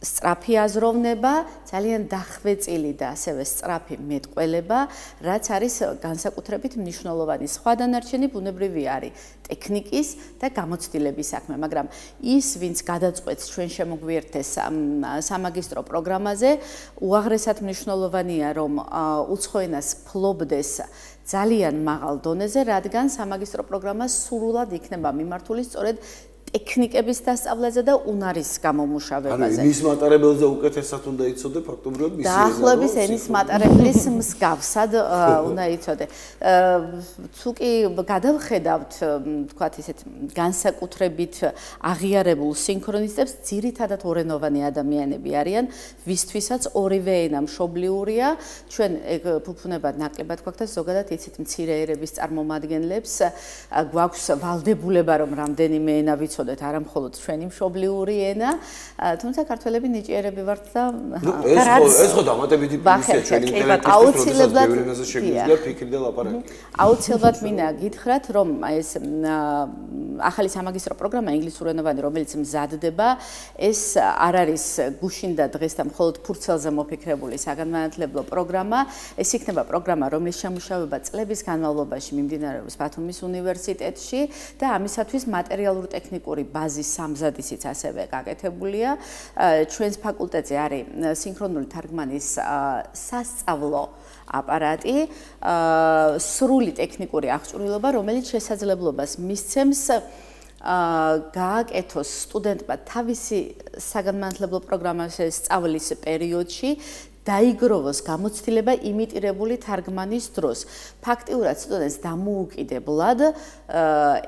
სწრაფი აზროვნება, ძალიან დახვეწილი და ასევე სწრაფი მეტყველება, რაც არის განსაკუთრებით მნიშვნელოვანი. სხვა დანარჩენი ბუნებრივი არის ტექნიკის და გამოცდილების საქმე, მაგრამ ის, ვინც გადაწყვეტს ჩვენ შემოგვიერთდეს სამაგისტრო პროგრამაზე, უაღრესად მნიშვნელოვანია, რომ უცხო ენას ფლობდეს ძალიან მაღალ დონეზე, რადგან სამაგისტრო პროგრამა სრულად იქნება მიმართული სწორედ ტექნიკების დასწავლაზე და უნარის გამომუშავებაზე. ანუ ენის მატარებელზე უკეთესად უნდა იცოდე ფაქტობრივად მისი ენა. დაახლოებით ენის მატარებლის მსგავსად უნდა იცოდე. თუ კი გადავხედავთ, თქვათ ისეთ განსაკუთრებით აღიარებულ სინქრონისტებს, ძირითადად ორენოვანი ადამიანები არიან, ვისთვისაც ორივე ენა მშობლიურია. ჩვენ ფუფუნებად ნაკლებად გვაქვს და ზოგადად იცით მცირე ერების წარმომადგენლებს გვაქვს ვალდებულება, რომ რამდენიმე ენა ვიცოდეთ, არა მხოლოდ ჩვენი მშობლიური ენა, თუმცა ქართველები ნიჭიერები ვართ და ეს ხო დამატებითი პლუსია ჩვენი ინტელექტუალისტების, როდესაც ბევრი ენაზე შეგვიძლია ფიქრი და ლაპარაკი. აუცილებლად მინდა გითხრათ, რომ ეს ახალი სამაგისტრო პროგრამა ინგლისურენოვანი, რომელიც მზადდება, ეს არ არის გუშინ და დღეს და მხოლოდ ფურცელზე მოფიქრებული საგანმანათლებლო პროგრამა, ეს იქნება პროგრამა, რომლის შემუშავება წლების განმავლობაში მიმდინარეობს ბათუმის უნივერსიტეტში და ამისათვის მატერიალური ტექნიკური ბაზის სამზადისიც ასევე გაკეთებულია. ჩვენს ფაკულტეტზე არის სინქრონული თარგმანის სასწავლო აპარატი, სრული ტექნიკური აღჭურვილობა, რომელიც შესაძლებლობას მისცემს გააკეთოს სტუდენტმა თავისი საგანმანათლებლო პროგრამის სწავლის პერიოდში დაიგროვოს გამოცდილება იმიტირებული თარგმანის დროს. ფაქტიურად სტუდენტს დამოუკიდებლად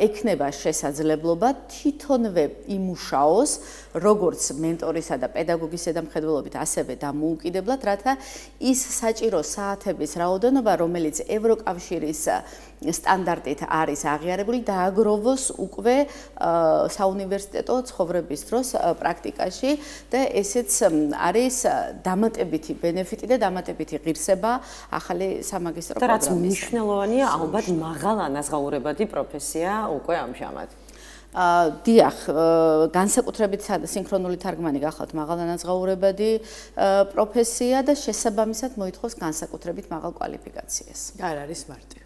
ექნება შესაძლებლობა თვითონვე იმუშაოს, როგორც მენტორისა და პედაგოგის ზედამხედველობით, ასევე დამოუკიდებლად, რათა ის საჭირო საათების რაოდენობა, რომელიც ევროკავშირის სტანდარტით არის აღიარებული, დააგროვოს უკვე საუნივერსიტეტო ცხოვრების დროს პრაქტიკაში და ესეც არის დამატებითი ბენეფიტი და დამატებითი ღირსება ახალი სამაგისტრო პროგრამის. რაც მნიშვნელოვანია, ალბათ მაღალ ანაზღაურებადი პროფესია უკვე ამჟამად. დიახ, განსაკუთრებით სინქრონული თარგმანი გახლავთ მაღალანაზღაურებადი პროფესია და შესაბამისად მოითხოვს განსაკუთრებით მაღალ კვალიფიკაციას. არ არის მარტივი.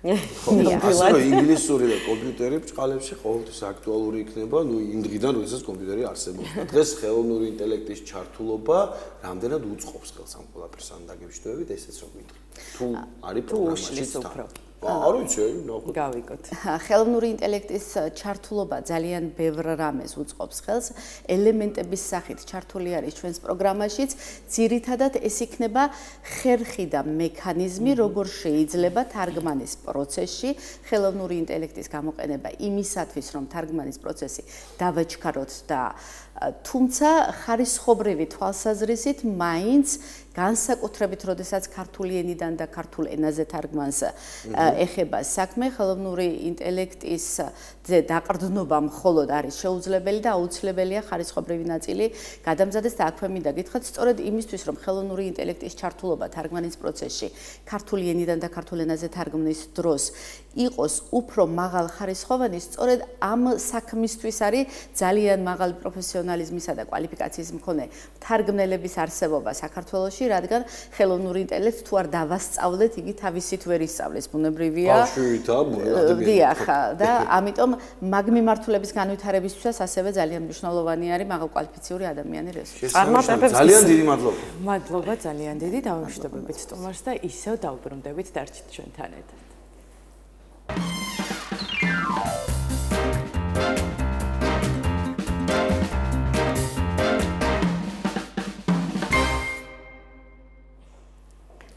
ასე ინგლისური და კომპიუტერი ბჭყალებში ყოველთვის აქტუალური იქნება, იმ დღიდან, როდესაც კომპიუტერი არსებობს. დღეს ხელოვნური ინტელექტის ჩართულობა რამდენად უწყობს ხელს ამ ყველაფერს ან დაგებშდებით, ესეც რომ მითხრა. თუ არის პროგრამაში თან. არ ვიცი, გავიგოთ. ხელოვნური ინტელექტის ჩართულობა ძალიან ბევრ რამეს უწყობს ხელს. ელემენტების სახით ჩართული არის ჩვენს პროგრამაშიც. ძირითადად ეს იქნება ხერხი და მექანიზმი, როგორ შეიძლება თარგმანის პროცესში ხელოვნური ინტელექტის გამოყენება იმისათვის, რომ თარგმანის პროცესი დავაჩქაროთ და თუმცა ხარისხობრივი თვალსაზრისით მაინც განსაკუთრებით, როდესაც ქართული ენიდან და ქართულ ენაზე თარგმანს ეხება საქმე, ხელოვნური ინტელექტის დაყრდნობა მხოლოდ არის შეუძლებელი და აუცილებელია ხარისხობრივი ნაწილი გადამზადეს და აქვე მინდა გითხრათ, სწორედ იმისთვის, რომ ხელოვნური ინტელექტის ჩართულობა თარგმანის პროცესში ქართული ენიდან და ქართულ ენაზე თარგმნის დროს იყოს უფრო მაღალ ხარისხოვანი, სწორედ ამ საქმისთვის არის ძალიან მაღალი პროფესიონალიზმისა და კვალიფიკაციის მქონე თარგმნელების არსებობა საქართველოში, რადგან ხელოვნური ინტელექტს თუ არ დავასწავლეთ, იგი თავისით ვერ ისწავლეს, ბუნებრივია. დიახ, და ამიტომ მაგ მიმართულების განვითარებისთვისაც ასევე ძალიან მნიშვნელოვანი არის მაღალკვალიფიციური ადამიანი რესურსი. ძალიან დიდი მადლობა. მადლობა ძალიან დიდი, დავამშვიდობებით სტუმარს და ისევ დავბრუნდებით დარჩით ჩვენთან ერთად.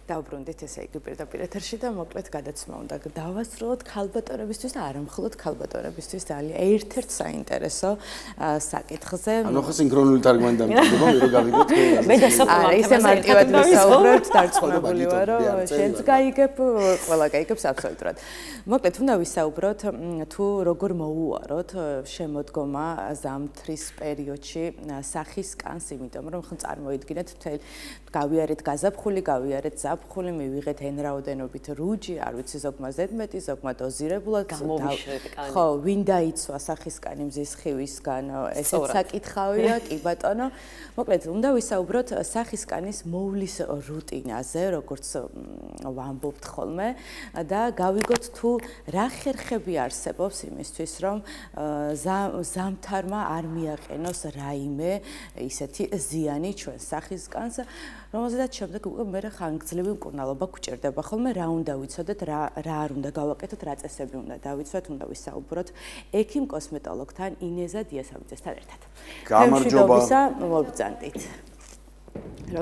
დავბრუნდით ესე იგი პირდაპირ ეთერში და მოკლედ გადაცემა უნდა დავასრულოთ ქალბატონებისთვის და არა მხოლოდ ქალბატონებისთვის ძალიან ერთ-ერთ საინტერესო საკითხზე. ანუ ხო სინქრონული თარგმანი დამჭირდება, მე რო გავიგოთ. მე და სოფლ ისე მარტივად ვისაუბრებთ, დარწმუნებული ვარ, რომ შენც გაიგებ, ყველა გაიგებს აბსოლუტურად. მოკლედ უნდა ვისაუბროთ თუ როგორ მოუაროთ შემოდგომა ზამთრის პერიოდში სახის კანს, იმიტომ რომ ხო წარმოიდგინეთ მთელ გავიარეთ გაზაფხული, გავიარეთ ზაფხული, მივიღეთ n რაოდენობით რუჯი, არ ვიცი ზოგმა ზედმეტი, ზოგმა დოზირებულად. ხო, ვინ დაიცვა სახის კანი მზის ხივისგან, ესეც საკითხავია, კი ბატონო. მოკლედ, უნდა ვისაუბროთ სახის კანის მოვლის რუტინაზე, როგორც ვამბობთ ხოლმე და გავიგოთ თუ რა ხერხები არსებობს იმისთვის, რომ ზამთარმა არ მიაყენოს რაიმე ისეთი ზიანი ჩვენ სახის კანს, რომელზედაც შემდეგ უკვე მე ხანგრძლივი მკურნალობა გვჭირდება ხოლმე, რა უნდა ვიცოდეთ, რა არ უნდა გავაკეთოთ, რა წესები უნდა დავიცვათ, უნდა ვისაუბროთ ექიმ კოსმეტოლოგთან ინეზა დიასამიძესთან ერთად. გამარჯობა. მოგბრძანდით.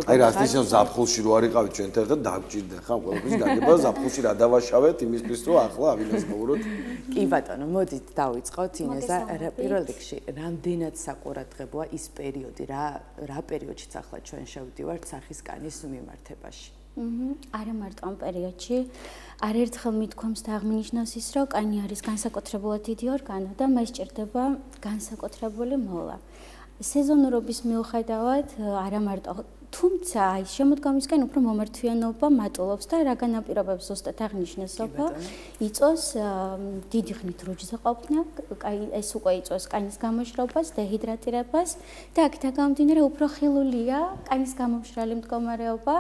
აი რა ისე ზაფხულში რო არიყავით ჩვენთან და დაგჭირდა ხა ყველაფერს გაგება ზაფხულში რა დავაშავეთ იმისთვის რომ ახლა ავინასწავლოთ. კი ბატონო, მოდით დავიწყოთ ინეზა. პირველ რიგში რამდენად საყურადღებოა ის პერიოდი, რა პერიოდშიც ახლა ჩვენ შევდივართ სახის კანის მიმართებაში? არა მარტო ამ პერიოდში, არერთხელ მიდგომს და აღნიშნავს ის, რომ კანი არის განსაკუთრებულად დიდი ორგანო და მას ჭირდება განსაკუთრებული მოვლა. სეზონურობის მიუხედავად, არა მარტო, თუმცა აი შემოდგომისგან უფრო მომართვიანობა მატულობს და რა განაპირობებს ზუსტად აღნიშნეს ოფო, იწვევს დიდი ხნით რუჯზე ყოფნა, ეს უკვე იწვევს კანის გამოშრობას, დეჰიდრატირებას და აქედან გამომდინარე უფრო ხილულია კანის გამომშრალი მდგომარეობა.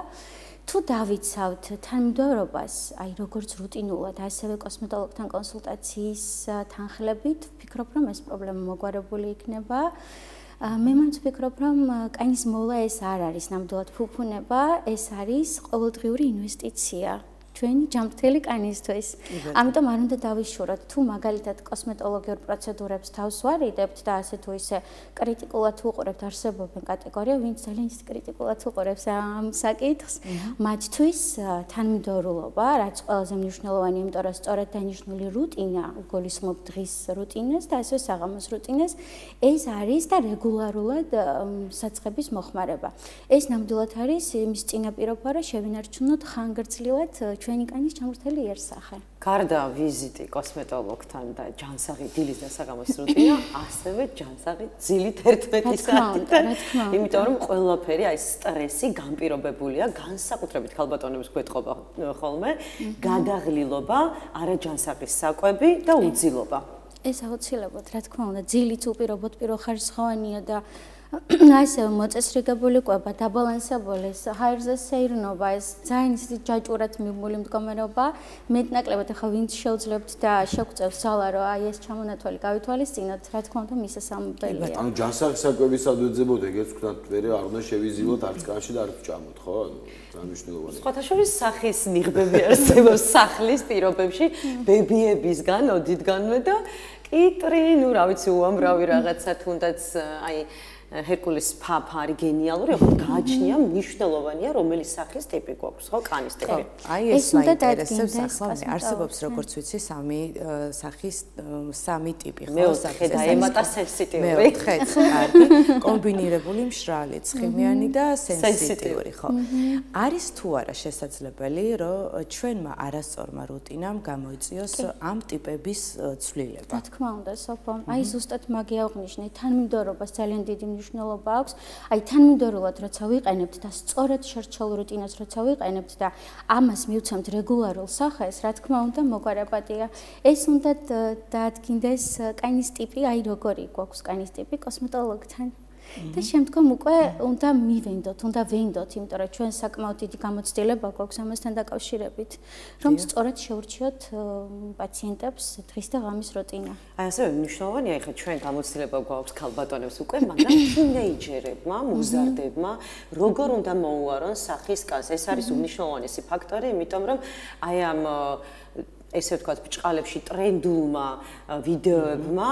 თუ დავიცავთ თანმიმდევრობას, აი როგორც რუტინულად, ასევე კოსმეტოლოგთან კონსულტაციის თანხლებით, ვფიქრობ, რომ ეს პრობლემა მოგვარებული იქნება. მე მაინც ვფიქრობ, რომ კანის მოვლა ეს არ არის ნამდვილად ფუფუნება, ეს არის ყოველდღიური ინვესტიცია. ჩვენი ჯანმრთელი კანისთვის. ამიტომ არ უნდა დავიშუროთ, თუ მაგალითად კოსმეტოლოგიურ პროცედურებს თავს ვარიდებთ და ასე თუ ისე კრიტიკულად უყურებთ, არსებობენ კატეგორია, ვინც ძალიან კრიტიკულად უყურებს ამ საკითხს, მათთვის თანმიმდევრულობა, რაც ყველაზე მნიშვნელოვანია, იმიტომ რომ სწორედ დანიშნული რუტინა, გულისხმობ დღის რუტინას და ასევე საღამოს რუტინას, ეს არის და რეგულარულად საცხების მოხმარება. ეს ნამდვილად არის იმის წინაპირობა, რომ შევინარჩუნოთ ხანგრძლივად ჩვენი კანის ჩამრთელი იერსახე. გარდა ვიზიტი კოსმეტოლოგთან და ჯანსაღი დილის და საღამოს რუტინა, ასევე ჯანსაღი ძილით 11 საათიდან. იმიტომ რომ ყველაფერი აი სტრესი განპირობებულია, განსაკუთრებით ქალბატონებს გვეთყობა ხოლმე, გადაღლილობა, არაჯანსაღის საკვები და უძილობა. ეს აუცილებლად, რა თქმა უნდა, ძილიც უპირობოდ პირველხარისხოვანია და ასევე მოწესრიგებული კვება, დაბალანსებული ჰაერზე სეირნობა, ეს ძალიან ისეთი ჯაჭვურად მიმული მდგომარეობა, მეტნაკლებად ახლა ვინც შეუძლებთ და შეგვწევს ძალა, რომ აი ეს ჩამონათვალი გავითვალისწინოთ, რა თქმა უნდა, მისასალმებელია. ანუ ჯანსაღი საკვების სადვეძებოდ ეგეც ვქნათ, ვერე არ უნდა შევიზილოთ არც კანში და არც ჭამოთ, ხო? ძალიან. სხვათა შორის სახის ნიღბები არსებობს სახლის პირობებში, ბებიებისგან, ოდითგანვე და კიტრი, ნუ რა ვიცი, უამრავი რაღაცა თუნდაც აი ჰერკულის ფაფა არის გენიალური, ხო გააჩნია მნიშვნელოვანია რომელი სახის ტიპი გვაქვს, ხო, კანის ტიპი. აი ეს მაინტერესებს ახლა არსებობს როგორც ვიცი სამი ტიპი, ხო, სახის და ემატა სენსიტიური. მეოთხეც კარგი, კომბინირებული მშრალი, ცხიმიანი და სენსიტიური, ხო. არის თუ არა შესაძლებელი, რომ ჩვენმა არასწორმა რუტინამ გამოიწვიოს ამ ტიპების ცვლილება? რა თქმა უნდა, სოფო. აი ზუსტად მაგია აღნიშნე, თანმიმდევრობას ძალიან დიდი მნიშვნელობა აქვს. აი თანმიმდევრულად როცა ვიყენებთ და სწორად შერჩეულ რუტინას როცა ვიყენებთ და ამას მივცემთ რეგულარულ სახეს, რა თქმა უნდა, მოგვარებადია. ეს უნდა დაადგინდეს კანის ტიპი, აი როგორი გვაქვს კანის ტიპი კოსმეტოლოგთან. და შემდგომ უკვე უნდა მივენდოთ, უნდა ვენდოთ, იმიტომ რომ ჩვენ საკმაოდ დიდი გამოცდილება გვაქვს ამასთან დაკავშირებით, რომ სწორად შევურჩიოთ პაციენტებს დღის და ღამის რუტინა. აი ასევე მნიშვნელოვანია, ეხლა ჩვენ გამოცდილება გვაქვს ქალბატონებს უკვე, მაგრამ თინეიჯერებმა, მოზარდებმა როგორ უნდა მოუარონ სახის კანს. ეს არის უმნიშვნელოვანესი ფაქტორი, იმიტომ რომ აი ამ ესე ვთქვათ, ბჭყალებში ტრენდულმა ვიდეოებმა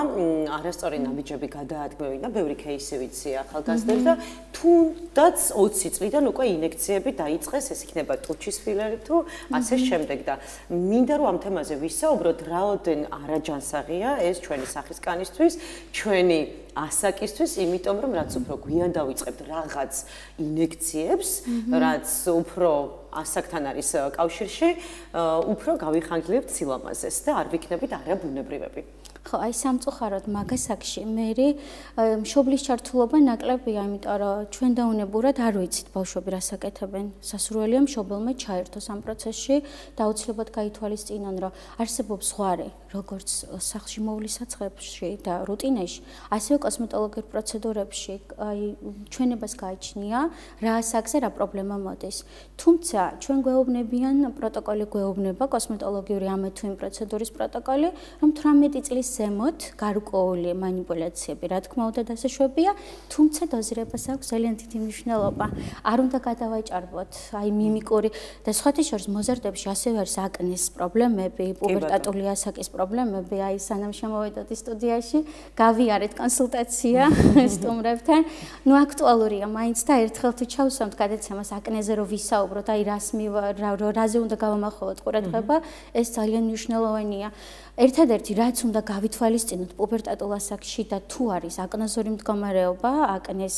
არასწორი ნაბიჯები გადაადგმევინა, ბევრი кейსი ვიცი ახალგაზრდებს და თუნდაც 20 წლიდან უკვე ინექციები დაიწყეს, ეს იქნება ტუჩის ფილერი თუ ასე შემდეგ და მინდა რომ ამ თემაზე ვისაუბროთ, რაოდენ არაჯანსაღია ეს ჩვენი სახის კანისთვის, ჩვენი ასაკისთვის, იმიტომ რომ რაც უფრო გვიან დავიწყებთ რაღაც ინექციებს, რაც უფრო ასაკთან არის კავშირში, უფრო გავიხანგრძლივებთ სილამაზეს და არ ვიქნებით არაბუნებრივები. ხო, აი სამწუხაროდ მაგასაკში მე მშობლის ჩართულობა ნაკლებია, იმიტომ რომ ჩვენ დაუნებურად არ ვიცით ბავშვები რას აკეთებენ. სასურველია მშობელმა ჩაერთოს ამ პროცესში და აუცილებლად გაითვალისწინონ, რომ არსებობს ზღვარი, როგორც სახლში მოვლის საცხებში და რუტინაში, ასევე კოსმეტოლოგიურ პროცედურებში, აი ჩვენებას გააჩნია რა ასაკზე რა პრობლემა მოდის. თუმცა ჩვენ გვეუბნებიან პროტოკოლი გვეუბნება კოსმეტოლოგიური ამ თუ იმ პროცედურის პროტოკოლი, რომ 18 წლის ზემოთ გარკვეული манипуляციები, რა თქმა უნდა, დასაშვებია, თუმცა დოზირებას აქვს ძალიან დიდი მნიშვნელობა. არ უნდა გადავაჭარბოთ, აი მიმიკური და სხვათა შორის მოზარდებში ასევე არის აკნეს პრობლემები, პუბერტატული ასაკის პრობლემები, აი სანამ შემოვედოთ სტუდიაში, გავიარეთ კონსულტაცია სტუმრებთან. ნუ აქტუალურია მაინც და ერთხელ თუ ჩავსვამთ გადაცემას აკნეზე რო ვისაუბროთ, აი რაზე უნდა გავამახვილოთ ყურადღება, ეს ძალიან მნიშვნელოვანია. ერთადერთი რაც უნდა გავითვალისწინოთ პუბერტატულ ასაკში და თუ არის აკნოზური მდგომარეობა, აკნეს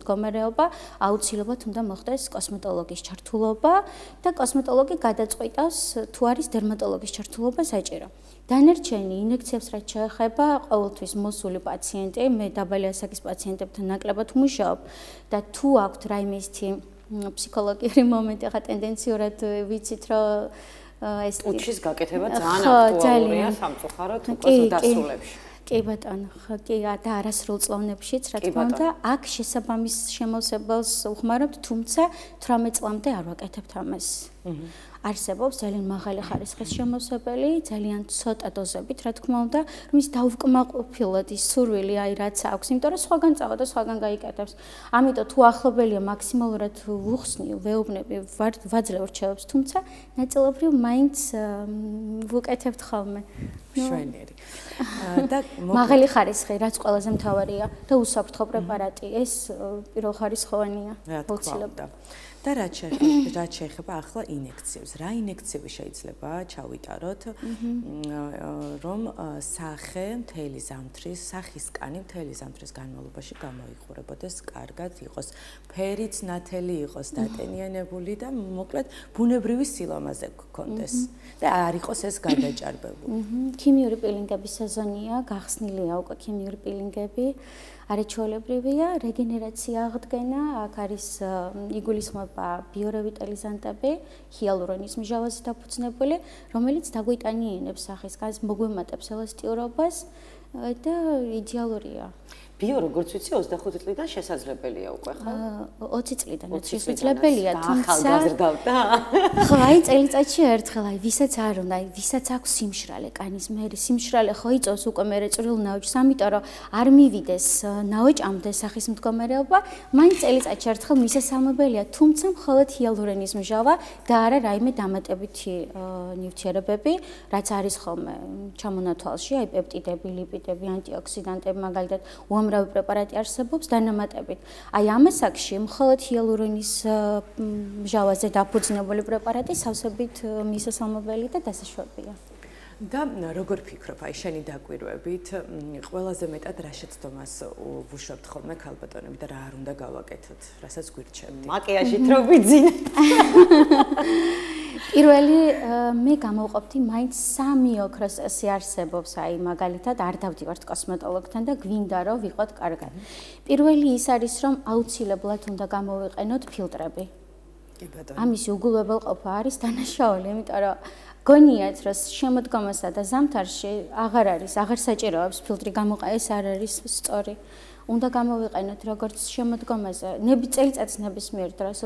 მდგომარეობა, აუცილებლად უნდა მოხდეს კოსმეტოლოგის ჩართულობა და კოსმეტოლოგი გადაწყვიტავს თუ არის დერმატოლოგის ჩართულობა საჭირო. დანარჩენი ინექციებს რაც შეეხება, ყოველთვის მოსული პაციენტი, მე დაბალი ასაკის პაციენტებთან ნაკლებად ვმუშაობ და თუ აქვთ რაიმე ისეთი ფსიქოლოგიური მომენტი, ახლა ტენდენციურად ვიცით, რომ ეს ტუჩის გაკეთება ძალიან აქტუალურია სამწუხაროდ უკვე დასრულებში. კი ბატონო, კი და არასრულ წლოვნებშიც, რა თქმა უნდა, აქ შესაბამის შემოსებელს უხმარებთ, თუმცა 18 წლამდე არ ვაკეთებთ ამას. არსებობს ძალიან მაღალი ხარისხის შემოსავალი, ძალიან ცოტა დოზებით, რა თქმა უნდა, რომის დაუკმაყოფილად ის სურვილი აი რაც აქვს, იმიტომ რომ სხვაგან წავა და სხვაგან გაიკეთებს. ამიტომ თუ ახლობელია მაქსიმალურად ვუხსნი, ვეუბნები, ვაძლევ რჩევებს, თუმცა ნაწილობრივ მაინც ვუკეთებთ ხოლმე. შვენიერი. და მაღალი ხარისხი, რაც ყველაზე მთავარია და უსაფრთხო პრეპარატი, ეს პირველხარისხოვანია. აუცილებლად. და რაც შეეხება ახლა ინექციებს. რა ინექციები შეიძლება ჩავიტაროთ, რომ სახე მთელი ზამთრის, სახის კანი მთელი ზამთრის განმავლობაში გამოიყურებოდეს კარგად, იყოს ფერიც ნათელი, იყოს დატენიანებული და მოკლედ ბუნებრივი სილამაზე გქონდეს და არ იყოს ეს გადაჭარბებული. ქიმიური პილინგების სეზონია, გახსნილია უკვე ქიმიური პილინგები. არაჩვეულებრივია რეგენერაცია აღდგენა, აქ არის იგულისხმება ბიორევიტალიზანტები, ჰიალურონის მჟავაზე დაფუძნებული, რომელიც დაგვიტანიენებს სახის განს, მოგვემატებს ელასტიურობას და იდეალურია. ბიო როგორც ვიცი 25 წლიდან შესაძლებელია უკვე ხო? 20 წლიდან შესაძლებელია, თუმცა ხო, აი წელიწადში ერთხელ, აი ვისაც არ უნდა, აი ვისაც აქვს სიმშრალე კანის მერე, სიმშრალე ხო იწოს უკვე მერე წვრილ ნაოჭს, ამიტომ რომ არ მივიდეს ნაოჭამდე სახის მდგომარეობა, მაინც წელიწადში ერთხელ მისასალმებელია, თუმცა მხოლოდ ჰიალურონის მჟავა და არა რაიმე დამატებითი ნივთიერებები, რაც არის ხოლმე ჩამონათვალში, აი პეპტიდები, ლიპიდები, ანტიოქსიდანტები, მაგალითად უამრავი პრეპარატი არსებობს დანამატებით. აი ამ ასაკში მხოლოდ ჰიალურონის მჟავაზე დაფუძნებული პრეპარატი სავსებით მისასალმებელი და დასაშვებია. და როგორ ფიქრობ, აი შენი დაკვირვებით, ყველაზე მეტად რა შეცდომას ვუშვებთ ხოლმე ქალბატონები და რა არ უნდა გავაკეთოთ, რასაც გვირჩევთ? მაკიაჟით რო ვიძინეთ. პირველი მე გამოვყოფდი მაინც 3 ოქროს წესი არსებობს, აი მაგალითად არ დავდივართ კოსმეტოლოგთან და გვინდა რომ ვიყოთ კარგად. პირველი ის არის რომ აუცილებლად უნდა გამოვიყენოთ ფილტრები. კი ბატონო. ამის უგულებელყოფა არის დანაშაული, იმიტომ რომ გონიათ რომ შემოდგომასა და ზამთარში აღარ საჭიროებს ფილტრი გამოყენეს, არ არის სწორი. უნდა გამოვიყენოთ როგორც შემოდგომაზე, წელიწადის ნებისმიერ დროს,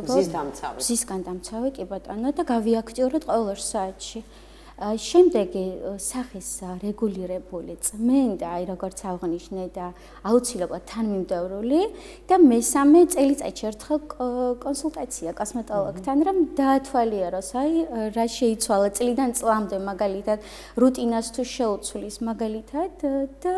მზისგან დამცავი, კი ბატონო, და გავიაქტიუროთ ყოველ 2 საათში. შემდეგი სახის რეგულირებული წმენდა, აი როგორც აღნიშნე და აუცილებლად თანმიმდევრული და მესამე წელიწადში ერთხელ კონსულტაცია კოსმეტოლოგთან, რომ დაათვალიეროს, აი რა შეიცვალა წლიდან წლამდე მაგალითად რუტინას თუ შეუცვლის მაგალითად და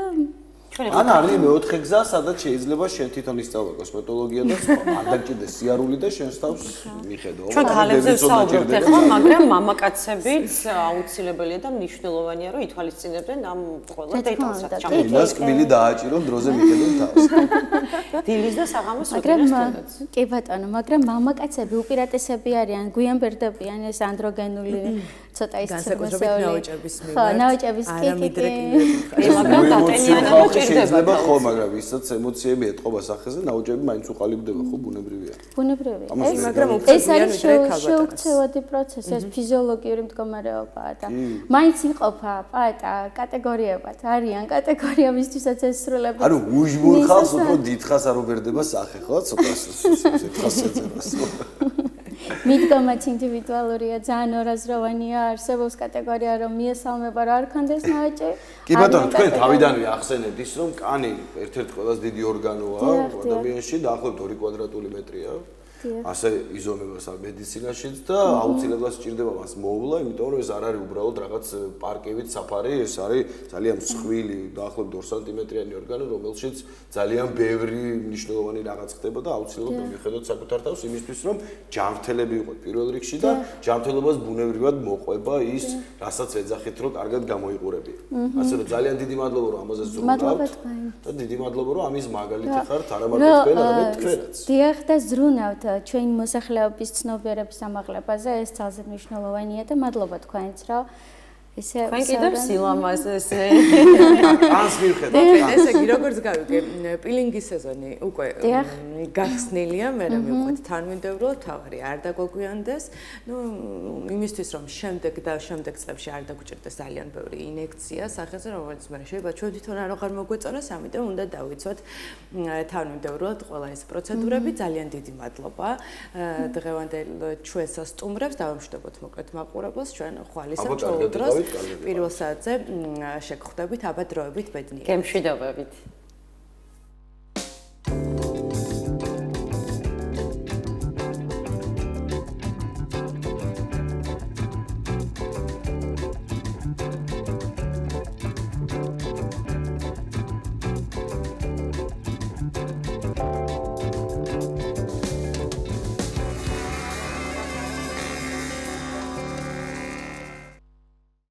ან არის მეოთხე გზა, სადაც შეიძლება შენ თვითონ ისწავლო კოსმეტოლოგია და არ დაჭირდეს სიარული და შენს თავს მიხედო. ჩვენ ქალებზე ვსაუბრობთ ახლა, მაგრამ მამაკაცებიც აუცილებელია და მნიშვნელოვანია, რომ ითვალისწინებდნენ ამ ყველა დეტალს, რაც ჩამოდის. იმას კბილი დააჭირონ, დროზე მიხედონ თავს. დილის და საღამოს უდიდესწილებს. კი ბატონო, მაგრამ მამაკაცები უპირატესები არიან, გვიანბერდებიან ეს ანდროგენული ცოტა ის განსაკუთრებით ნაოჭების მიმართ. ხო, ნაოჭების კი. მაგრამ დატენიანება შეიძლება ხო, მაგრამ ვისაც ემოციები ეთყობა სახეზე, ნაოჭები მაინც უყალიბდება ხო, ბუნებრივია. ბუნებრივია. მაგრამ უფრო გვიან ვიდრე ქალბატონს. შეუქცევადი პროცესი, ეს ფიზიოლოგიური მდგომარეობაა და მაინც იყოფა პატა კატეგორიებად. არიან კატეგორია, ვისთვისაც ეს სრულები. ანუ უჟმურ ხალხს უფრო დიდხანს არ უბერდება სახე, ხო? ცოტა ხასიათებას. მიდგომაც ინდივიდუალურია, ძალიან ორაზროვანია, არსებობს კატეგორია, რომ მიესალმება რა არ ქონდეს ნაოჭი. კი ბატონო, თქვენ თავიდანვე ახსენებთ ის, რომ კანი ერთ-ერთი ყველაზე დიდი ორგანოა ადამიანში, დაახლოებით 2 კვადრატული მეტრია. ასე იზომებას მედიცინაშიც და აუცილებლად სჭირდება მას მოვლა, იმიტომ რომ ეს არ არის უბრალოდ რაღაც პარკივით საფარი, ეს არის ძალიან მსხვილი, დაახლოებით 2 სანტიმეტრიანი ორგანო, რომელშიც ძალიან ბევრი მნიშვნელოვანი რაღაც ხდება და აუცილებლად მიხედოთ საკუთარ თავს იმისთვის, რომ ჯანმრთელები ვიყოთ პირველ რიგში და ჯანმრთელობას ბუნებრივად მოყვება ის, რასაც ეძახით, რომ კარგად გამოიყურებია. ასე რომ ძალიან დიდი მადლობა, რომ ამაზე ზრუნავთ და დიდი მადლობა, რომ ამის მაგალითი ხართ არა მარტო თქვენ, არამედ თქვენაც. დიახ და ზრუნავთ ჩვენი მოსახლეობის ცნობიერების ამაღლებაზე, ეს ძალზე მნიშვნელოვანია და მადლობა თქვენს, რომ ესე თქვენ კიდევ სილამაზეზე ანს მივხედავთ ესე იგი როგორც გავიგე პილინგის სეზონი უკვე გახსნილია მე მივხვდით თანმიმდევრულად თავარი არ დაგვაგვიანდეს ნუ იმისთვის რომ შემდეგ წლებში არ დაგვჭირდეს ძალიან ბევრი ინექცია სახეზე რომელიც მე შეიძლება ჩვენ თვითონ არ აღარ მოგვეწონოს ამიტომ უნდა დავიცვათ თანმიმდევრულად ყველა ეს პროცედურები ძალიან დიდი მადლობა დღევანდელ ჩვენს სტუმრებს დავამშვიდობოთ მოკლედ მაყურებელს ჩვენ ხვალისად ჩაუდროს პირველ საათზე შეგხვდებით აბა დროებით ბედნიერად. გემშვიდობებით.